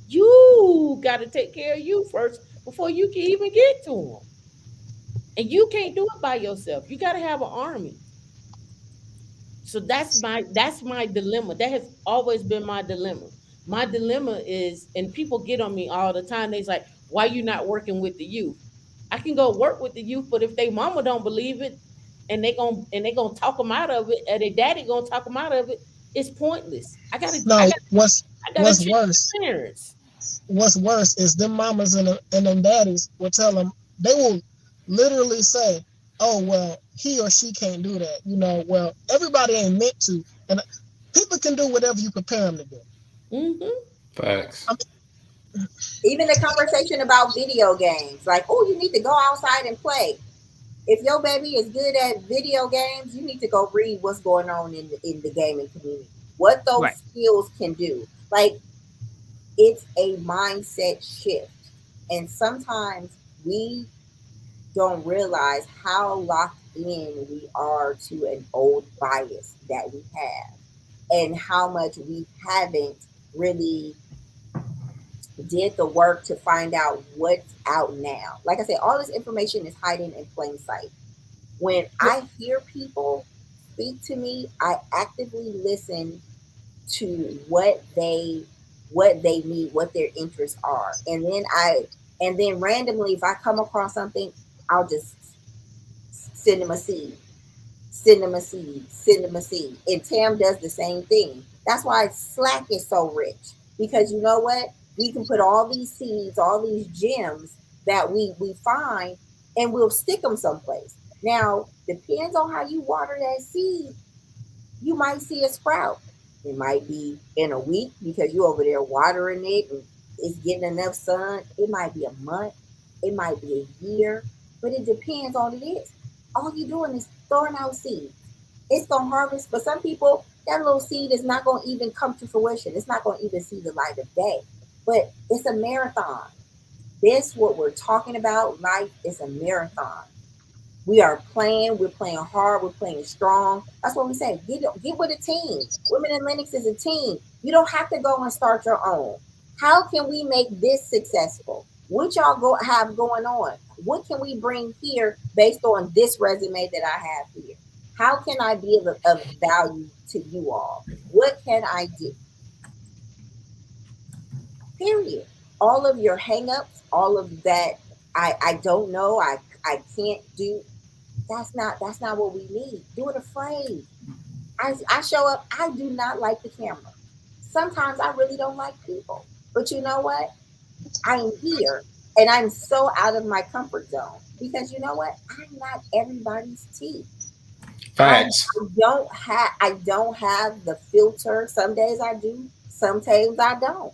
you got to take care of you first before you can even get to them. And you can't do it by yourself. You got to have an army. So that's my dilemma. That has always been my dilemma. My dilemma is, and people get on me all the time. They's like, "Why you not working with the youth?" I can go work with the youth, but if they mama don't believe it, and they gonna talk them out of it, and their daddy gonna talk them out of it, it's pointless. I gotta I No, got I gotta what's change worse? the parents. What's worse is them mamas and them daddies will tell them, they will literally say, "Oh well, he or she can't do that." Well, everybody ain't meant to, and people can do whatever you prepare them to do. Hmm. Facts. I Even the conversation about video games, like, oh, you need to go outside and play. If your baby is good at video games, you need to go read what's going on in the gaming community, what those Right. skills can do. Like, it's a mindset shift. And sometimes we don't realize how locked in we are to an old bias that we have and how much we haven't really did the work to find out what's out now. Like I said, all this information is hiding in plain sight. When I hear people speak to me, I actively listen to what they need, what their interests are. And then randomly if I come across something, I'll just send them a seed, send them a seed, send them a seed. And Tam does the same thing. That's why Slack is so rich, because you know what? We can put all these seeds, all these gems that we find, and we'll stick them someplace. Now, depends on how you water that seed, you might see a sprout. It might be in a week because you over there watering it and it's getting enough sun. It might be a month. It might be a year. But it depends on it is. All you're doing is throwing out seeds. It's gonna harvest. For some people, that little seed is not gonna even come to fruition. It's not gonna even see the light of day. But it's a marathon. This what we're talking about. Life is a marathon. We are playing. We're playing hard. We're playing strong. That's what we say. Get with a team. Women in Linux is a team. You don't have to go and start your own. How can we make this successful? What y'all go have going on? What can we bring here based on this resume that I have here? How can I be of value to you all? What can I do? Period. All of your hangups, all of that I don't know, I can't do, that's not what we need. Do it afraid. I show up. I do not like the camera. Sometimes I really don't like people. But you know what? I'm here and I'm so out of my comfort zone because you know what? I'm not everybody's tea. Facts. I don't have the filter. Some days I do, sometimes I don't.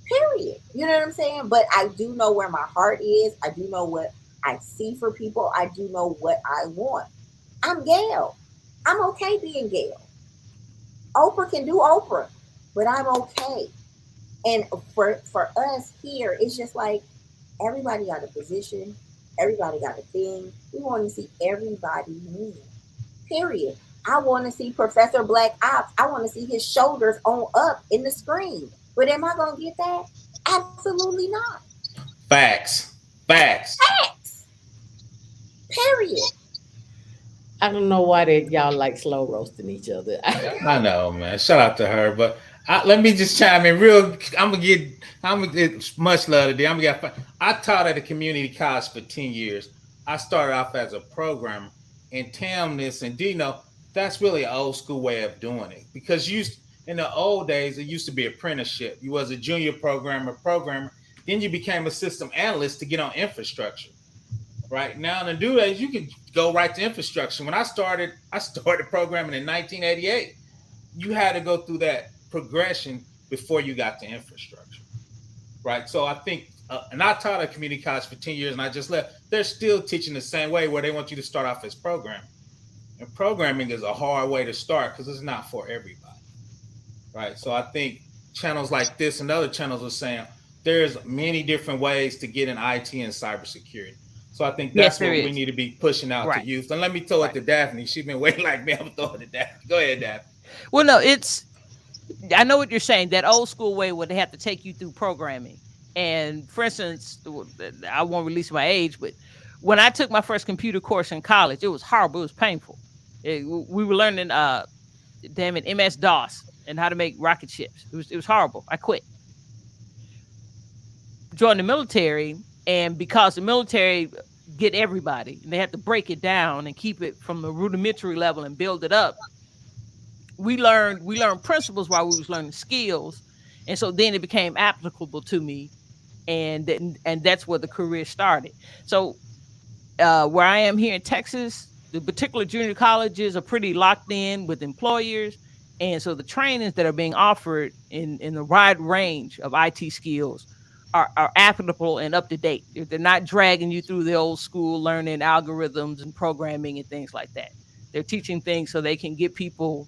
Period. You know what I'm saying? But I do know where my heart is. I do know what I see for people. I do know what I want. I'm Gail. I'm okay being Gail. Oprah can do Oprah, but I'm okay. And for us here, it's just like everybody got a position, everybody got a thing. We want to see everybody win. Period. I want to see Professor Black Ops. I want to see his shoulders on up in the screen. But am I gonna get that? Absolutely not. Facts. Facts. Facts. Period. I don't know why that y'all like slow roasting each other. I know, man. Shout out to her, but let me just chime in real. I'm gonna get much love today. I taught at a community college for 10 years. I started off as a programmer, and Tamness and Dino. That's really an old school way of doing it because in the old days it used to be apprenticeship. You was a junior programmer, then you became a system analyst to get on infrastructure. Right now, in the new days, you can go right to infrastructure. When I started programming in 1988. You had to go through that progression before you got to infrastructure, right? So I think, and I taught at community college for 10 years, and I just left. They're still teaching the same way, where they want you to start off as programming, and programming is a hard way to start because it's not for everybody, right? So I think channels like this and other channels are saying there's many different ways to get in IT and cybersecurity. So I think Yes, that's there what we is. need to be pushing out to Right. youth. And let me throw it Right. to Daphne. She's been waiting like me. I'm throwing it to Daphne. Go ahead, Daphne. Well, no, I know what you're saying. That old school way where they have to take you through programming. And for instance, I won't release my age, but when I took my first computer course in college, it was horrible. It was painful. We were learning, damn it, MS DOS and how to make rocket ships. It was horrible. I quit. Joined the military, and because the military get everybody, and they have to break it down and keep it from the rudimentary level and build it up. We learned principles while we was learning skills, and so then it became applicable to me, and that's where the career started. So where I am here in Texas, the particular junior colleges are pretty locked in with employers, and so the trainings that are being offered in the wide range of IT skills are applicable and up to date. They're not dragging you through the old school learning algorithms and programming and things like that. They're teaching things so they can get people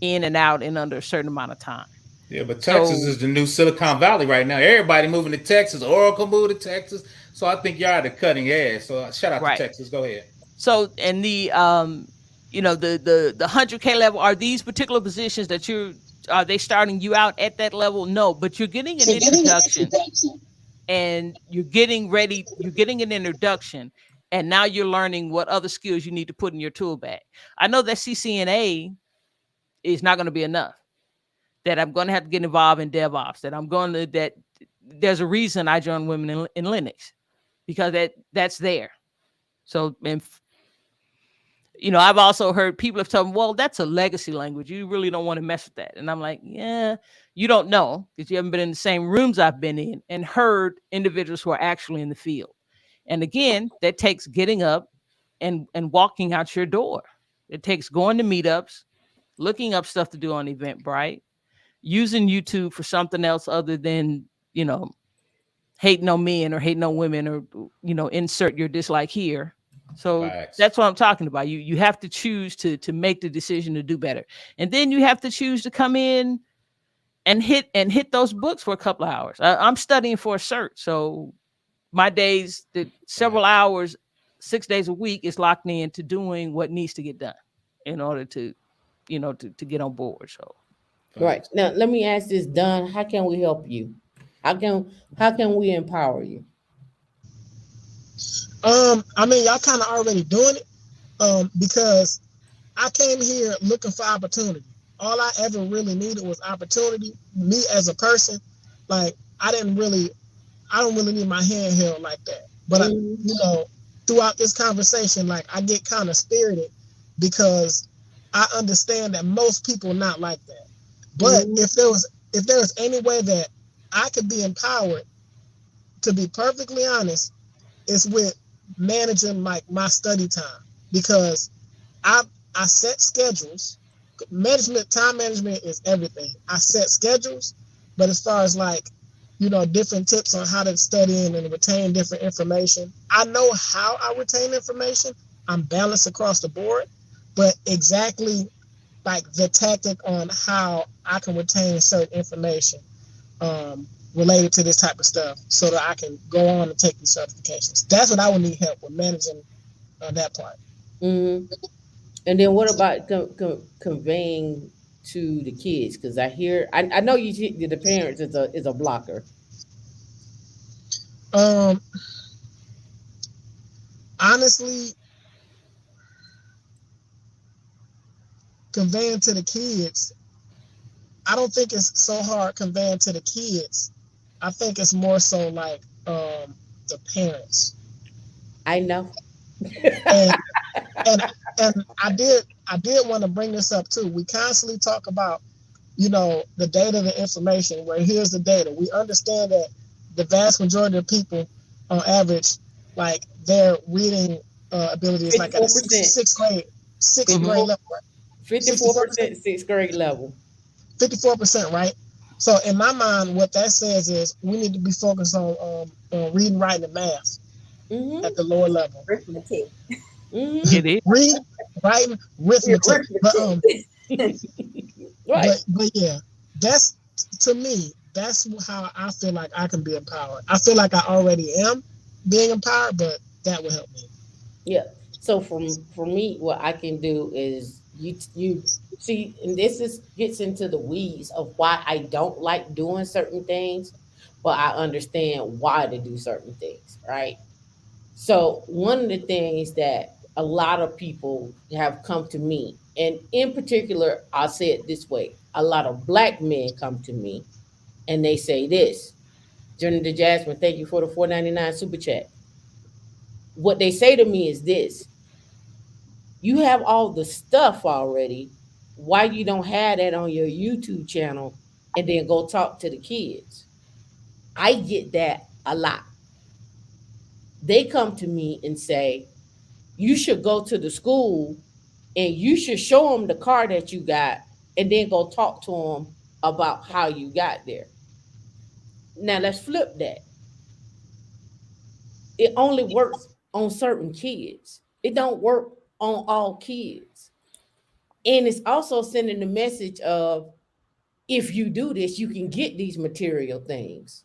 in and out in under a certain amount of time. Yeah, but Texas So is the new Silicon Valley right now. Everybody moving to Texas. Oracle moved to Texas. So I think y'all are the cutting edge. So shout out to right. Texas. Go ahead. So and the 100K level, are these particular positions that are they starting you out at that level? No, but you're getting an introduction, and you're getting an introduction, and now you're learning what other skills you need to put in your tool bag. I know that CCNA is not going to be enough. That I'm going to have to get involved in DevOps. That there's a reason I joined Women in Linux, because that's there. So I've also heard people have told me, well, that's a legacy language. You really don't want to mess with that. And I'm like, yeah, you don't know because you haven't been in the same rooms I've been in and heard individuals who are actually in the field. And again, that takes getting up and walking out your door. It takes going to meetups, looking up stuff to do on Eventbrite, using YouTube for something else other than, hating on men or hating on women or, insert your dislike here. So Facts. that's what I'm talking about. You have to choose to make the decision to do better. And then you have to choose to come in and hit those books for a couple of hours. I'm studying for a cert. So my days, the several Facts. hours, 6 days a week is locked in to doing what needs to get done in order to get on board. So Right. Facts. Now let me ask this, Don. How can we help you? How can we empower you? I mean, y'all kind of already doing it. Because I came here looking for opportunity. All I ever really needed was opportunity. Me as a person, like I don't really need my hand held like that. But Mm-hmm. throughout this conversation, like I get kind of spirited because I understand that most people are not like that. But Mm-hmm. if there was any way that I could be empowered, to be perfectly honest, it's with managing my study time because I I set schedules. Time management is everything. I set schedules, but as far as like, different tips on how to study and retain different information, I know how I retain information. I'm balanced across the board, but exactly like the tactic on how I can retain certain information related to this type of stuff so that I can go on and take these certifications. That's what I would need help with managing that part. Mm-hmm. And then what about conveying to the kids? Because I know the parents is a blocker. Um, Honestly, conveying to the kids, I don't think it's so hard conveying to the kids. I think it's more so like the parents. I know. And and and I did want to bring this up too. We constantly talk about, the data, the information, where here's the data. We understand that the vast majority of people on average, like their reading ability is like at a 54%. sixth mhm. grade 54. level, right? 54%. 54% sixth grade level. 54%, right? So in my mind, what that says is we need to be focused on reading, writing, and math at Mm-hmm. the lower level. Arithmetic. Mm-hmm. It is. Read, writing, arithmetic. But Arithmetic. Right. yeah, that's to me. That's how I feel like I can be empowered. I feel like I already am being empowered, but that will help me. Yeah. So for me, what I can do is you see, and this is gets into the weeds of why I don't like doing certain things, but I understand why to do certain things, right? So one of the things that a lot of people have come to me, and in particular, I'll say it this way: a lot of black men come to me, and they say this. Journey to Jasmine, thank you for the 4.99 super chat. What they say to me is this: you have all the stuff already. Why you don't have that on your YouTube channel and then go talk to the kids? I get that a lot. They come to me and say, you should go to the school and you should show them the car that you got and then go talk to them about how you got there. Now let's flip that. It only works on certain kids. It don't work on all kids. And it's also sending the message of, if you do this, you can get these material things.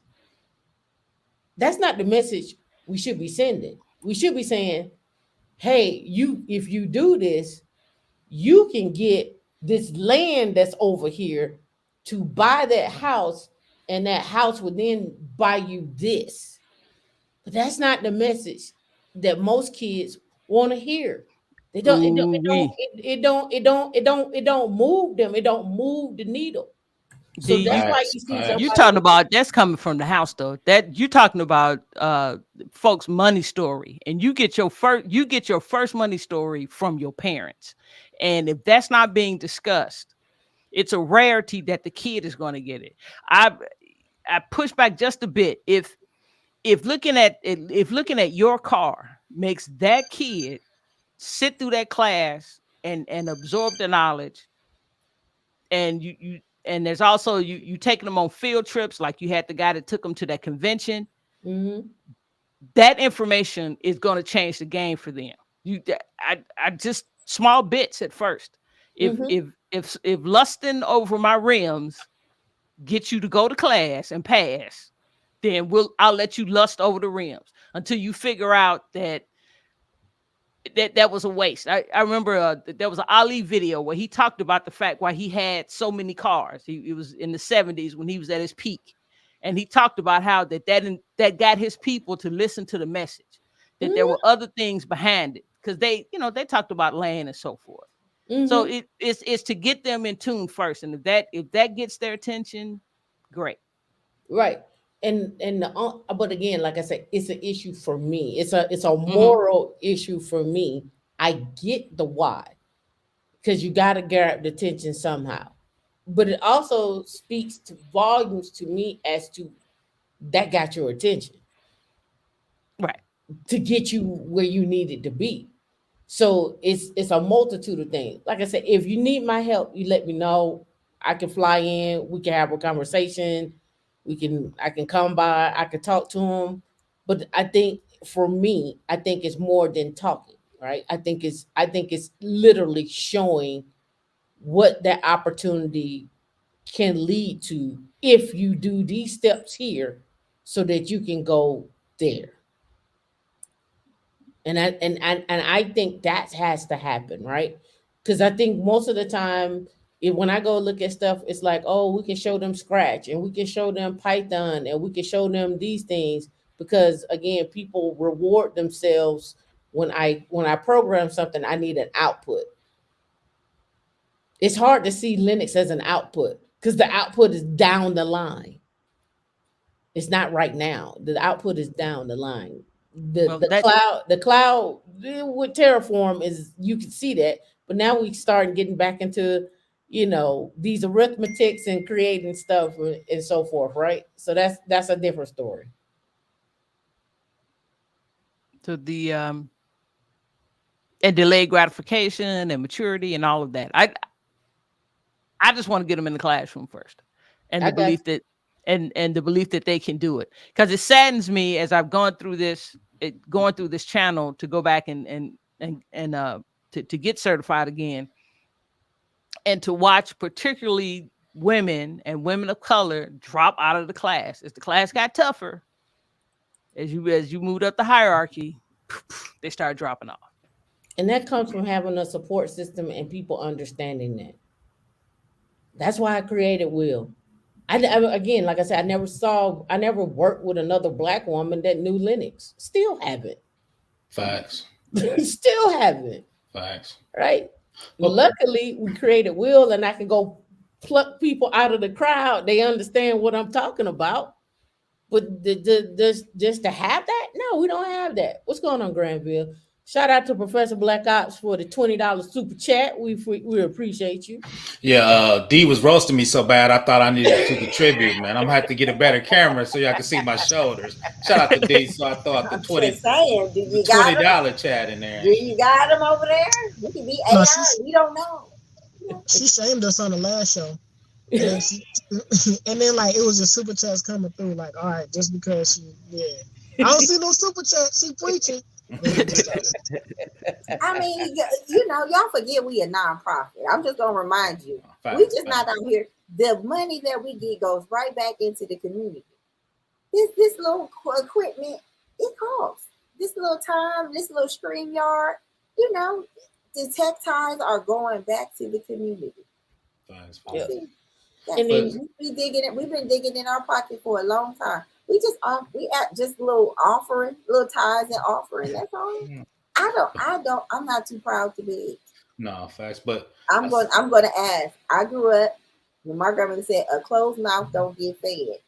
That's not the message we should be sending. We should be saying, hey, if you do this, you can get this land that's over here to buy that house, and that house would then buy you this. But that's not the message that most kids want to hear. They don't it don't Ooh it don't wee. it, it don't it don't it don't it don't move them. It don't move the needle. So that's why Facts, you see facts. You somebody. talking about that's coming from the house though. That you talking about folks' money story, and you get your first money story from your parents, and if that's not being discussed, it's a rarity that the kid is going to get it. I I push back just a bit. If looking at your car makes that kid sit through that class and absorb the knowledge, and and there's also you taking them on field trips, like you had the guy that took them to that convention. Mm-hmm. That information is going to change the game for them. I just small bits at first. if Mm-hmm. if if lusting over my rims get you to go to class and pass, then I'll let you lust over the rims until you figure out that was a waste. I remember there was an Ali video where he talked about the fact why he had so many cars. It was in the 70s when he was at his peak, and he talked about how that got his people to listen to the message, that there Mm-hmm. were other things behind it, because they talked about land and so forth. So Mm-hmm. it's to get them in tune first, and if that gets their attention, great. Right. And but again, like I said, it's an issue for me. It's a Hmm. moral issue for me. I get the why, because you got to grab the attention somehow. But it also speaks to volumes to me as to that got your attention Right. to get you where you needed to be. So it's a multitude of things. Like I said, if you need my help, you let me know. I can fly in. We can have a conversation. I can come by. I can talk to him. But I think for me, I think it's more than talking. Right. I think it's literally showing what that opportunity can lead to if you do these steps here, so that you can go there. And I think that has to happen, right? Because I think most of the time, when I go look at stuff, it's like, oh, we can show them Scratch and we can show them Python and we can show them these things, because again, people reward themselves. When I program something, I need an output. It's hard to see Linux as an output because the output is down the line. It's not right now. The output is down the line. The Well, the cloud the cloud with Terraform is, you can see that, but now we start getting back into these arithmetics and creating stuff and so forth, right? So that's a different story. to the and delayed gratification and maturity and all of that. I just want to get them in the classroom first, and I the got belief that and the belief that they can do it. Because it saddens me as I've gone through going through this channel to go back and to get certified again, and to watch particularly women and women of color drop out of the class. As the class got tougher, as you moved up the hierarchy, they started dropping off. and that comes from having a support system and people understanding that. That's why I created Will. Again, like I said, I never worked with another black woman that knew Linux. Still haven't. Facts. Still haven't. Facts. Right. Well, Luckily, we created Will, and I can go pluck people out of the crowd. They understand what I'm talking about. But just to have that, no, we don't have that. What's going on, Granville? Shout out to Professor Black Ops for the $20 super chat. We appreciate you. yeah, D was roasting me so bad I thought I needed to contribute, man. I'm gonna have to get a better camera so y'all can see my shoulders. Shout out to D. So I throw out the I'm 20 just saying, do the you got them? $20 chat in Do there. you got them over there? We can be No, AI. We don't know. she shamed us on the last show. And then and then like it was just super chats coming through. Like, all right, just because I don't see no super chat. She preaching. Then it just started. I mean, y'all forget we a nonprofit. I'm just gonna remind you, we Facts, just not facts. out here. The money that we get goes right back into the community. This little equipment, it costs. This little time, this little stream yard, you know, the tech ties are going back to the community. Facts, That's Yep. facts. it. That's And But it. then We be digging it. We've been digging in our pocket for a long time. We at just a little offering, little ties and offering. That's all. I'm not too proud to be. no, facts. But I'm going to ask. I grew up. My grandmother said, "A closed mouth don't get fed."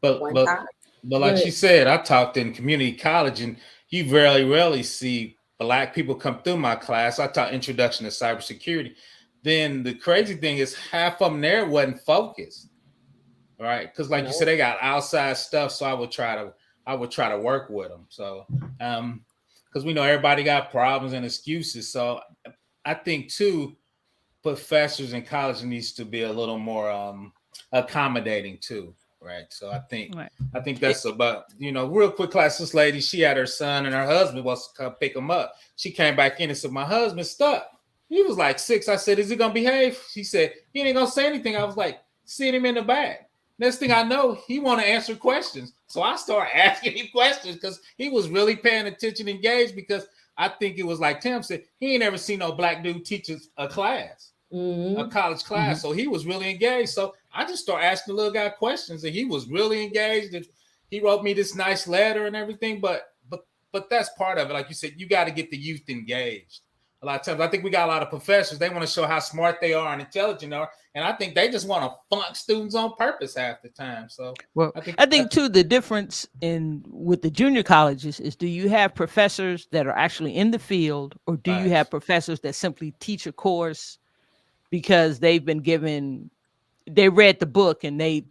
But One but time. but Go like you ahead. said, I talked in community college, and you rarely see black people come through my class. I taught introduction to cybersecurity. Then the crazy thing is, half of them there wasn't focused, right? Because like you said, No. they got outside stuff. So I would try to work with them. So because we know everybody got problems and excuses. So I think too, professors in college needs to be a little more accommodating too, right? So Right. I think It, that's about, real quick class. This lady, she had her son and her husband was to come pick him up. She came back in and said, "My husband's stuck." He was like 6. I said, "Is he gonna behave?" She said, "He ain't gonna say anything." I was like, "Sit him in the back." Next thing I know, he want to answer questions. So I started asking him questions because he was really paying attention, engaged. Because I think it was like Tim said, he ain't never seen no black dude teach a class, a Mm-hmm. college class. mhm. So he was really engaged. So I just started asking the little guy questions, and he was really engaged. And he wrote me this nice letter and everything. But that's part of it. Like you said, you got to get the youth engaged. A lot of times, I think we got a lot of professors. They want to show how smart they are and intelligent they are, and I think they just want to flunk students on purpose half the time. So Well, I think I think too the difference in with the junior colleges is, do you have professors that are actually in the field, or do you have facts. professors that simply teach a course because they've been given, they read the book and they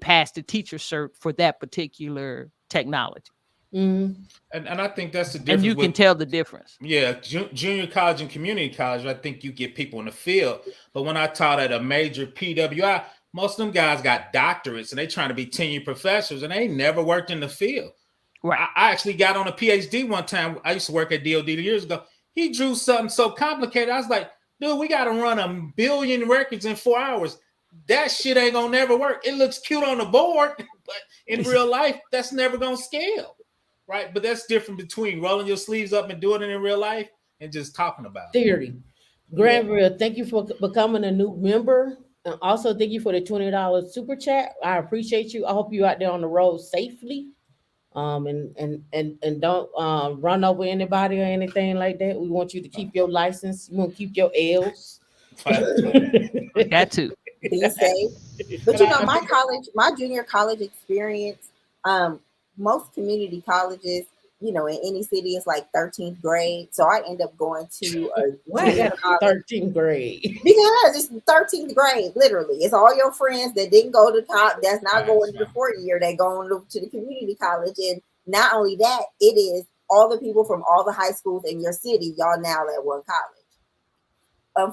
passed the teacher cert for that particular technology, Mm-hmm. And I think that's the and difference you can with, tell the difference. yeah, junior college and community college. I think you get people in the field. But when I taught at a major PWI, most of them guys got doctorates and they trying to be tenure professors and they never worked in the field. Right. I actually got on a PhD one time. I used to work at DOD years ago. He drew something so complicated. I was like, dude, we got to run 1 billion records in 4 hours. That shit ain't gonna never work. It looks cute on the board, but in real life, that's never gonna scale, right? But that's different between rolling your sleeves up and doing it in real life and just talking about it. Theory. Yeah. Granville, thank you for becoming a new member. And also, thank you for the $20 super chat. I appreciate you. I hope you out there on the road safely. And don't run over anybody or anything like that. We want you to keep your license. You want to keep your L's. Facts. Got to. Be safe. But And you know, I my think college, my junior college experience, most community colleges, in any city is like 13th grade. So I end up going to a Why I junior got to be college 13th grade? because it's 13th grade, literally. It's all your friends that didn't go to college, that's not facts, going to the man. 4th year, they going to the community college. And not only that, it is all the people from all the high schools in your city, y'all now at one college.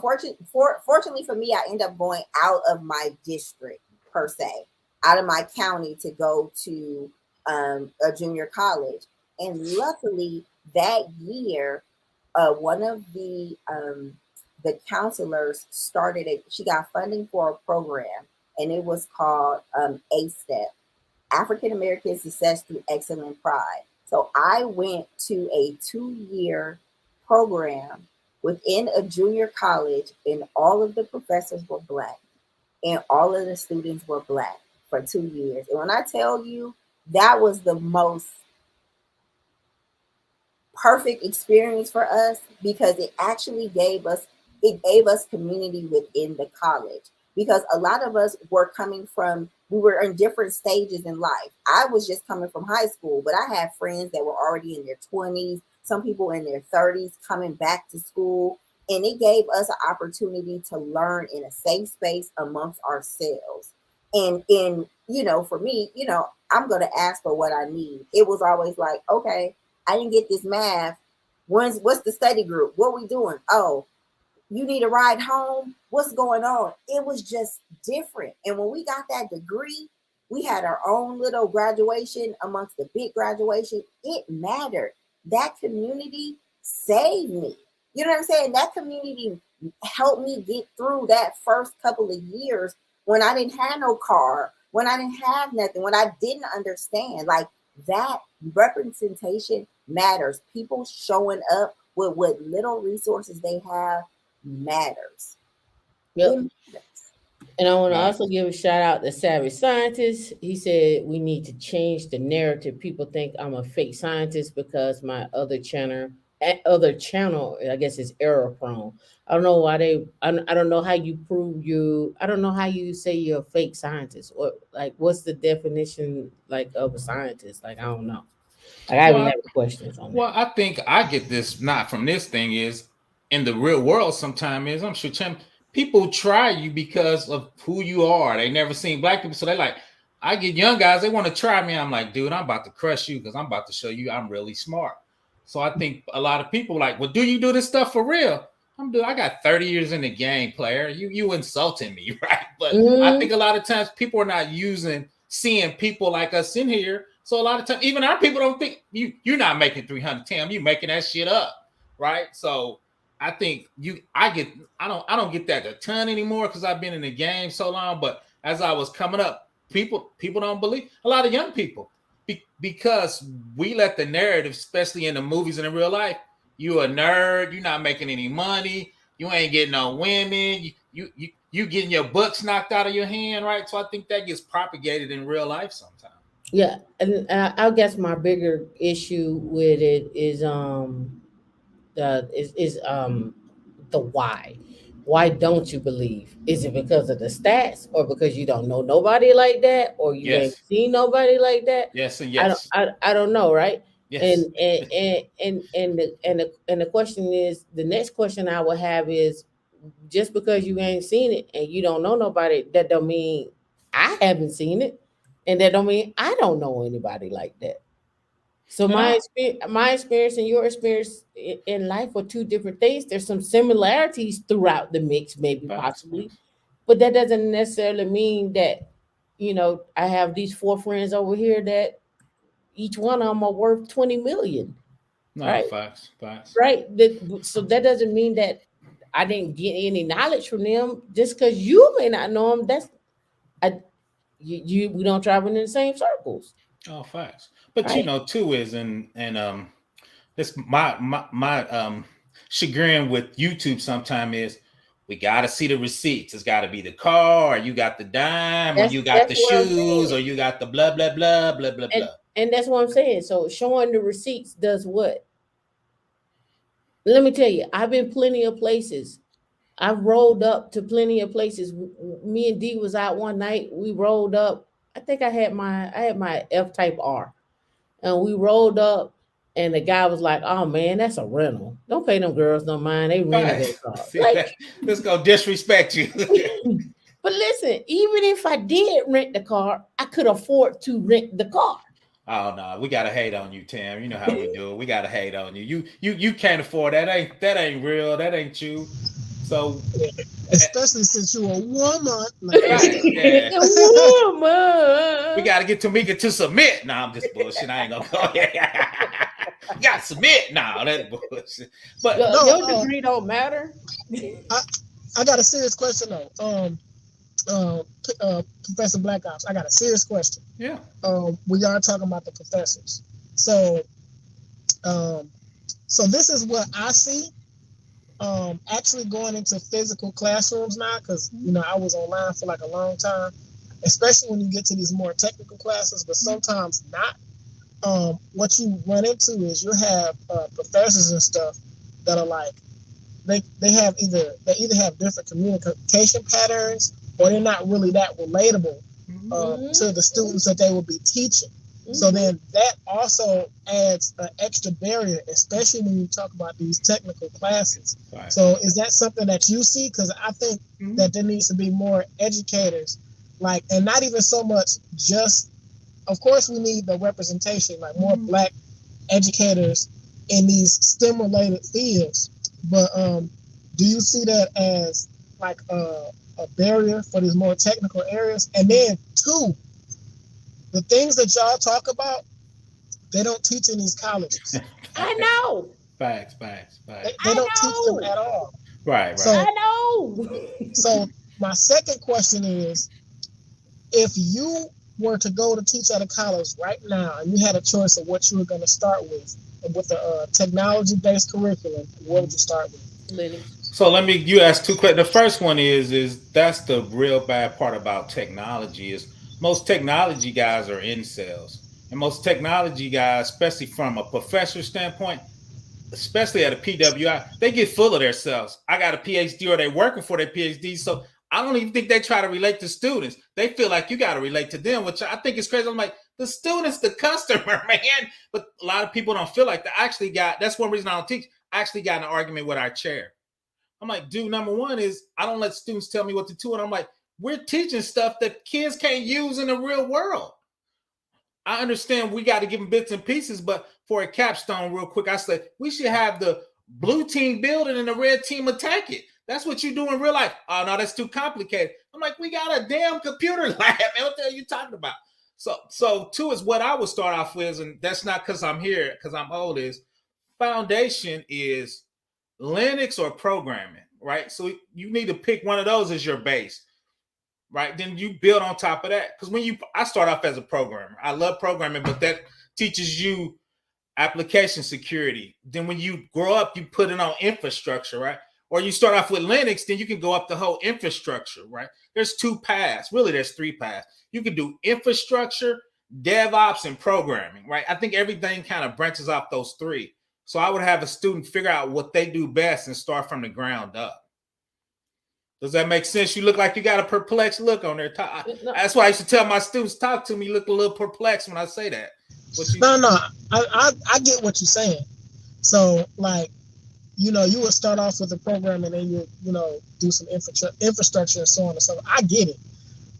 Fortunately for me, I end up going out of my district per se, out of my county to go to a junior college. And luckily, that year, one of the counselors started it. She got funding for a program, and it was called A-STEP, African American Success Through Excellent Pride. So I went to a 2-year program within a junior college, and all of the professors were Black, and all of the students were Black for 2 years. And when I tell you, that was the most perfect experience for us because it gave us community within the college, because a lot of us we were in different stages in life. I was just coming from high school, but I had friends that were already in their 20s, some people in their 30s coming back to school, and it gave us an opportunity to learn in a safe space amongst ourselves. And for me, I'm going to ask for what I need. It was always like, okay, I didn't get this math. What's the study group? What we doing? Oh, you need a ride home? What's going on? It was just different. And when we got that degree, we had our own little graduation amongst the big graduation. It mattered. That community saved me. You know what I'm saying? That community helped me get through that first couple of years when I didn't have no car, when I didn't have nothing, when I didn't understand. Like, that representation matters. People showing up with what little resources they have matters. Yep. It matters. And I want to also Facts. give a shout out to Savvy Scientist. He said we need to change the narrative. People think I'm a fake scientist because my other other channel, I guess, is error prone. I don't know why they. I don't know how you prove you. I don't know how you say you're a fake scientist, or like what's the definition like of a scientist? Like I don't know. Like I be Well, having questions on that. Well, I think I get this not from this thing is in the real world sometimes is I'm sure people try you because of who you are. They never seen black people. So they like, I get young guys, they want to try me. I'm like, dude, I'm about to crush you because I'm about to show you I'm really smart. So I think a lot of people like, well, do you do this stuff for real? I got 30 years in the game, player. You insulting me, right? But I Mm, think a lot of times people are not seeing people like us in here. So a lot of times, even our people don't think you're not making 300, Tim. You making that shit up, right? So I think I don't get that a ton anymore because I've been in the game so long. But as I was coming up, people don't believe a lot of young people because we let the narrative, especially in the movies and in real life, you a nerd, you're not making any money, you ain't getting no women, you getting your books knocked out of your hand, right? So I think that gets propagated in real life sometimes. yeah, and I guess my bigger issue with it is the why. Why don't you believe? Is it because of the stats, or because you don't know nobody like that, or you ain't Yes, seen nobody like that? yes, and I don't yes, I don't know, right? yes. And the question is, the next question I would have is, just because you ain't seen it and you don't know nobody, that don't mean I haven't seen it, and that don't mean I don't know anybody like that. So And I my experience and your experience in life are two different things. There's some similarities throughout the mix, maybe facts, possibly, facts. but that doesn't necessarily mean that I have these four friends over here that each one of them are worth 20 million, No, right? facts, facts. Right. So that doesn't mean that I didn't get any knowledge from them. Just because you may not know them, I, we don't travel in the same circles, Oh, facts. But right? too is and this my chagrin with YouTube sometime is we gotta see the receipts. It's gotta be the car, or you got the dime, or you got That's the what I'm shoes, saying. or you got the blah blah blah blah blah and blah. and that's what I'm saying. So showing the receipts does what? Let me tell you, I've been plenty of places. I've rolled up to plenty of places. Me and D was out one night. We rolled up. I think I had my F Type R, and we rolled up. And the guy was like, "Oh man, that's a rental. Don't pay them girls no mind. They rented that Facts. car." See Like, that? Let's go disrespect you. but listen, even if I did rent the car, I could afford to rent the car. Oh no, we gotta hate on you, Tim. You know how we do it. We gotta hate on you. You can't afford that. Ain't real. That ain't you. So Yeah. eh, Especially since you're a woman. Let me right, stop. yeah. A We woman. gotta get Tamika to submit. No, I'm just bullshit. I ain't gonna go. You gotta submit now. That's bullshit. But Your, No, your degree don't matter. I, I got a serious question though. Professor Black Ops, I got a serious question. yeah, We are talking about the professors. So, um, so this is what I see. Actually going into physical classrooms now, because I was online for like a long time, especially when you get to these more technical classes, but sometimes not. What you run into is you have professors and stuff that are like they either have different communication patterns, or they're not really that relatable Mm-hmm. to the students that they will be teaching. So Mm-hmm. then that also adds an extra barrier, especially when you talk about these technical classes. right. So is that something that you see? Because I think Mhm. that there needs to be more educators, like, and not even so much just. Of course, we need the representation, like more black educators in these STEM related fields. But do you see that as like a barrier for these more technical areas? And then two, the things that y'all talk about, they don't teach in these colleges. I Facts, know. facts, facts, They I don't teach them know. at all. right, right. So I know. so my second question is, if you were to go to teach at a college right now and you had a choice of what you were going to start with a technology based curriculum, what would you start with? Linux. So you asked two questions. The first one is that's the real bad part about technology is most technology guys are incels. And most technology guys, especially from a professor standpoint, especially at a PWI, they get full of themselves. I got a PhD or they're working for their PhD. So I don't even think they try to relate to students. They feel like you got to relate to them, which I think is crazy. I'm like, the student's the customer, man. But a lot of people don't feel like that. That's one reason I don't teach. I actually got in an argument with our chair. I'm like, dude, number one is I don't let students tell me what to do. And I'm like, we're teaching stuff that kids can't use in the real world. I understand we got to give them bits and pieces, but for a capstone, real quick, I said we should have the blue team build it and the red team attack it. That's what you do in real life. Oh no, that's too complicated. I'm like, we got a damn computer lab, man. What the hell are you talking about? So two is what I would start off with, and that's not because I'm here, because I'm old. Is foundation is Linux or programming, right? So you need to pick one of those as your base. Right, then you build on top of that. Because I start off as a programmer. I love programming, but that teaches you application security. Then when you grow up, you put it on infrastructure, right? Or you start off with Linux, then you can go up the whole infrastructure, right? There's two paths. Really, there's three paths. You can do infrastructure, DevOps, and programming, right? I think everything kind of branches off those three. So I would have a student figure out what they do best and start from the ground up. Does that make sense? You look like you got a perplexed look on there. That's why I used to tell my students, talk to me, look a little perplexed when I say that. No, I get what you're saying. So, like, you would start off with the program and then you do some infrastructure and so on and so on. I get it.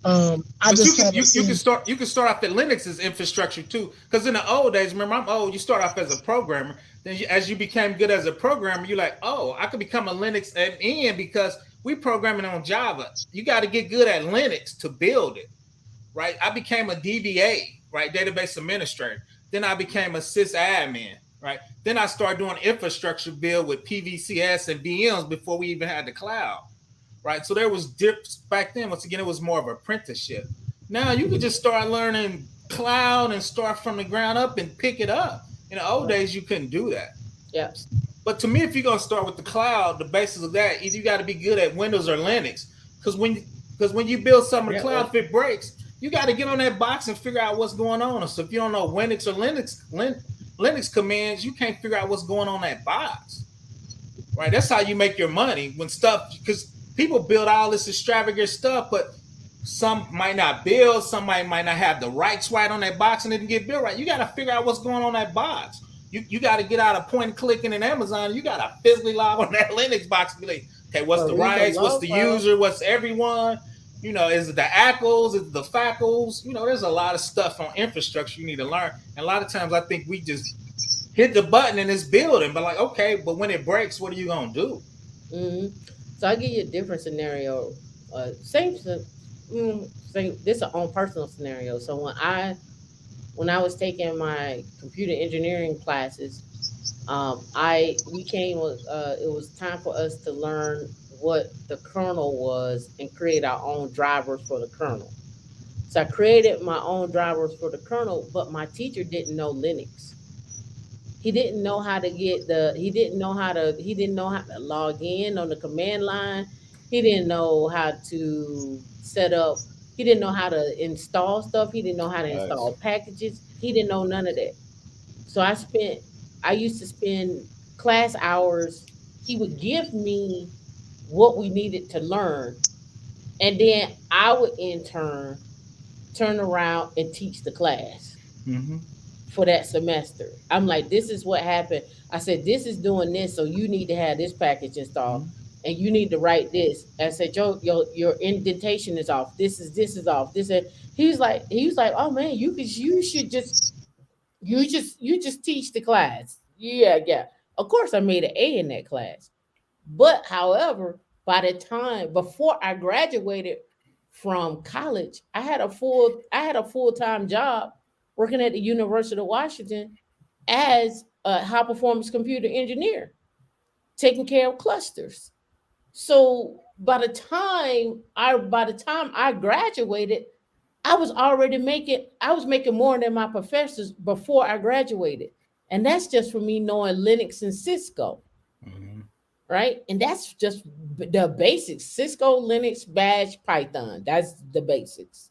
You can start off at Linux as infrastructure too, because in the old days, remember, I'm old. You start off as a programmer, then as you became good as a programmer, you're like, oh, I could become a Linux admin because we programming on Java. You got to get good at Linux to build it, right? I became a DBA, right, database administrator. Then I became a sysadmin, right? Then I started doing infrastructure build with PVCS and VMs before we even had the cloud. Right, so there was dips back then. Once again, it was more of an apprenticeship. Now you can just start learning cloud and start from the ground up and pick it up. In the old days, you couldn't do that. Yes. But to me, if you're gonna start with the cloud, the basis of that, either you got to be good at Windows or Linux. Because when you build something in the cloud, if it breaks, you got to get on that box and figure out what's going on. So if you don't know Windows or Linux commands, you can't figure out what's going on that box. Right, that's how you make your money when stuff, because people build all this extravagant stuff, but some might not build, somebody might not have the rights right on that box and it didn't get built right. You got to figure out what's going on that box. You got to get out of point and clicking in Amazon. You got to physically log on that Linux box and be like, okay, what's the rights? What's the user? What's everyone? Is it the ACLs? Is it the FACLs? There's a lot of stuff on infrastructure you need to learn. And a lot of times I think we just hit the button and it's building, but like, okay, but when it breaks, what are you going to do? Mm-hmm. So I give you a different scenario. Same. This is a own personal scenario. So when I was taking my computer engineering classes, it was time for us to learn what the kernel was and create our own drivers for the kernel. So I created my own drivers for the kernel, but my teacher didn't know Linux. He didn't know how to he didn't know how to log in on the command line. He didn't know how to set up, he didn't know how to install stuff. He didn't know how to install packages. He didn't know none of that. So I used to spend class hours. He would give me what we needed to learn. And then I would in turn around and teach the class. Mm-hmm. For that semester. I'm like, this is what happened. I said, this is doing this, so you need to have this package installed, and you need to write this. I said, your indentation is off. This is off. This is. He was like, oh man, you just teach the class. Yeah. Of course, I made an A in that class, but however, by the time before I graduated from college, I had a full-time job working at the University of Washington as a high performance computer engineer, taking care of clusters. So by the time I graduated, I was making more than my professors before I graduated. And that's just for me knowing Linux and Cisco. Mm-hmm. Right? And that's just the basics. Cisco, Linux, Bash, Python. That's the basics.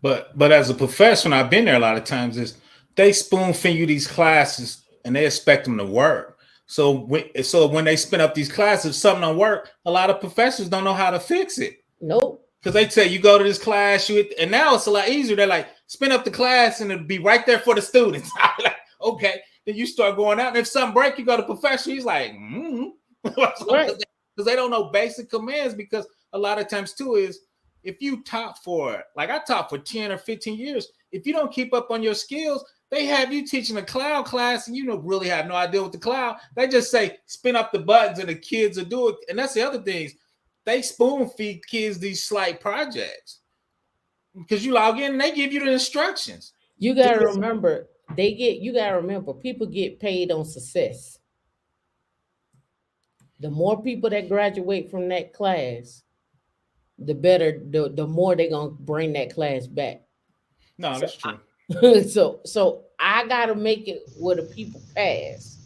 But as a professional, I've been there a lot of times, is they spoon feed you these classes and they expect them to work. So when they spin up these classes, if something don't work, a lot of professors don't know how to fix it. Nope. Because they tell you go to this class, and now it's a lot easier. They're like, spin up the class and it'll be right there for the students. I'm like, okay. Then you start going out, and if something break, you go to professor. He's like, Right. because they don't know basic commands. Because a lot of times too is if you taught for like I taught for 10 or 15 years, if you don't keep up on your skills, they have you teaching a cloud class and you don't really have no idea what the cloud. They just say spin up the buttons and the kids will do it. And that's the other things. They spoon feed kids these slight projects because you log in and they give you the instructions. You gotta remember, you gotta remember, people get paid on success. The more people that graduate from that class, the better, the more they're gonna bring that class back. No, So that's true. so I gotta make it where the people pass.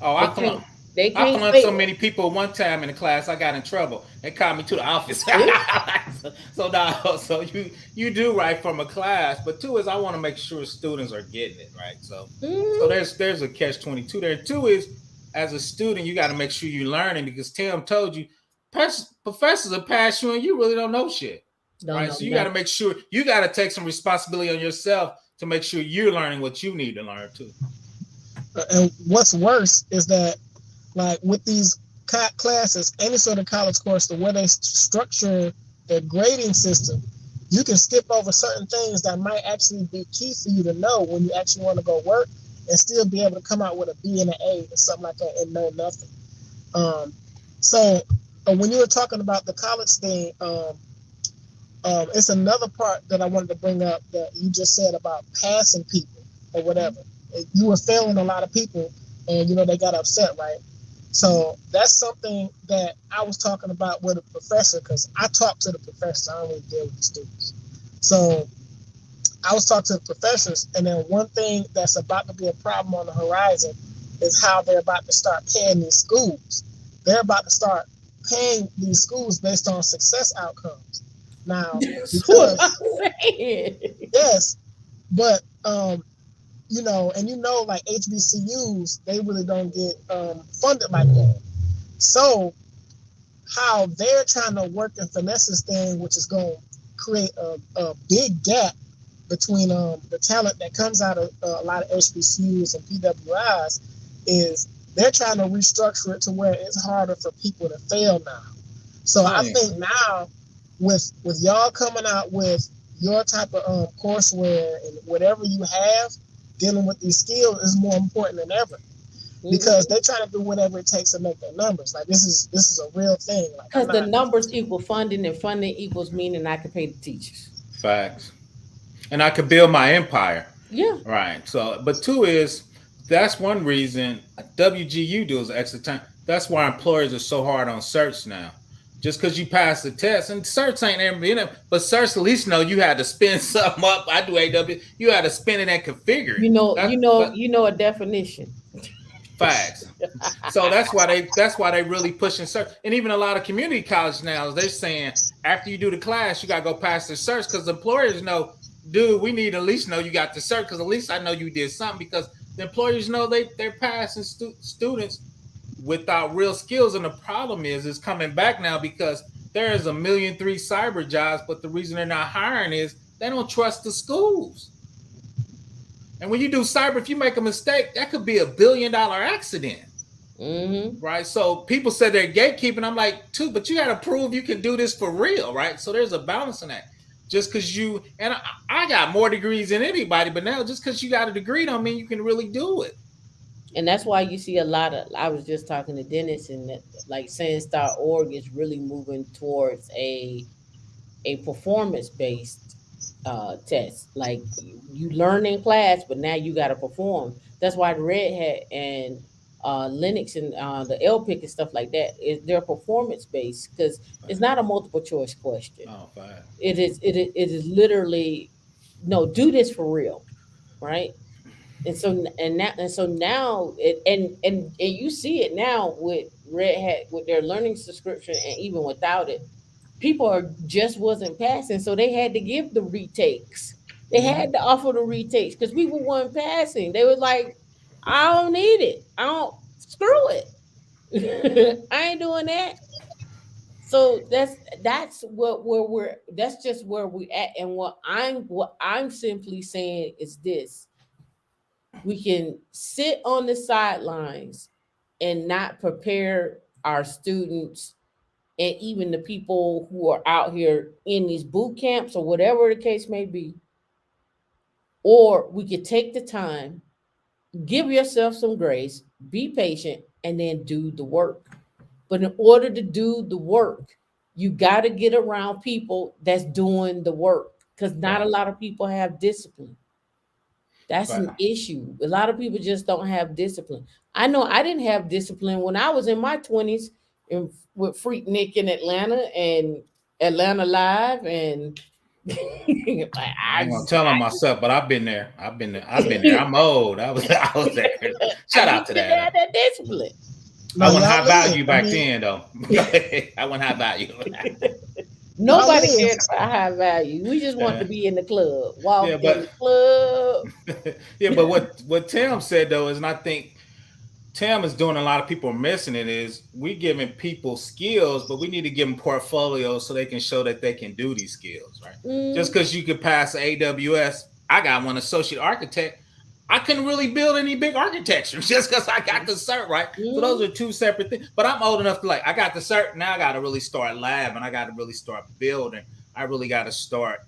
Oh, They I can't flunk. they I can't flunked so fail. many people one time in the class. I got in trouble. They called me to the office. Yeah. so now, so you do right from a class, but two is I want to make sure students are getting it right. So Mhm. there's a catch-22 there. Two is as a student you got to make sure you're learning because Tim told you professors will pass you and you really don't know shit, Don't right? know So you got to nothing. make sure you got to take some responsibility on yourself to make sure you're learning what you need to learn too. And what's worse is that, like with these classes, any sort of college course, the way they structure their grading system, you can skip over certain things that might actually be key for you to know when you actually want to go work and still be able to come out with a B and an A or something like that and know nothing. Um, so when you were talking about the college thing, it's another part that I wanted to bring up that you just said about passing people or whatever. You were failing a lot of people, and they got upset, right? So that's something that I was talking about with a professor because I talk to the professors. I don't really deal with the students. So I was talking to the professors, and then one thing that's about to be a problem on the horizon is how they're about to start paying these schools. They're about to start paying these schools based on success outcomes. Now, That's what I'm because saying. yes, but and like HBCUs, they really don't get funded like that. So how they're trying to work and finesse this thing, which is going to create a big gap between the talent that comes out of a lot of HBCUs and PWIs, is they're trying to restructure it to where it's harder for people to fail now. So Oh I yeah. think now with y'all coming out with your type of courseware and whatever you have dealing with these skills is more important than ever because they're trying to do whatever it takes to make their numbers. Like this is a real thing. Like I'm Because the not. numbers equal funding, and funding equals meaning I can pay the teachers. Facts. And I could build my empire. Yeah. Right. So, but two is that's one reason WGU does extra time. That's why employers are so hard on search now. Just because you pass the test, and search ain't ever been it, but search at least know you had to spin something up. I do AW. You had to spin it and configure it. You know, That you know, that you know a definition. facts. So that's why they really pushing search. And even a lot of community colleges now, they're saying after you do the class, you gotta go pass the search because the employers know, dude, we need at least know you got the search because at least I know you did something because the employers know they're passing students without real skills. And the problem is it's coming back now because there is 1,000,003 cyber jobs, but the reason they're not hiring is they don't trust the schools. And when you do cyber, if you make a mistake, that could be $1 billion accident. Mm-hmm. Right. So people said they're gatekeeping. I'm like, too, but you got to prove you can do this for real. Right. So there's a balance in that. Just because I got more degrees than anybody, but now just because you got a degree don't mean you can really do it. And that's why you see a lot of. I was just talking to Dennis, and that like Sans.org is really moving towards a performance based test. Like you learn in class, but now you got to perform. That's why the Red Hat and Linux and the LPIC and stuff like that they're performance based because it's not a multiple choice question. Oh, fine. It is literally no, do this for real, right? And so now and you see it now with Red Hat with their learning subscription, and even without it, people are just wasn't passing, so they had to give the retakes. They Mm-hmm. had to offer the retakes because people weren't passing. They were like, I don't need it. I don't. Screw it. I ain't doing that. So that's what where we're that's just where we at. And what I'm simply saying is this: we can sit on the sidelines and not prepare our students and even the people who are out here in these boot camps or whatever the case may be, or we could take the time, give yourself some grace, be patient, and then do the work. But in order to do the work, you got to get around people that's doing the work, because not a Facts. lot of people have discipline. That's an Facts. issue. A lot of people just don't have discipline. I know I didn't have discipline when I was in my 20s and with Freak Nick in Atlanta and Atlanta Live and I I ain't gonna just tell on myself, but I've been there. I've been there. I've been there. I'm old. I was there. I Shout out just to didn't that. have that discipline. I No, wasn't y'all high live. value I back mean, then, though. Go ahead. I wasn't high value. y'all Nobody live. cared about high value. We just want to Yeah, be in the club, yeah, walk in the but club. yeah, but what Tim said though is, and I think Tim is doing a lot of people are missing it is we giving people skills, but we need to give them portfolios so they can show that they can do these skills, right? Just Mm, because you could pass AWS, I got one associate architect. I couldn't really build any big architecture just because I got the cert, right? So those mm, are two separate things. But I'm old enough to like, I got the cert, now I got to really start lab and I got to really start building. I really got to start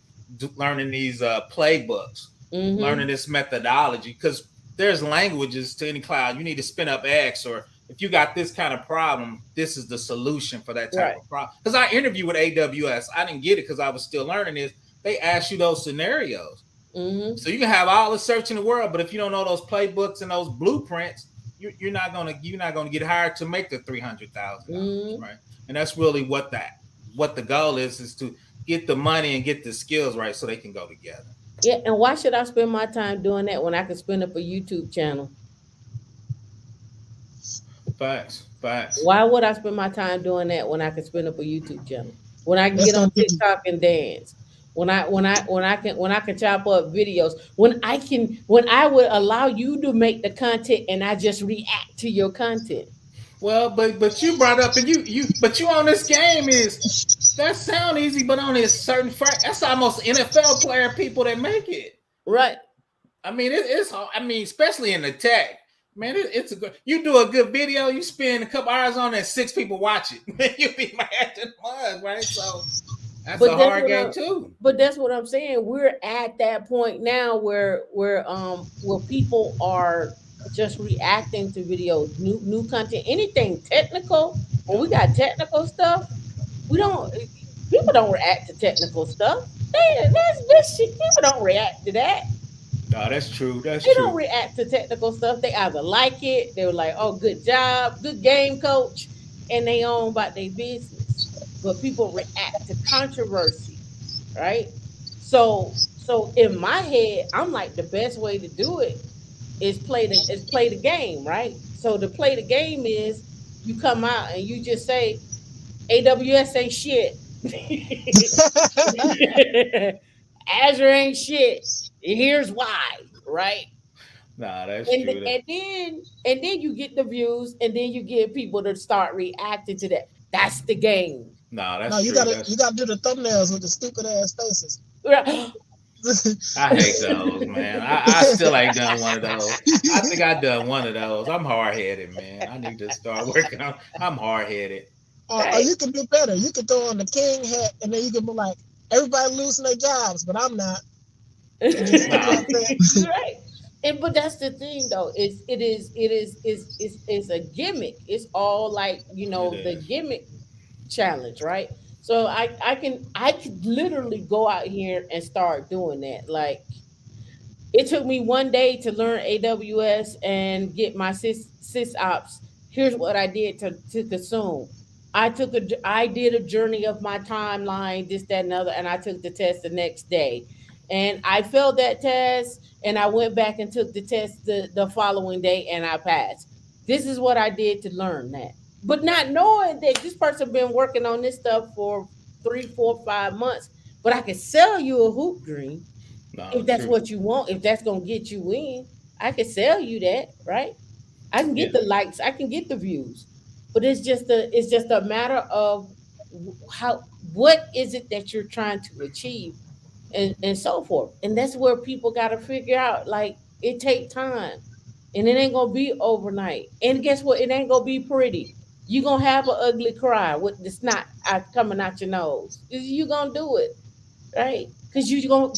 learning these playbooks, mm-hmm. learning this methodology because there's languages to any cloud. You need to spin up X, or if you got this kind of problem, this is the solution for that type Right. of problem. Because I interviewed with AWS, I didn't get it because I was still learning this. They ask you those scenarios, Mm-hmm. so you can have all the search in the world, but if you don't know those playbooks and those blueprints, you're not gonna get hired to make the $300,000, Mm-hmm. right? And that's really what the goal is to get the money and get the skills right so they can go together. Yeah, and why should I spend my time doing that when I can spin up a YouTube channel? Facts, facts. Why would I spend my time doing that when I can spin up a YouTube channel? When I can That's get gonna on give you. TikTok and dance. When I can chop up videos. When I would allow you to make the content and I just react to your content. Well, but you brought up and you on this game is that sound easy, but on this certain that's almost NFL player people that make it. Right. I mean, it's hard. I mean, especially in the tech, man. It's a good. You do a good video, you spend a couple hours on it, six people watch it. You be mad at once, right? So that's But a that's hard what game I'm too. but that's what I'm saying. We're at that point now where people are just reacting to videos, new content, anything technical. When we Yeah. got technical stuff, we don't people don't react to technical stuff. That's this shit. People don't react to that. No, that's true. That's They don't true. react to technical stuff. They either like it, they're like, oh, good job, good game, coach, and they own about their business. But people react to controversy, right? So in my head, I'm like the best way to do it is play the game, right? So to play the game is you come out and you just say AWS ain't shit. Azure ain't shit. Here's why, right? Nah, that's and true. and then you get the views, and then you get people to start reacting to that. That's the game. Nah, No, that's you true. gotta That's you gotta do the thumbnails with the stupid ass faces. Right. I hate those, man. I still ain't done one of those. I think I done one of those. I'm hard headed, man. I need to start working on. I'm hard headed. Or you can do better. You can throw on the king hat, and then you can be like, everybody losing their jobs, but I'm not. And just you know Nah, what I'm saying? Right. And but that's the thing though. It's a gimmick. It's all like, it the is. gimmick challenge, right? So I could literally go out here and start doing that. Like, it took me one day to learn AWS and get my sysops. Here's what I did to consume. I did a journey of my timeline, this, that, and other, and I took the test the next day. And I failed that test, and I went back and took the test the following day, and I passed. This is what I did to learn that. But not knowing that this person been working on this stuff for 3, 4, 5 months. But I can sell you a hoop dream No, if that's true. what you want, if that's gonna get you in. I can sell you that, right? I can Yeah. get the likes, I can get the views, but it's just a matter of how what is it that you're trying to achieve, and so forth. And that's where people got to figure out. Like it take time, and it ain't gonna be overnight. And guess what? It ain't gonna be pretty. You gonna have an ugly cry with the snot coming out your nose. You gonna do it, right? Because you gonna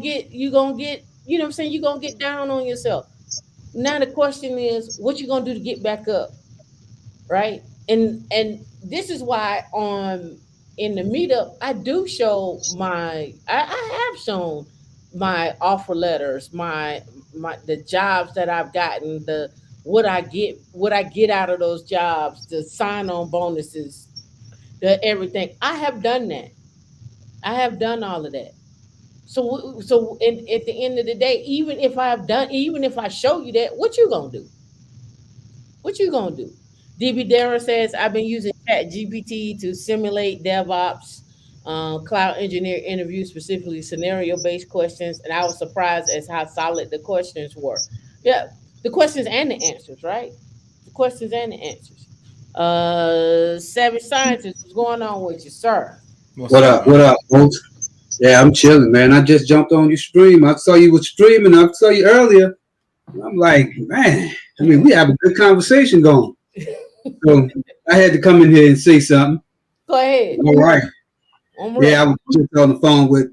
get you know what I'm saying. You gonna get down on yourself. Now the question is, what you gonna do to get back up, right? And this is why on in the meetup I do show I have shown my offer letters, my the jobs that I've gotten, the what I get out of those jobs, the sign on bonuses, the everything. I have done that. I have done all of that. At the end of the day, even if I show you that, what you gonna do? What you gonna do? DB Darren says I've been using Chat GPT to simulate DevOps, cloud engineer interviews, specifically scenario based questions, and I was surprised as how solid the questions were. Yeah, the questions and the answers, right? The questions and the answers. Savage Scientist, what's going on with you, sir? What's What up, up? man? What up, folks? Yeah, I'm chilling, man. I just jumped on your stream. I saw you was streaming. I saw you earlier. I'm like, man. I mean, we have a good conversation going. So I had to come in here and say something. Go ahead. All right. I'm Yeah, I ready. was just on the phone with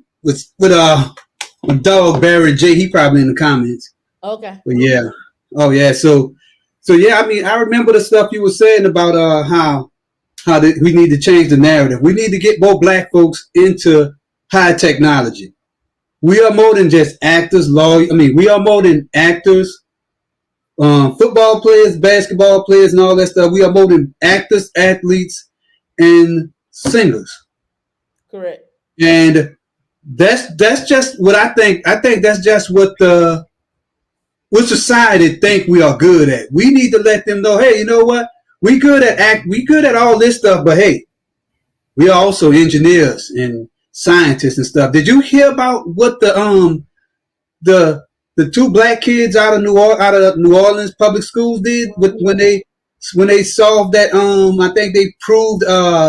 my dog Barry J. He probably in the comments. Okay. But yeah. Oh yeah. So yeah. I mean, I remember the stuff you were saying about we need to change the narrative. We need to get more black folks into high technology. We are more than just actors, lawyers. I mean, we are more than actors, football players, basketball players, and all that stuff. We are more than actors, athletes, and singers. Correct. And that's just what I think. I think that's just what society think we are good at. We need to let them know, hey, you know what? We good at all this stuff, but hey, we are also engineers and scientists and stuff. Did you hear about what the the two black kids out of New Orleans public schools did when they solved that I think they proved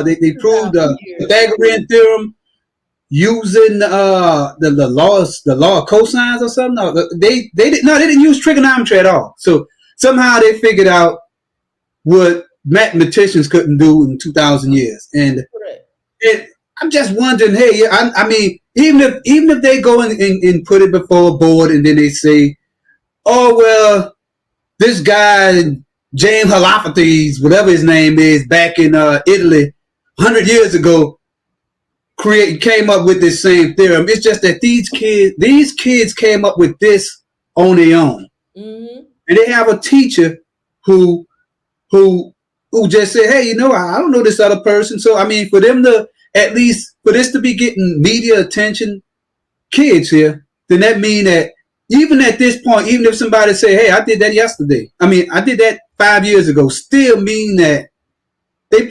they proved 2,000 years. Pythagorean theorem using the law of cosines or something. No, they didn't use trigonometry at all. So somehow they figured out what mathematicians couldn't do in 2,000 years. And Correct. I'm just wondering, hey, I mean, even if they go and put it before a board and then they say, oh, well, this guy, James Halophates, whatever his name is, back in Italy 100 years ago, came up with this same theorem. It's just that these kids came up with this on their own. Mm-hmm. And they have a teacher who who just said, hey, you know, I don't know this other person. So I mean, for them to at least for this to be getting media attention, kids here, then that mean that even at this point, even if somebody say, hey, I did that yesterday, I mean, I did that 5 years ago, still mean that they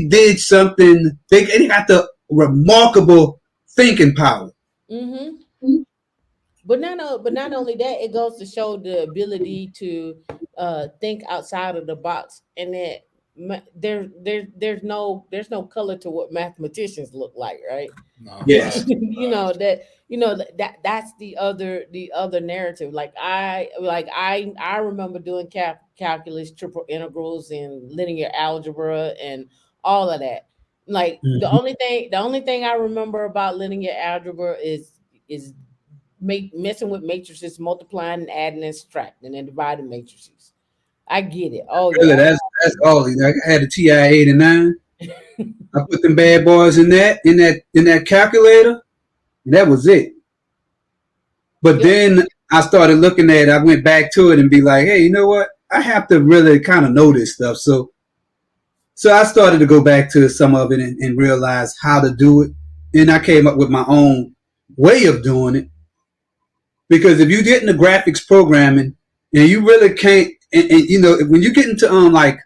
did something. They got the remarkable thinking power. Mm-hmm. But not only that, it goes to show the ability to think outside of the box, and that there's no color to what mathematicians look like, right? No, Yes. right. That's the other narrative. I remember doing calculus, triple integrals, and linear algebra, and all of that. Like Mhm. the only thing I remember about linear algebra is messing with matrices, multiplying and adding and subtracting and dividing matrices. I get it. Oh Really, yeah. that's all. I had a TI 89. I put them bad boys in that calculator, and that was it. But Yep. then I started looking at it. I went back to it and be like, hey, you know what? I have to really kind of know this stuff. So I started to go back to some of it and realize how to do it. And I came up with my own way of doing it. Because if you get into graphics programming and you really can't, and you know, when you get into like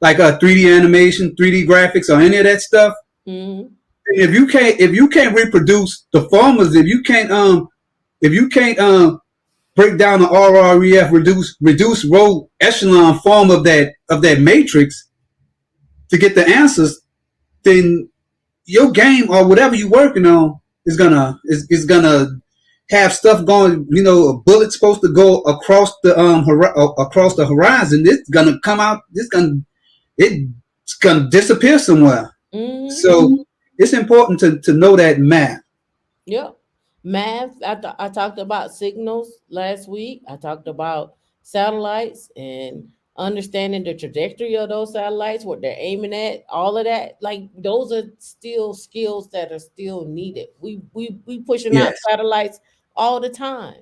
3D animation, 3D graphics, or any of that stuff, Mm-hmm. if you can't reproduce the formulas, if you can't break down the RREF, reduce row echelon form of that matrix to get the answers, then your game or whatever you're working on is gonna have stuff going. You know, a bullet's supposed to go across the across the horizon. It's gonna come out. It's gonna disappear somewhere. Mm-hmm. So it's important to know that math. Yep. Math. I talked about signals last week. I talked about satellites and understanding the trajectory of those satellites, what they're aiming at, all of that. Like those are still skills that are still needed. We pushing out Yes. satellites all the time.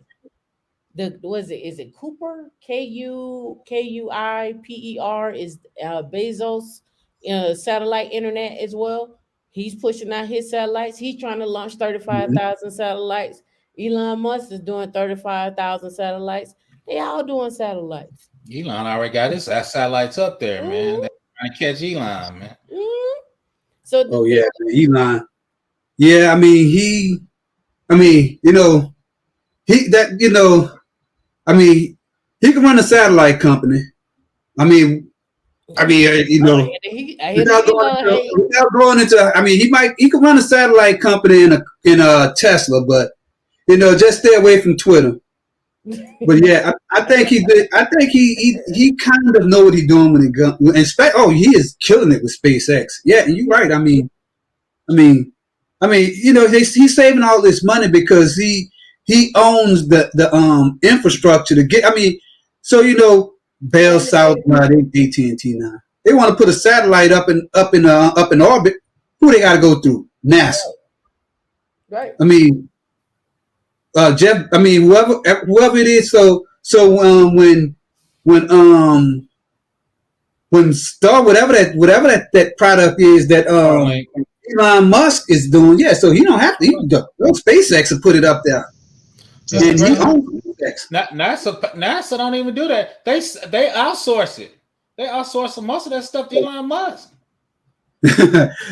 The was it is it Cooper, Kuiper is Bezos satellite internet as well. He's pushing out his satellites. He's trying to launch Mhm. 35,000 satellites. Elon Musk is doing 35,000 satellites. They all doing satellites. Elon already got his satellites up there, man. Mhm, They trying to catch Elon, man. mhm. So Oh yeah, Elon. Yeah, I mean he. I mean, he that I mean, he can run a satellite company. I mean, I hear the Elon hate. without going into. I mean, he could run a satellite company in a Tesla, but just stay away from Twitter. But yeah, I think he did. I think he kind of know what he's doing when he go. He is killing it with SpaceX. Yeah, and you're right. I mean, he's saving all this money because he owns the infrastructure to get. I mean, so Bell And South, AT&T now. They want to put a satellite up in orbit. Who they got to go through? NASA. right. I mean, Jeff. I mean, whoever it is. So when Star whatever that product is that Starlink. Elon Musk is doing, yeah. So he don't have to. He can go SpaceX and put it up there, Just and to he try. owns SpaceX. NASA don't even do that. They outsource it. They outsource most of that stuff to Elon Musk.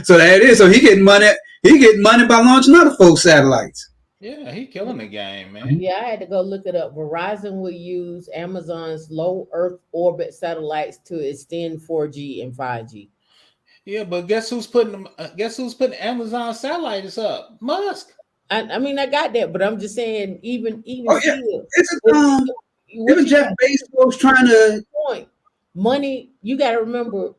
So that is. So he getting money. He getting money by launching other folks' satellites. Yeah, he killing the game, man. Yeah, I had to go look it up. Verizon will use Amazon's low Earth orbit satellites to extend 4G and 5G. Yeah, but guess who's putting them? Guess who's putting Amazon satellites up? Musk. I mean, I got that, but I'm just saying, even Oh yeah, still, it's what even you Jeff Bezos trying to. point? Money. You got to remember,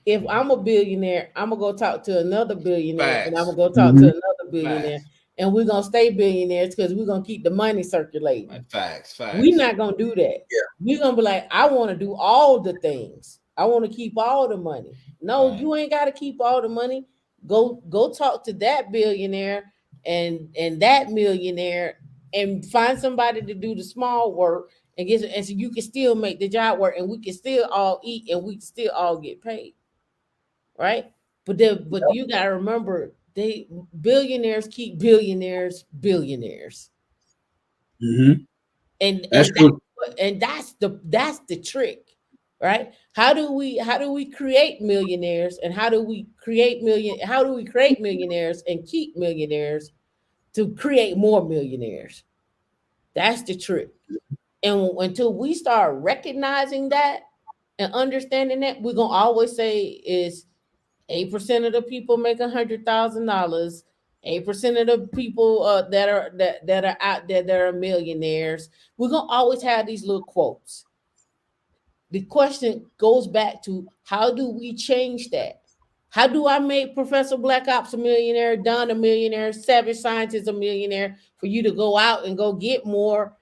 if I'm a billionaire, I'm gonna go talk to another billionaire, and I'm Facts. gonna go talk to Mhm. another billionaire, Facts. and we're gonna stay billionaires because we're gonna keep the money circulating. Facts. We're Facts. not gonna do that. Yeah. We're gonna be like, I want to do all the things. I want to keep all the money. No, Right. you ain't got to keep all the money. Go talk to that billionaire and that millionaire and find somebody to do the small work and so you can still make the job work and we can still all eat and we can still all get paid, right? But you gotta remember they billionaires keep billionaires Mm-hmm. and That's and that's true. and that's the trick, right? How do we create millionaires and how do we create millionaires and keep millionaires to create more millionaires? That's the trick. And until we start recognizing that and understanding that, we're gonna always say is 8% of the people make $100,000. 8% of the people that are out there that are millionaires. We're gonna always have these little quotes. The question goes back to how do we change that? How do I make Professor Black Ops a millionaire, Don a millionaire, Savage Scientist a millionaire for you to go out and go get more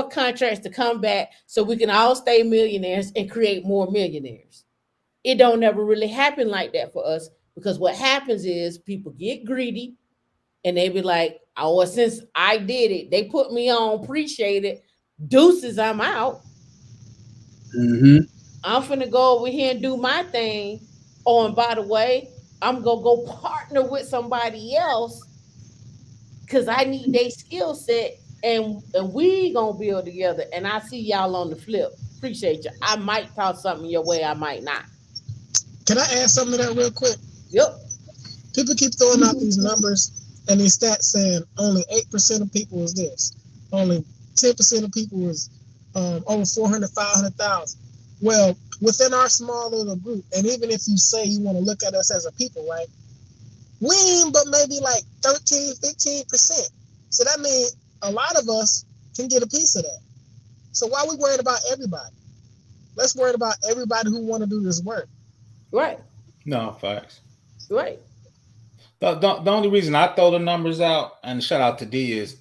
contracts to come back so we can all stay millionaires and create more millionaires? It don't never really happen like that for us because what happens is people get greedy and they be like, oh, well, since I did it, they put me on, appreciate it. Deuces, I'm out. Mm-hmm. I'm finna go over here and do my thing. Oh, and by the way, I'm gonna go partner with somebody else because I need their skill set and we gonna build together. And I see y'all on the flip. Appreciate you. I might toss something your way, I might not. Can I add something to that real quick? Yep. People keep throwing out these numbers and these stats saying only 8% of people is this. Only 10% of people is over 400, 500,000. Well, within our small little group, and even if you say you want to look at us as a people, right? We ain't but maybe like 13, 15%. So that means a lot of us can get a piece of that. So why are we worried about everybody? Let's worry about everybody who want to do this work. Right, No, facts. right, The only reason I throw the numbers out and shout out to D is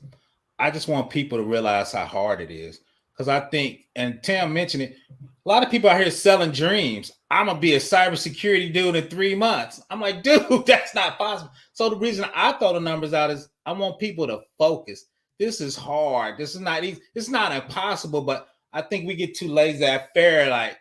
I just want people to realize how hard it is. Because I think, and Tam mentioned it, a lot of people out here selling dreams. I'm gonna be a cybersecurity dude in 3 months. I'm like, dude, that's not possible. So the reason I throw the numbers out is I want people to focus. This is hard. This is not easy. It's not impossible, but I think we get too lazy at fair. Like,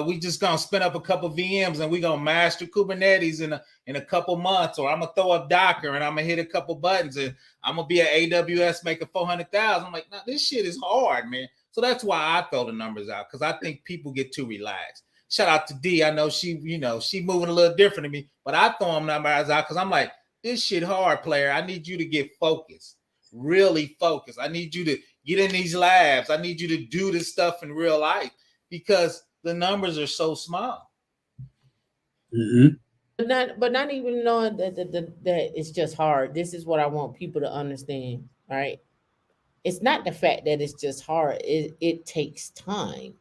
we just gonna spin up a couple VMs and we gonna master Kubernetes in a couple months, or I'm gonna throw up Docker and I'm gonna hit a couple buttons and I'm gonna be at AWS making 400,000. I'm like, no, this shit is hard, man. So that's why I throw the numbers out, because I think people get too relaxed. Shout out to D. I know she moving a little different than me, but I throw them numbers out because I'm like, this shit hard, player. I need you to get focused, really focused. I need you to get in these labs. I need you to do this stuff in real life because the numbers are so small. Mm-hmm. but not even knowing that it's just hard. This is what I want people to understand. Right, it's not the fact that it's just hard. It takes time,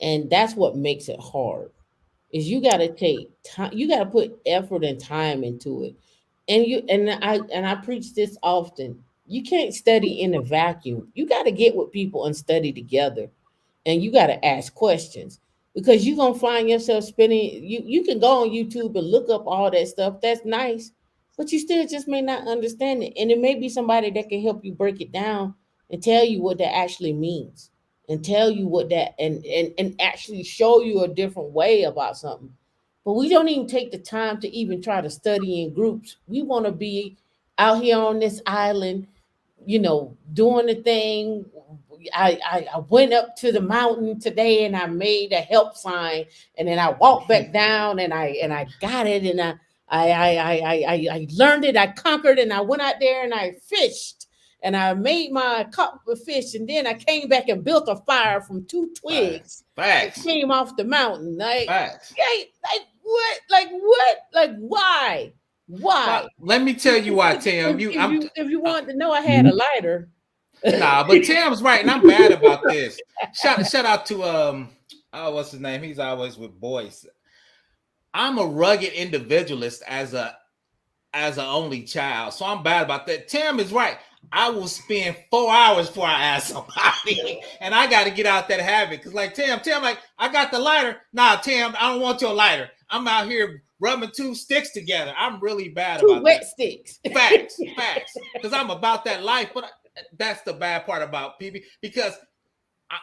and that's what makes it hard. Is you got to take time, you got to put effort and time into it. And I preach this often. You can't study in a vacuum. You got to get with people and study together, and you got to ask questions, because you're going to find yourself spending. You can go on YouTube and look up all that stuff. That's nice, but you still just may not understand it, and it may be somebody that can help you break it down and tell you what that actually means, and tell you what that and actually show you a different way about something. But we don't even take the time to even try to study in groups. We want to be out here on this island, doing the thing. I went up to the mountain today and I made a help sign, and then I walked back down and I got it, and I learned it, I conquered, and I went out there and I fished, and I made my cup of fish, and then I came back and built a fire from two twigs Facts, that facts, came off the mountain. facts. Like what? Like what? Like why? Well, Why? let me tell you why, Tim. If you want to know, I had Mm-hmm. a lighter. Nah, but Tim's right, and I'm bad about this. Shout out to oh, what's his name? He's always with boys. I'm a rugged individualist as an only child, so I'm bad about that. Tim is right. I will spend 4 hours before I ask somebody, and I got to get out that habit. Because like Tim, like I got the lighter. Nah, Tim, I don't want your lighter. I'm out here rubbing two sticks together. I'm really bad Two about wet that. sticks. Facts. Because I'm about that life, but that's the bad part about people. Because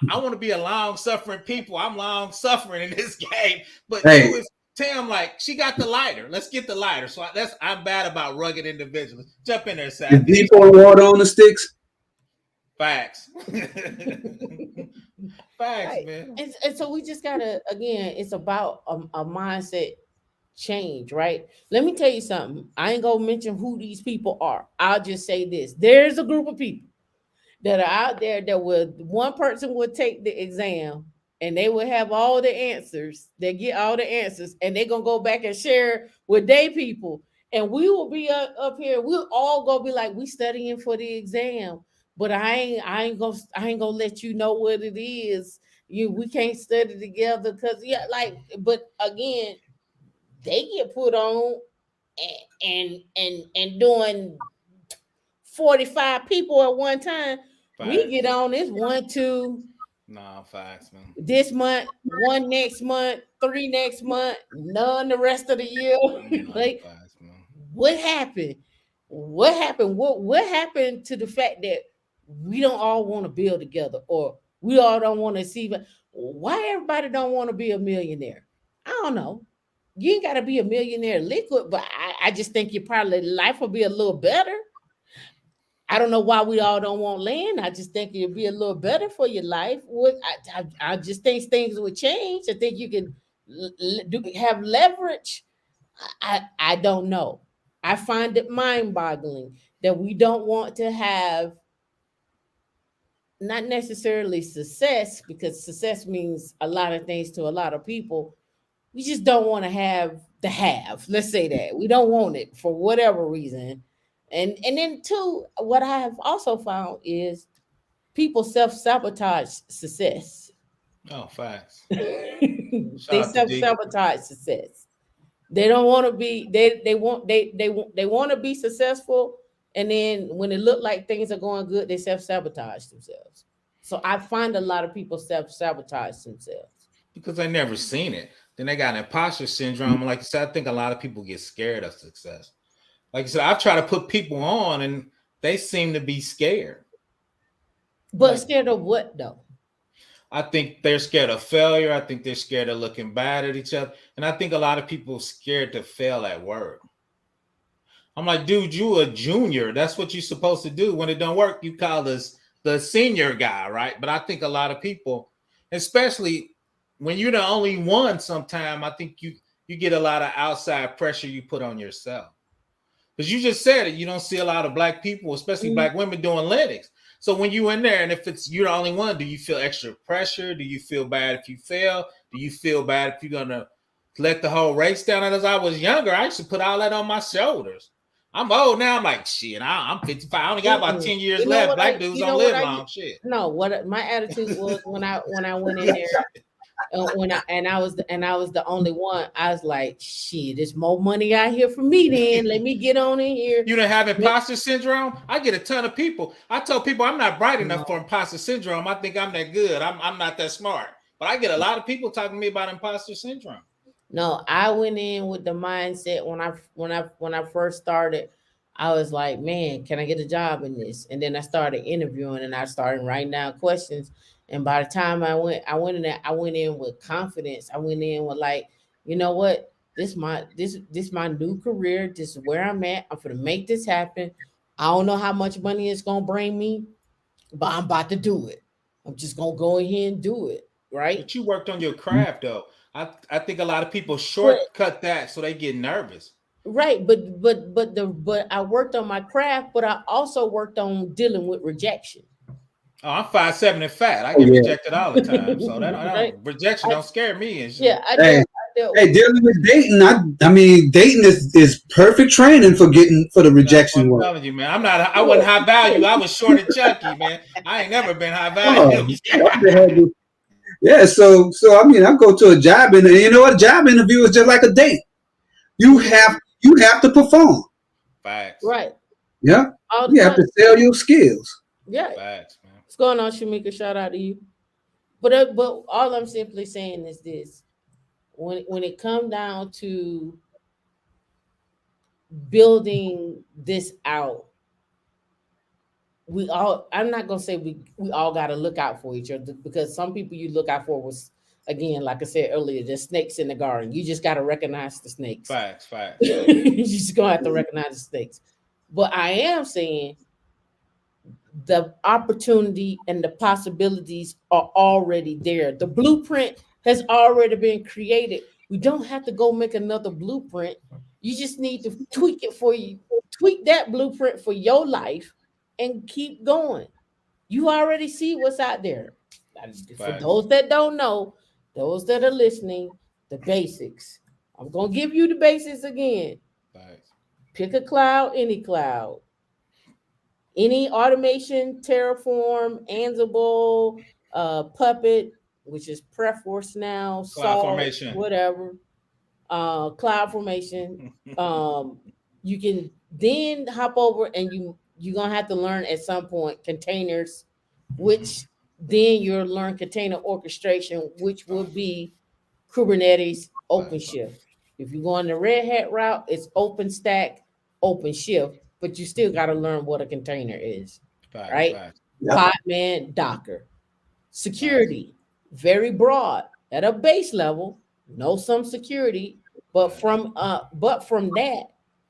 I want to be a long suffering people. I'm long suffering in this game, but you Hey, is Tim. Like she got the lighter. Let's get the lighter. So I'm bad about rugged individuals. Jump in there, is Seth. deep on water on the sticks? Facts. Facts, Right. man. And so we just gotta, again, it's about a mindset change, right? Let me tell you something. I ain't gonna mention who these people are. I'll just say this: there's a group of people that are out there that would, one person would take the exam and they would have all the answers. They get all the answers and they're gonna go back and share with their people. And we will be up here. We'll all gonna be like, we studying for the exam, but I ain't gonna let you know what it is. We can't study together because, yeah, like, but again, they get put on and doing 45 people at one time. We get Facts. on this one, two Nah, facts, man. this month, one next month, three next month, none the rest of the year. Nah, Like, facts, man. what happened? What happened? What happened to the fact that we don't all want to build together, or we all don't want to see? Why everybody don't want to be a millionaire? I don't know. You ain't got to be a millionaire liquid, but I just think your probably life will be a little better. I don't know why we all don't want land. I just think it'd be a little better for your life. I just think things would change. I think you can have leverage. I don't know. I find it mind boggling that we don't want to have not necessarily success, because success means a lot of things to a lot of people. We just don't want to have the have. Let's say that we don't want it for whatever reason. And then two, what I have also found is people self sabotage success. Oh, facts. Shout They out to self D. sabotage success. They don't want to be. They want to be successful, and then when it look like things are going good, they self sabotage themselves. So I find a lot of people self sabotage themselves. Because they never seen it. Then they got imposter syndrome. Like I said, I think a lot of people get scared of success. Like I said, I've tried to put people on and they seem to be scared. But Like, scared of what though? I think they're scared of failure. I think they're scared of looking bad at each other. And I think a lot of people scared to fail at work. I'm like, dude, you a junior. That's what you're supposed to do. When it don't work, you call us the senior guy, right? But I think a lot of people, especially when you're the only one, sometime I think you get a lot of outside pressure you put on yourself. Because you just said it, you don't see a lot of black people, especially Mm, black women, doing Linux. So when you in there, and if it's you're the only one, do you feel extra pressure? Do you feel bad if you fail? Do you feel bad if you're gonna let the whole race down? And as I was younger, I used to put all that on my shoulders. I'm old now. I'm like, shit. I'm 55. I only got about mm-mm. 10 years You know left. what Black dudes you don't know what live I long. Shit. no, what my attitude was when I went in there, I was the only one. I was like, shit, there's more money out here for me. Then let me get on in here. You don't have Let- imposter syndrome? I get a ton of people. I told people I'm not bright enough for No, imposter syndrome. I think I'm that good. I'm not that smart. But I get a lot of people talking to me about imposter syndrome. no, I went in with the mindset when I first started. I was like, man, can I get a job in this? And then I started interviewing and I started writing down questions. And by the time I went in there, I went in with confidence. I went in with like, you know what? This my new career. This is where I'm at. I'm gonna make this happen. I don't know how much money it's gonna bring me, but I'm about to do it. I'm just gonna go in here and do it. Right. But you worked on your craft though. I think a lot of people But shortcut that so they get nervous. right, but I worked on my craft, but I also worked on dealing with rejection. Oh, I'm 5'7" and fat. I Oh get yeah. rejected all the time. So that Right? rejection I, don't scare me and yeah, shit. Hey, I dealt hey, with dealing with dating. I mean, dating is perfect training for getting for the That's what rejection I'm one. telling you, man. I wasn't high value. I was short and chunky, man. I ain't never been high value. Oh, what the hell yeah. So I mean, I go to a job and you know what? A job interview is just like a date. You Mhm. have to perform. Facts. Right Yeah, all the you have time. to sell your skills. Yeah, Facts, man. what's going on, Shamika? Shout out to you. But all I'm simply saying is this: when it come down to building this out, we all I'm not gonna say we all got to look out for each other, because some people you look out for was, again, like I said earlier, the snakes in the garden. You just got to recognize the snakes. Facts, facts. You just gonna have to recognize the snakes. But I am saying the opportunity and the possibilities are already there. The blueprint has already been created. We don't have to go make another blueprint. You just need to tweak it for you, tweak that blueprint for your life and keep going. You already see what's out there. For Facts, those that don't know, those that are listening, the basics. I'm going to give you the basics again. facts. Pick a cloud, any cloud. Any automation, Terraform, Ansible, Puppet, which is Preforce now, Cloud Salt, formation. whatever, Cloud Formation. Um, you can then hop over and you're gonna have to learn at some point containers, which then you'll learn container orchestration, which will be Kubernetes Facts, OpenShift. If you go on the Red Hat route, it's OpenStack, OpenShift, but you still got to learn what a container is, facts, right? facts, Yep. Podman, Docker. facts, Security, very broad. At a base level, know some security, facts, but from that,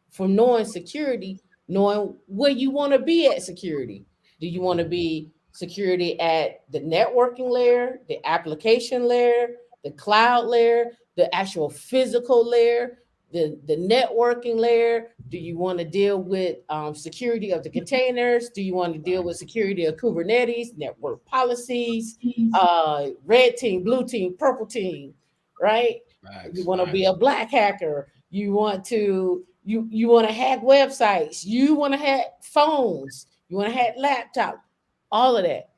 from knowing security, knowing where you want to be at security. Do you want to be security at the networking layer, the application layer, the cloud layer, the actual physical layer? the networking layer? Do you want to deal with security of the containers? Do you want to deal with security of Kubernetes, network policies, red team, blue team, purple team, right? You Facts, want to be facts, a black hacker. You want to hack websites. You want to hack phones. You want to hack laptops. All of that.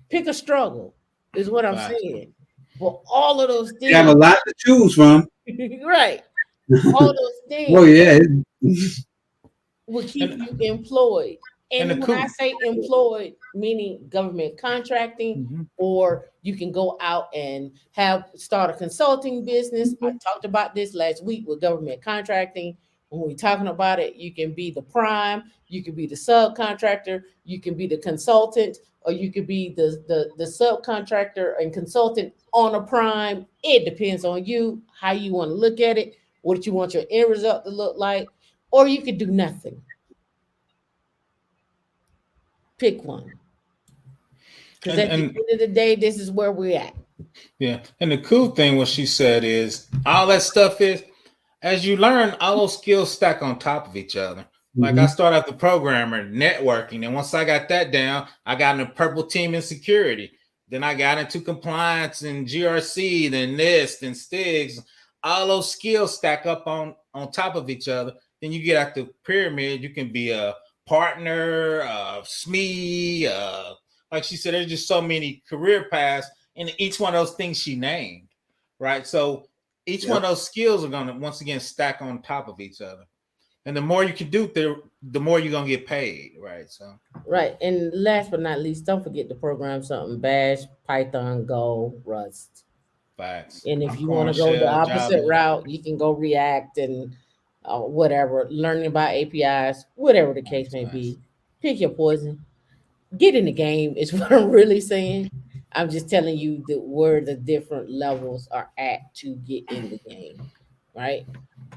Pick a struggle is what I'm facts. saying. For all of those You have a things, lot to choose from. right? All those Oh things yeah. will keep And you employed. and the And when I cool. say employed, meaning government contracting, Mhm. or you can go out and start a consulting business. I talked about this last week with government contracting. When we're talking about it, you can be the prime, you can be the subcontractor, you can be the consultant, or you could be the subcontractor and consultant on a prime. It depends on you, how you want to look at it, what you want your end result to look like, or you could do nothing. Pick one. Because at the And end of the day, this is where we're at. yeah, and the cool thing what she said is all that stuff is as you learn, all those skills stack on top of each other. Like I Mhm. started out the programmer, networking, and once I got that down, I got in the purple team in security. Then I got into compliance and GRC, then NIST and STIGs. All those skills stack up on top of each other. Then you get out the pyramid. You can be a partner, SME. Like she said, there's just so many career paths in each one of those things she named, right? So each one Yep. of those skills are going to once again stack on top of each other, and the more you can do, the more you're going to get paid, right? So Right. And last but not least, don't forget to program something: Bash, Python, Go, Rust. facts. And if I'm you want corn to go the shell opposite Java. route, you can go React and whatever, learning about APIs, whatever the case Facts, may facts. be. Pick your poison. Get in the game is what I'm really saying. I'm just telling you where the different levels are at to get in the game, right?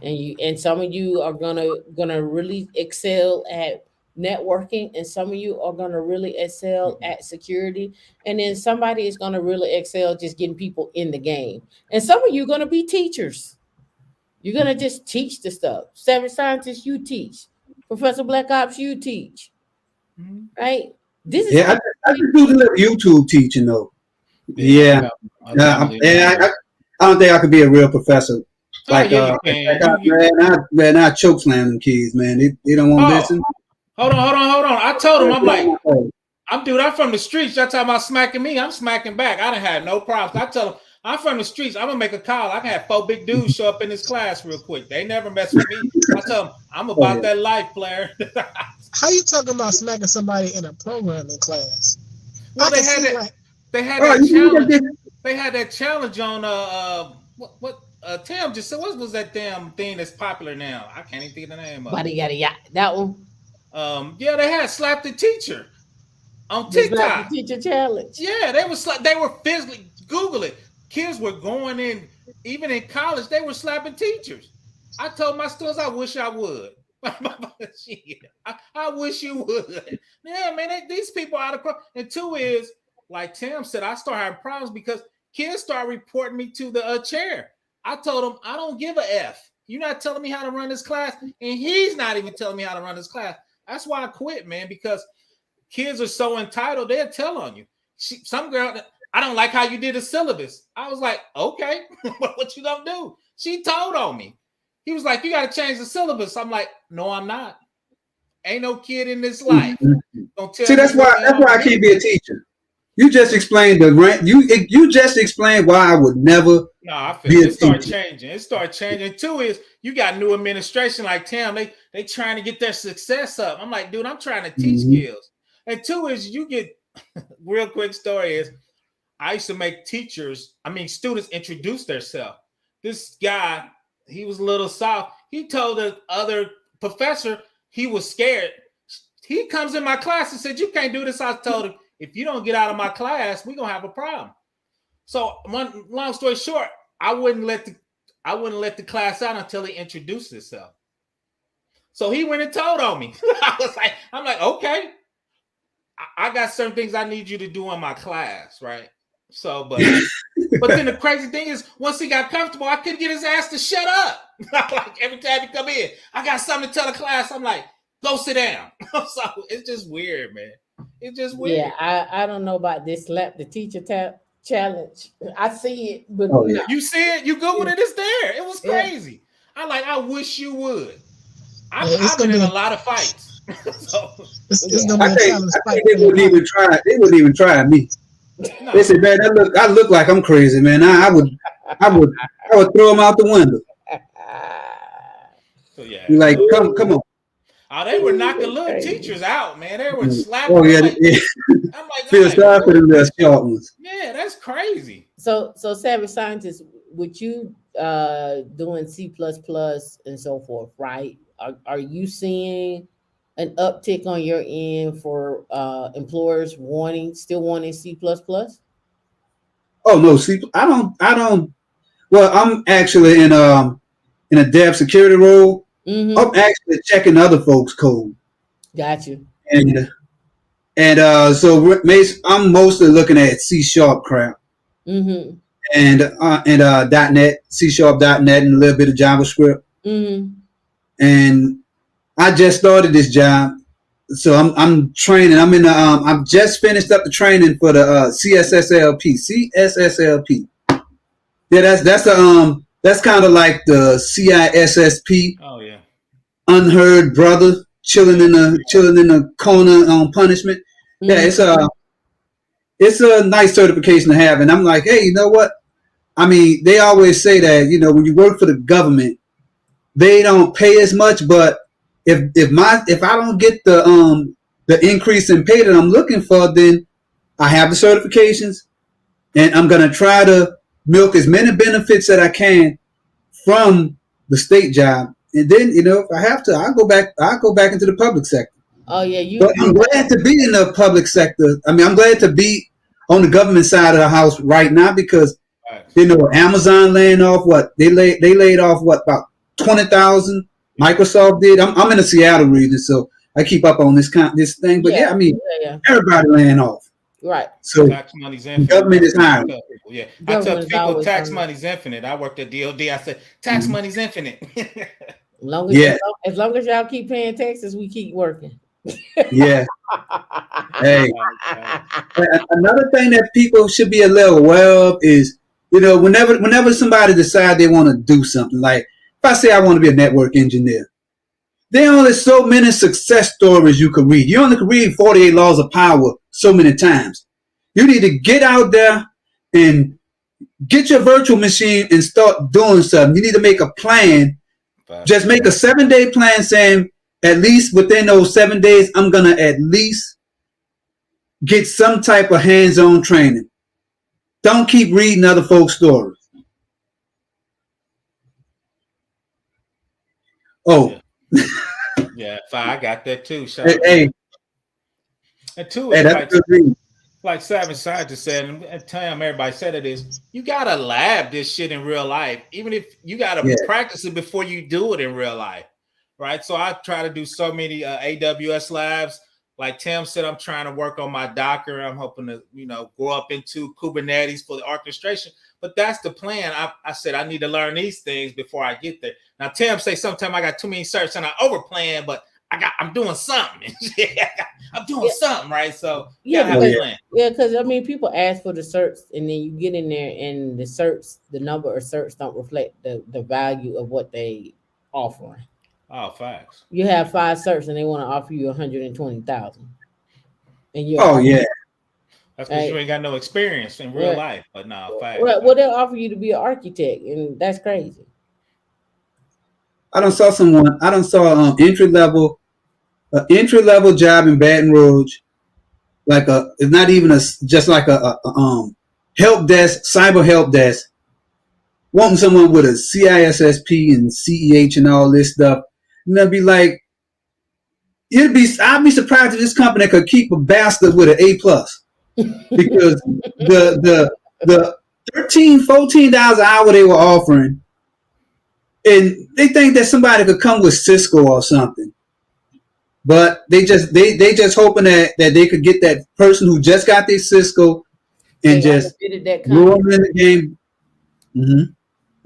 And some of you are gonna really excel at networking, and some of you are gonna really excel Mhm. at security, and then somebody is gonna really excel just getting people in the game. And some of you are gonna be teachers. You're gonna just teach the stuff. Seven scientists, you teach. Professor Black Ops, you teach, Mhm. right? This is Yeah, how I you just do the little YouTube teaching though. Yeah, Yeah, I'll definitely and learn. I don't think I could be a real professor. Oh Like yeah, you like can. I, You man, I choke slam them kids, man. They don't want to oh, listen. hold on. I told him, I'm like, I'm from the streets. Y'all talking about smacking me? I'm smacking back. I done had no problems. I tell them I'm from the streets. I'm gonna make a call. I can have 4 big dudes show up in this class real quick. They never mess with me. I tell them I'm Oh about yeah. that life, player. How you talking about smacking somebody in a programming class? I Well, can see like they had Oh, that you got challenge. this. They had that challenge on what Tim just said. What was that damn thing that's popular now? I can't even think of the name of body it. yada yada. That one, Yeah, they had slap the teacher on the slap the TikTok. teacher challenge. Yeah, they were physically Google it. Kids were going in, even in college, they were slapping teachers. I told my students, I wish I would. Shit, I wish you would. Yeah, man, these people are out of control. And two is, like Tim said, I start having problems because kids start reporting me to the chair. I told them, I don't give a F. You're not telling me how to run this class, and he's not even telling me how to run this class. That's why I quit, man, because kids are so entitled, they'll tell on you. Some girl, I don't like how you did the syllabus. I was like, okay, what you gonna do? She told on me. He was like, you got to change the syllabus. I'm like, no, I'm not. Ain't no kid in this life gonna See, tell me what the that's hell why to I can't do. be a teacher. You just explained the rant. You just explained why I would never No, I feel be it. a It started teacher. changing. It started changing. Two is you got new administration like Tam. They trying to get their success up. I'm like, dude, I'm trying to teach Mm-hmm. kids. And two is you get real quick story is I used to make students introduce themselves. This guy, he was a little soft. He told the other professor he was scared. He comes in my class and said, "You can't do this." I told him, "If you don't get out of my class, we're gonna have a problem." So, long story short, I wouldn't let the class out until he introduced himself. So he went and told on me. I'm like, okay, I got certain things I need you to do in my class, right? So, but then the crazy thing is, once he got comfortable, I couldn't get his ass to shut up. Like every time he come in, I got something to tell the class. I'm like, go sit down. So it's just weird, man. It's just weird. Yeah, I don't know about this slap the teacher tap challenge. I see it, but Oh yeah. no. You see it, you Googled it, it's there. It was Yeah. crazy. I wish you would. Yeah, it's I've been gonna in be a lot of fights. So it's Yeah. gonna be I a think challenge I fight think for they your wouldn't life. even try. They wouldn't even try me. no. They said, man, I look like I'm crazy, man. I would throw them out the window. So yeah. Be like, So come on. oh, they were knocking That's little crazy. teachers out, man. They were Oh slapping. yeah, yeah. I'm Feel like, sorry for what? them little short ones. Yeah, that's crazy. So savage scientists, with you doing C and so forth, right? Are you seeing an uptick on your end for employers still wanting C plus plus? Oh no, see, I don't. Well, I'm actually in a dev security role. Mm-hmm. I'm actually checking other folks' code, Got you. and so I'm mostly looking at C# crap Mm-hmm. and .NET, C#.NET, and a little bit of JavaScript. Mm-hmm. And I just started this job, so I'm training. I've just finished up the training for the CSSLP. CSSLP. Yeah, that's kind of like the CISSP, Oh yeah. unheard brother chilling in the corner on punishment. Yeah, Mm-hmm. it's a nice certification to have. And I'm like, hey, you know what? I mean, they always say that, when you work for the government, they don't pay as much, but if I don't get the increase in pay that I'm looking for, then I have the certifications and I'm gonna try to milk as many benefits that I can from the state job. And then, if I have to, I'll go back into the public sector. Oh yeah, But I'm glad to be in the public sector. I mean, I'm glad to be on the government side of the house right now because Right. Amazon laying off what they laid off what about 20,000. Microsoft did. I'm in the Seattle region, so I keep up on this thing. But yeah, I mean, yeah. everybody laying off. Right. So Tax money's the infinite. government is hiring. Yeah, I tell Government is people always tax on it. money's infinite. I worked at DOD. I said tax money's infinite. Yeah, As long as y'all keep paying taxes, we keep working. yeah. Hey, Right. another thing that people should be a little aware of is, whenever somebody decides they want to do something, like if I say I want to be a network engineer, there are only so many success stories you can read. You only can read 48 Laws of Power so many times. You need to get out there and get your virtual machine and start doing something. You need to make a plan. Just make a 7-day plan saying, at least within those 7 days, I'm going to at least get some type of hands-on training. Don't keep reading other folks' stories. Oh, Yeah, I got that too. Shout hey, out. hey, And two hey, is that's good reading. like Savage Scientist said, and time everybody said it is, you gotta lab this shit in real life. Even if you gotta Yeah. practice it before you do it in real life, right? So I try to do so many AWS labs. Like Tim said, I'm trying to work on my Docker. I'm hoping to, go up into Kubernetes for the orchestration. But that's the plan. I said I need to learn these things before I get there. Now Tim say sometimes I got too many certs and I overplan, but I'm doing something. I'm doing something, right? So Yeah, have a plan. because I mean, people ask for the certs, and then you get in there, and the certs, the number of certs don't reflect the value of what they offering. Oh, facts. You have 5 certs, and they want to offer you 120,000, and you're Oh, yeah. That's because you ain't got no experience in real life. But no, facts. Well, they'll offer you to be an architect, and that's crazy. I don't saw entry level job in Baton Rouge, it's not even just like a help desk, cyber help desk, wanting someone with a CISSP and CEH and all this stuff, and they'll be like, I'd be surprised if this company could keep a bastard with an A plus, because the $13-14 an hour they were offering, and they think that somebody could come with Cisco or something. But they just hoping that they could get that person who just got their Cisco and They just underbidded that throw contract. them in the game.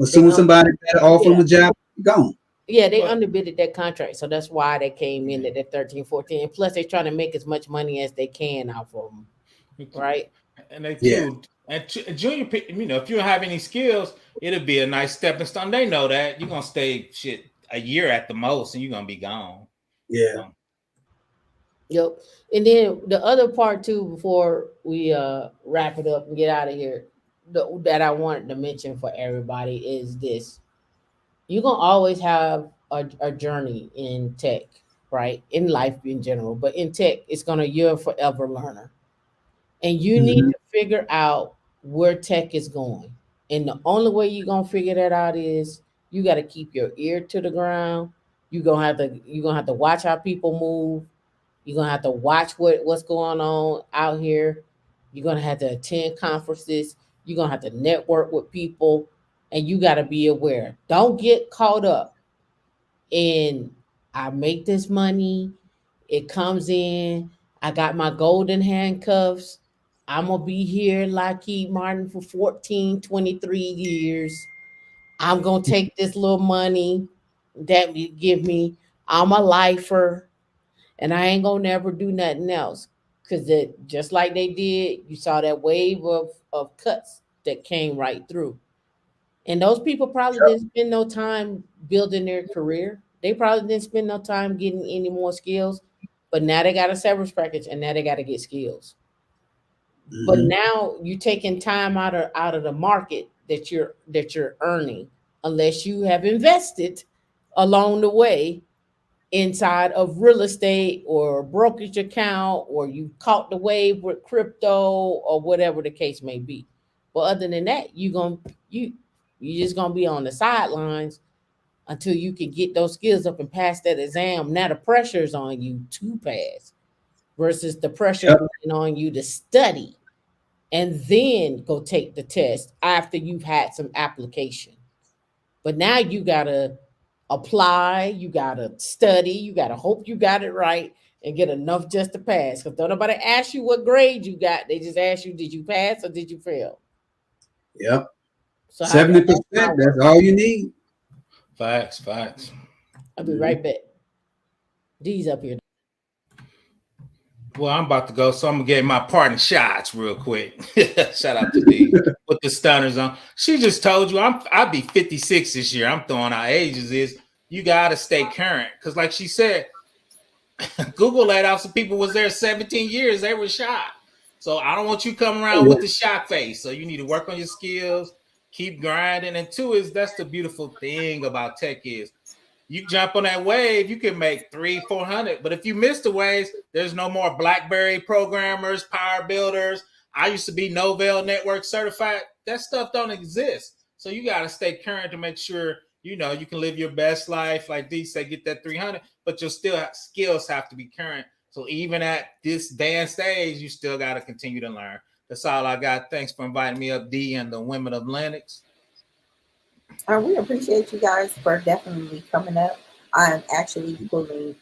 As They soon as somebody better offer them yeah. a job, gone. Yeah, they But underbidded that contract, so that's why they came in at that 13, 14. Plus, they're trying to make as much money as they can off of them, right? and they Yeah, too, and junior, if you don't have any skills, it'll be a nice stepping stone. They know that you're gonna stay shit a year at the most, and you're gonna be gone. yeah. So, Yep. And then the other part too, before we wrap it up and get out of here, that I wanted to mention for everybody is this: you're gonna always have a journey in tech, right? In life in general, but in tech, it's gonna you're a forever learner, and you need Hmm. to figure out where tech is going. And the only way you're gonna figure that out is you got to keep your ear to the ground. You're gonna have to watch how people move. You're gonna have to watch what's going on out here. You're gonna have to attend conferences. You're gonna have to network with people, and you got to be aware. Don't get caught up in I make this money. It comes in. I got my golden handcuffs. I'm gonna be here Lockheed Martin for 14, 23 years. I'm gonna take this little money that you give me. I'm a lifer and I ain't gonna never do nothing else. Cause it just like they did, you saw that wave of cuts that came right through. And those people probably didn't spend no time building their career. They probably didn't spend no time getting any more skills. But now they got a severance package and now they gotta get skills. But Hmm. now you're taking time out of the market that you're earning unless you have invested along the way inside of real estate or brokerage account or you caught the wave with crypto or whatever the case may be. But other than that, you just gonna be on the sidelines until you can get those skills up and pass that exam. Now the pressure is on you to pass versus the pressure Yep. being on you to study and then go take the test after you've had some application. But now you gotta apply, you gotta study, you gotta hope you got it right and get enough just to pass. Because don't nobody ask you what grade you got. They just ask you, did you pass or did you fail? Yep. So Seventy that's my percent. work. That's all you need. facts, facts. I'll be Mhm. right back. D's up here. Well, I'm about to go, so I'm gonna get my partner shots real quick. Shout out to D with the stunners on. She just told you I'll be 56 this year. I'm throwing out ages. Is you gotta stay current because, like she said, Google let out some people was there 17 years. They were shocked. So I don't want you coming Oh around with yeah. the shock face. So you need to work on your skills, keep grinding. And two is that's the beautiful thing about tech is you jump on that wave, you can make 300, 400. But if you miss the waves, there's no more BlackBerry programmers, power builders. I used to be Novell Network certified. That stuff don't exist. So you got to stay current to make sure you can live your best life. Like D said, get that 300, but your skills have to be current. So even at this advanced stage, you still got to continue to learn. That's all I got. Thanks for inviting me up, D, and the women of Lennox. We appreciate you guys for definitely coming up. I'm actually pulling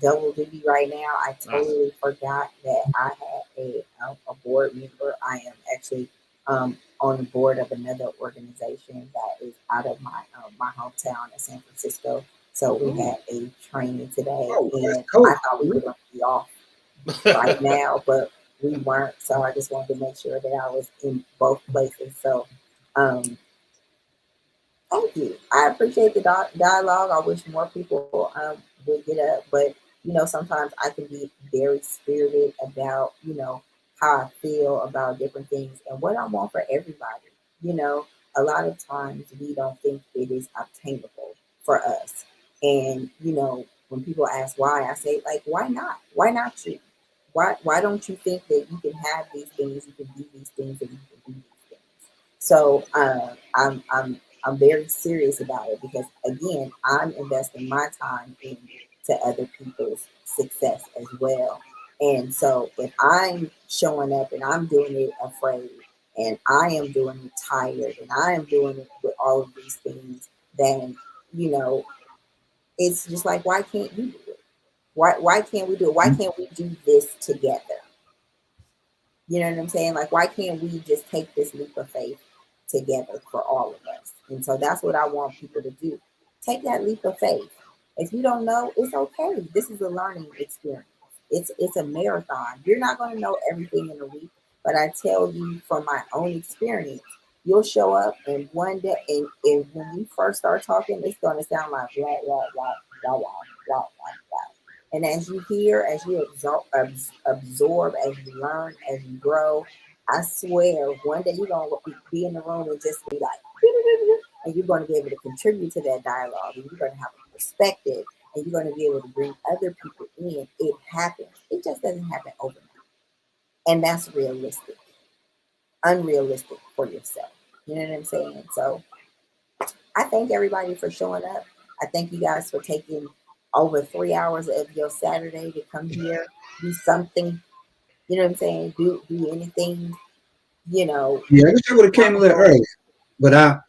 double duty right now. I totally forgot that I had a board member. I am actually on the board of another organization that is out of my hometown in San Francisco. So we had a training today, Oh, West and I Coast. thought we were going to be off right now, but we weren't. So I just wanted to make sure that I was in both places. So um, thank you. I appreciate the dialogue. I wish more people would get up, but sometimes I can be very spirited about how I feel about different things and what I want for everybody. You know, a lot of times we don't think it is obtainable for us, and when people ask why, I say like, why not? Why not you? Why don't you think that you can have these things, you can do these things, and you can do these things? So I'm very serious about it because again, I'm investing my time into other people's success as well. And so if I'm showing up and I'm doing it afraid and I am doing it tired and I am doing it with all of these things, then you know, it's just like why can't you do it? Why can't we do it? Why can't we do this together? You know what I'm saying? Like, why can't we just take this leap of faith together for all of us? And so that's what I want people to do. Take that leap of faith. If you don't know, it's okay. This is a learning experience. It's a marathon. You're not going to know everything in a week, but I tell you from my own experience, you'll show up and one day, and when we first start talking, it's going to sound like blah blah blah blah blah blah blah blah. And as you hear, as you absorb, as you learn, as you grow, I swear, one day you're going to be in the room and just be like, and you're going to be able to contribute to that dialogue, and you're going to have a perspective, and you're going to be able to bring other people in. It happens. It just doesn't happen overnight. And that's realistic, unrealistic for yourself. You know what I'm saying? So I thank everybody for showing up. I thank you guys for taking over 3 hours of your Saturday to come here, do something. You know what I'm saying? Do anything. You know, Yeah, I wish I would have came a little accountable. early,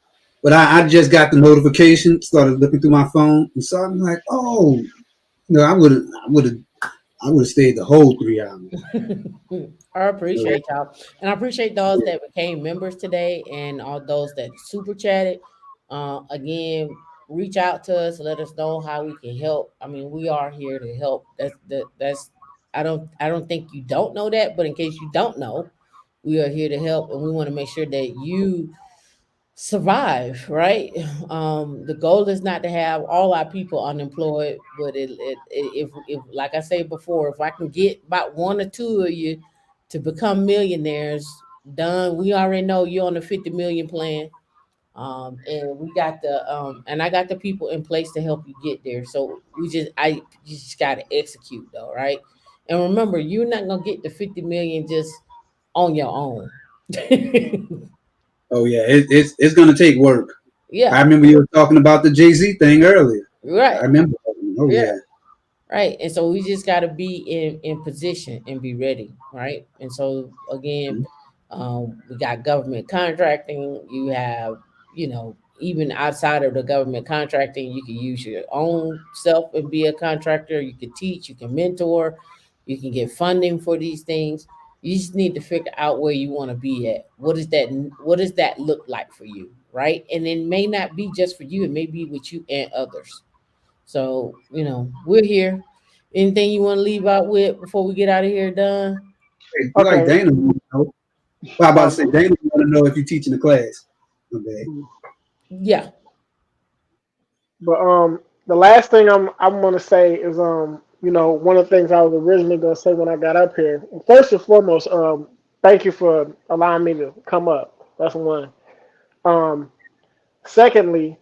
but I just got the notification, started looking through my phone, and so I'm like, oh, no, I would have stayed the whole 3 hours. I So, appreciate y'all, and I appreciate those that became members today, and all those that super chatted. Again, reach out to us, let us know how we can help. I mean, we are here to help. That's. I don't think you don't know that, but in case you don't know, we are here to help, and we want to make sure that you survive, right? The goal is not to have all our people unemployed, but if like I said before, if I can get about one or two of you to become millionaires, done. We already know you're on the 50 million plan. And we got and I got the people in place to help you get there. So you just gotta execute though, right? And remember, you're not gonna get the 50 million just on your own. oh yeah, it's gonna take work. I Yeah, remember you were talking about the Jay-Z thing earlier. I right. remember. Oh Yeah. yeah. Right. And so we just got to be in position and be ready. Right. And so again, we got government contracting. You have, even outside of the government contracting, you can use your own self and be a contractor. You can teach, you can mentor, you can get funding for these things. You just need to figure out where you want to be at. What does that look like for you? Right. And it may not be just for you, it may be with you and others. So, we're here. Anything you want to leave out with before we get out of here, done? Hey, like Okay. Dana, well, I'm about to say Um, Dana want to know if you're teaching the class. Okay. Yeah. but the last thing I'm gonna say is one of the things I was originally gonna say when I got up here. First and foremost, thank you for allowing me to come up. That's one. Um, Secondly,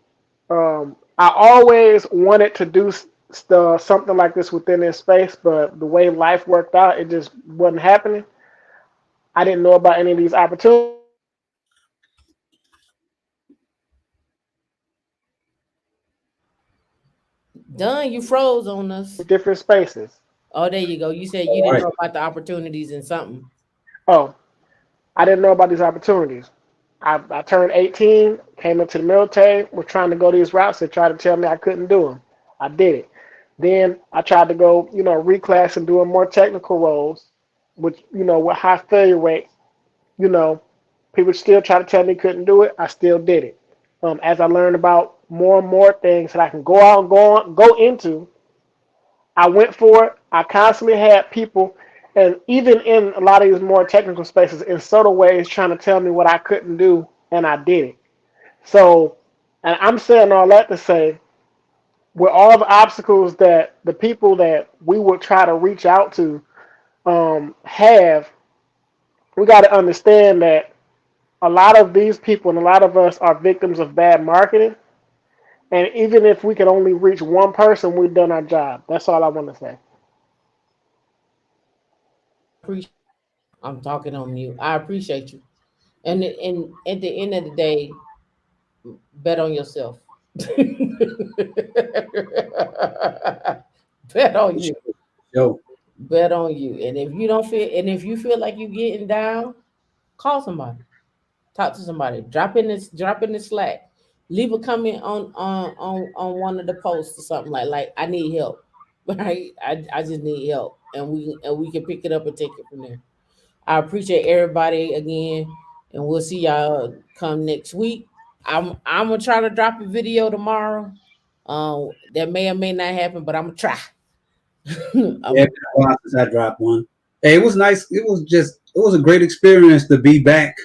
I always wanted to do something like this within this space, but the way life worked out, it just wasn't happening. I didn't know about any of these opportunities. Done. You froze on us. Different spaces. Oh, there you go. You said you All didn't right. know about the opportunities and something. Oh, I didn't know about these opportunities. I turned 18, came into the military, was trying to go these routes. They tried to tell me I couldn't do them. I did it. Then I tried to go, reclass and doing more technical roles, which, with high failure rate, you know, people still try to tell me couldn't do it. I still did it. As I learned about more and more things that I can go out and go into, I went for it. I constantly had people, and even in a lot of these more technical spaces, in subtle ways, trying to tell me what I couldn't do, and I did it. So, and I'm saying all that to say, with all the obstacles that the people that we would try to reach out to have, we got to understand that a lot of these people and a lot of us are victims of bad marketing. And even if we can only reach one person, we've done our job. That's all I want to say. Appreciate. I'm talking on mute. I appreciate you. And at the end of the day, bet on yourself. Bet on you. Yo, Bet on you. And if you feel like you're getting down, call somebody. Talk to somebody. Drop in the Slack. Leave a comment on one of the posts or something like I need help. Right? I just need help. And we can pick it up and take it from there. I appreciate everybody again, and we'll see y'all come next week. I'm gonna try to drop a video tomorrow. That may or may not happen, but I'm gonna try. I'm Yeah, gonna it's been a while since I dropped one. Hey, it was nice. It was a great experience to be back,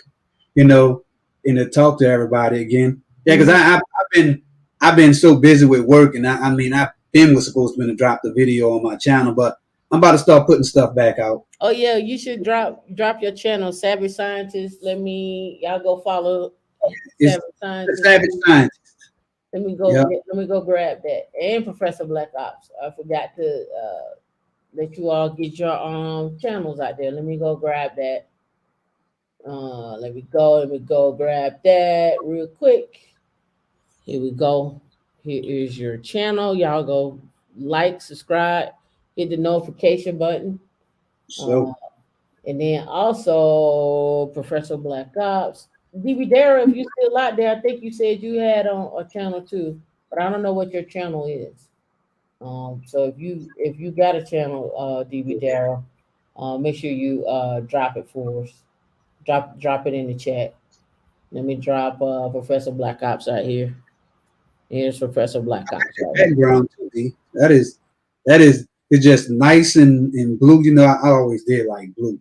you know, and to talk to everybody again. Yeah, because Mhm. I've been so busy with work, and I mean I been was supposed to drop the video on my channel, but I'm about to start putting stuff back out. Oh yeah, you should drop your channel, Savage Scientist. Let me y'all go follow It's Savage the Scientist. Savage Science. Yeah, Let me go grab that. And Professor Black Ops. I forgot to let you all get your channels out there. Let me go grab that. Let me go grab that real quick. Here we go. Here is your channel. Y'all go like, subscribe, hit the notification button. Uh, so and then also Professor Black Ops. DB Dara, if you still out there, I think you said you had on a channel too, but I don't know what your channel is. So if you got a channel, DB Dara, make sure you drop it for us. Drop it in the chat. Let me drop Professor Black Ops right here. Here's Professor Black Ops right here. background too, D. That is it's just nice and blue. You know, I always did like blue.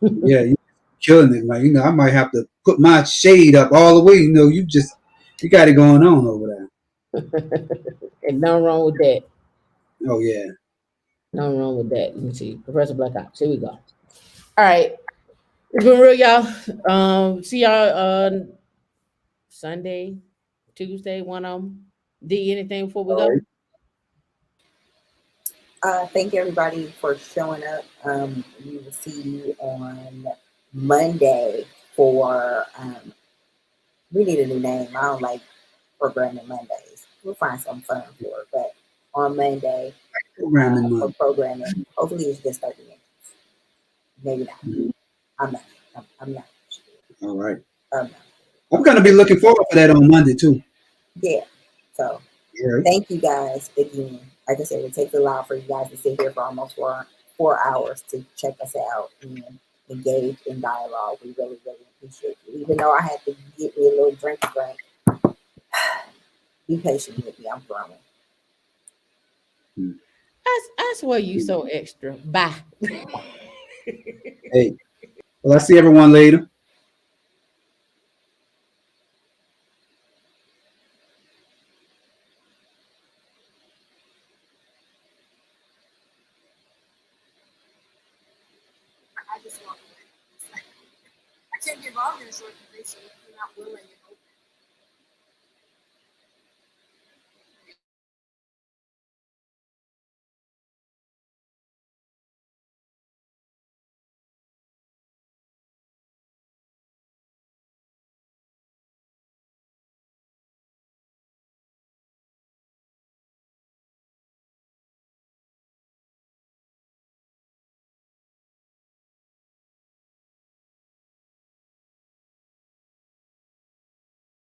Yeah, you killing it, man. You know, I might have to put my shade up all the way. You know, you got it going on over there. And nothing wrong with that. Oh yeah. Nothing wrong with that. Let me see. Professor Black Ops. Here we go. All right. It's been real, y'all. See y'all Sunday, Tuesday, one of them. D, anything before we All go? right. Thank everybody for showing up. We will see you on Monday for we need a new name. I don't like programming Mondays. We'll find something fun for it. But on Monday Programming for month. programming, hopefully it's just 30 minutes. Maybe not. Mhm. I'm not. I'm not. All right. Um, I'm gonna be looking forward for that on Monday too. yeah. So All right. thank you guys again. Like I said, it takes a lot for you guys to sit here for almost 4 hours to check us out and engage in dialogue. We really, really appreciate you. Even though I had to get me a little drink, be patient with me. I'm growing. Hmm. I swear you so extra. Bye. Hey. Well, I see everyone later. I just walk away. I can't give all the information if you're not willing.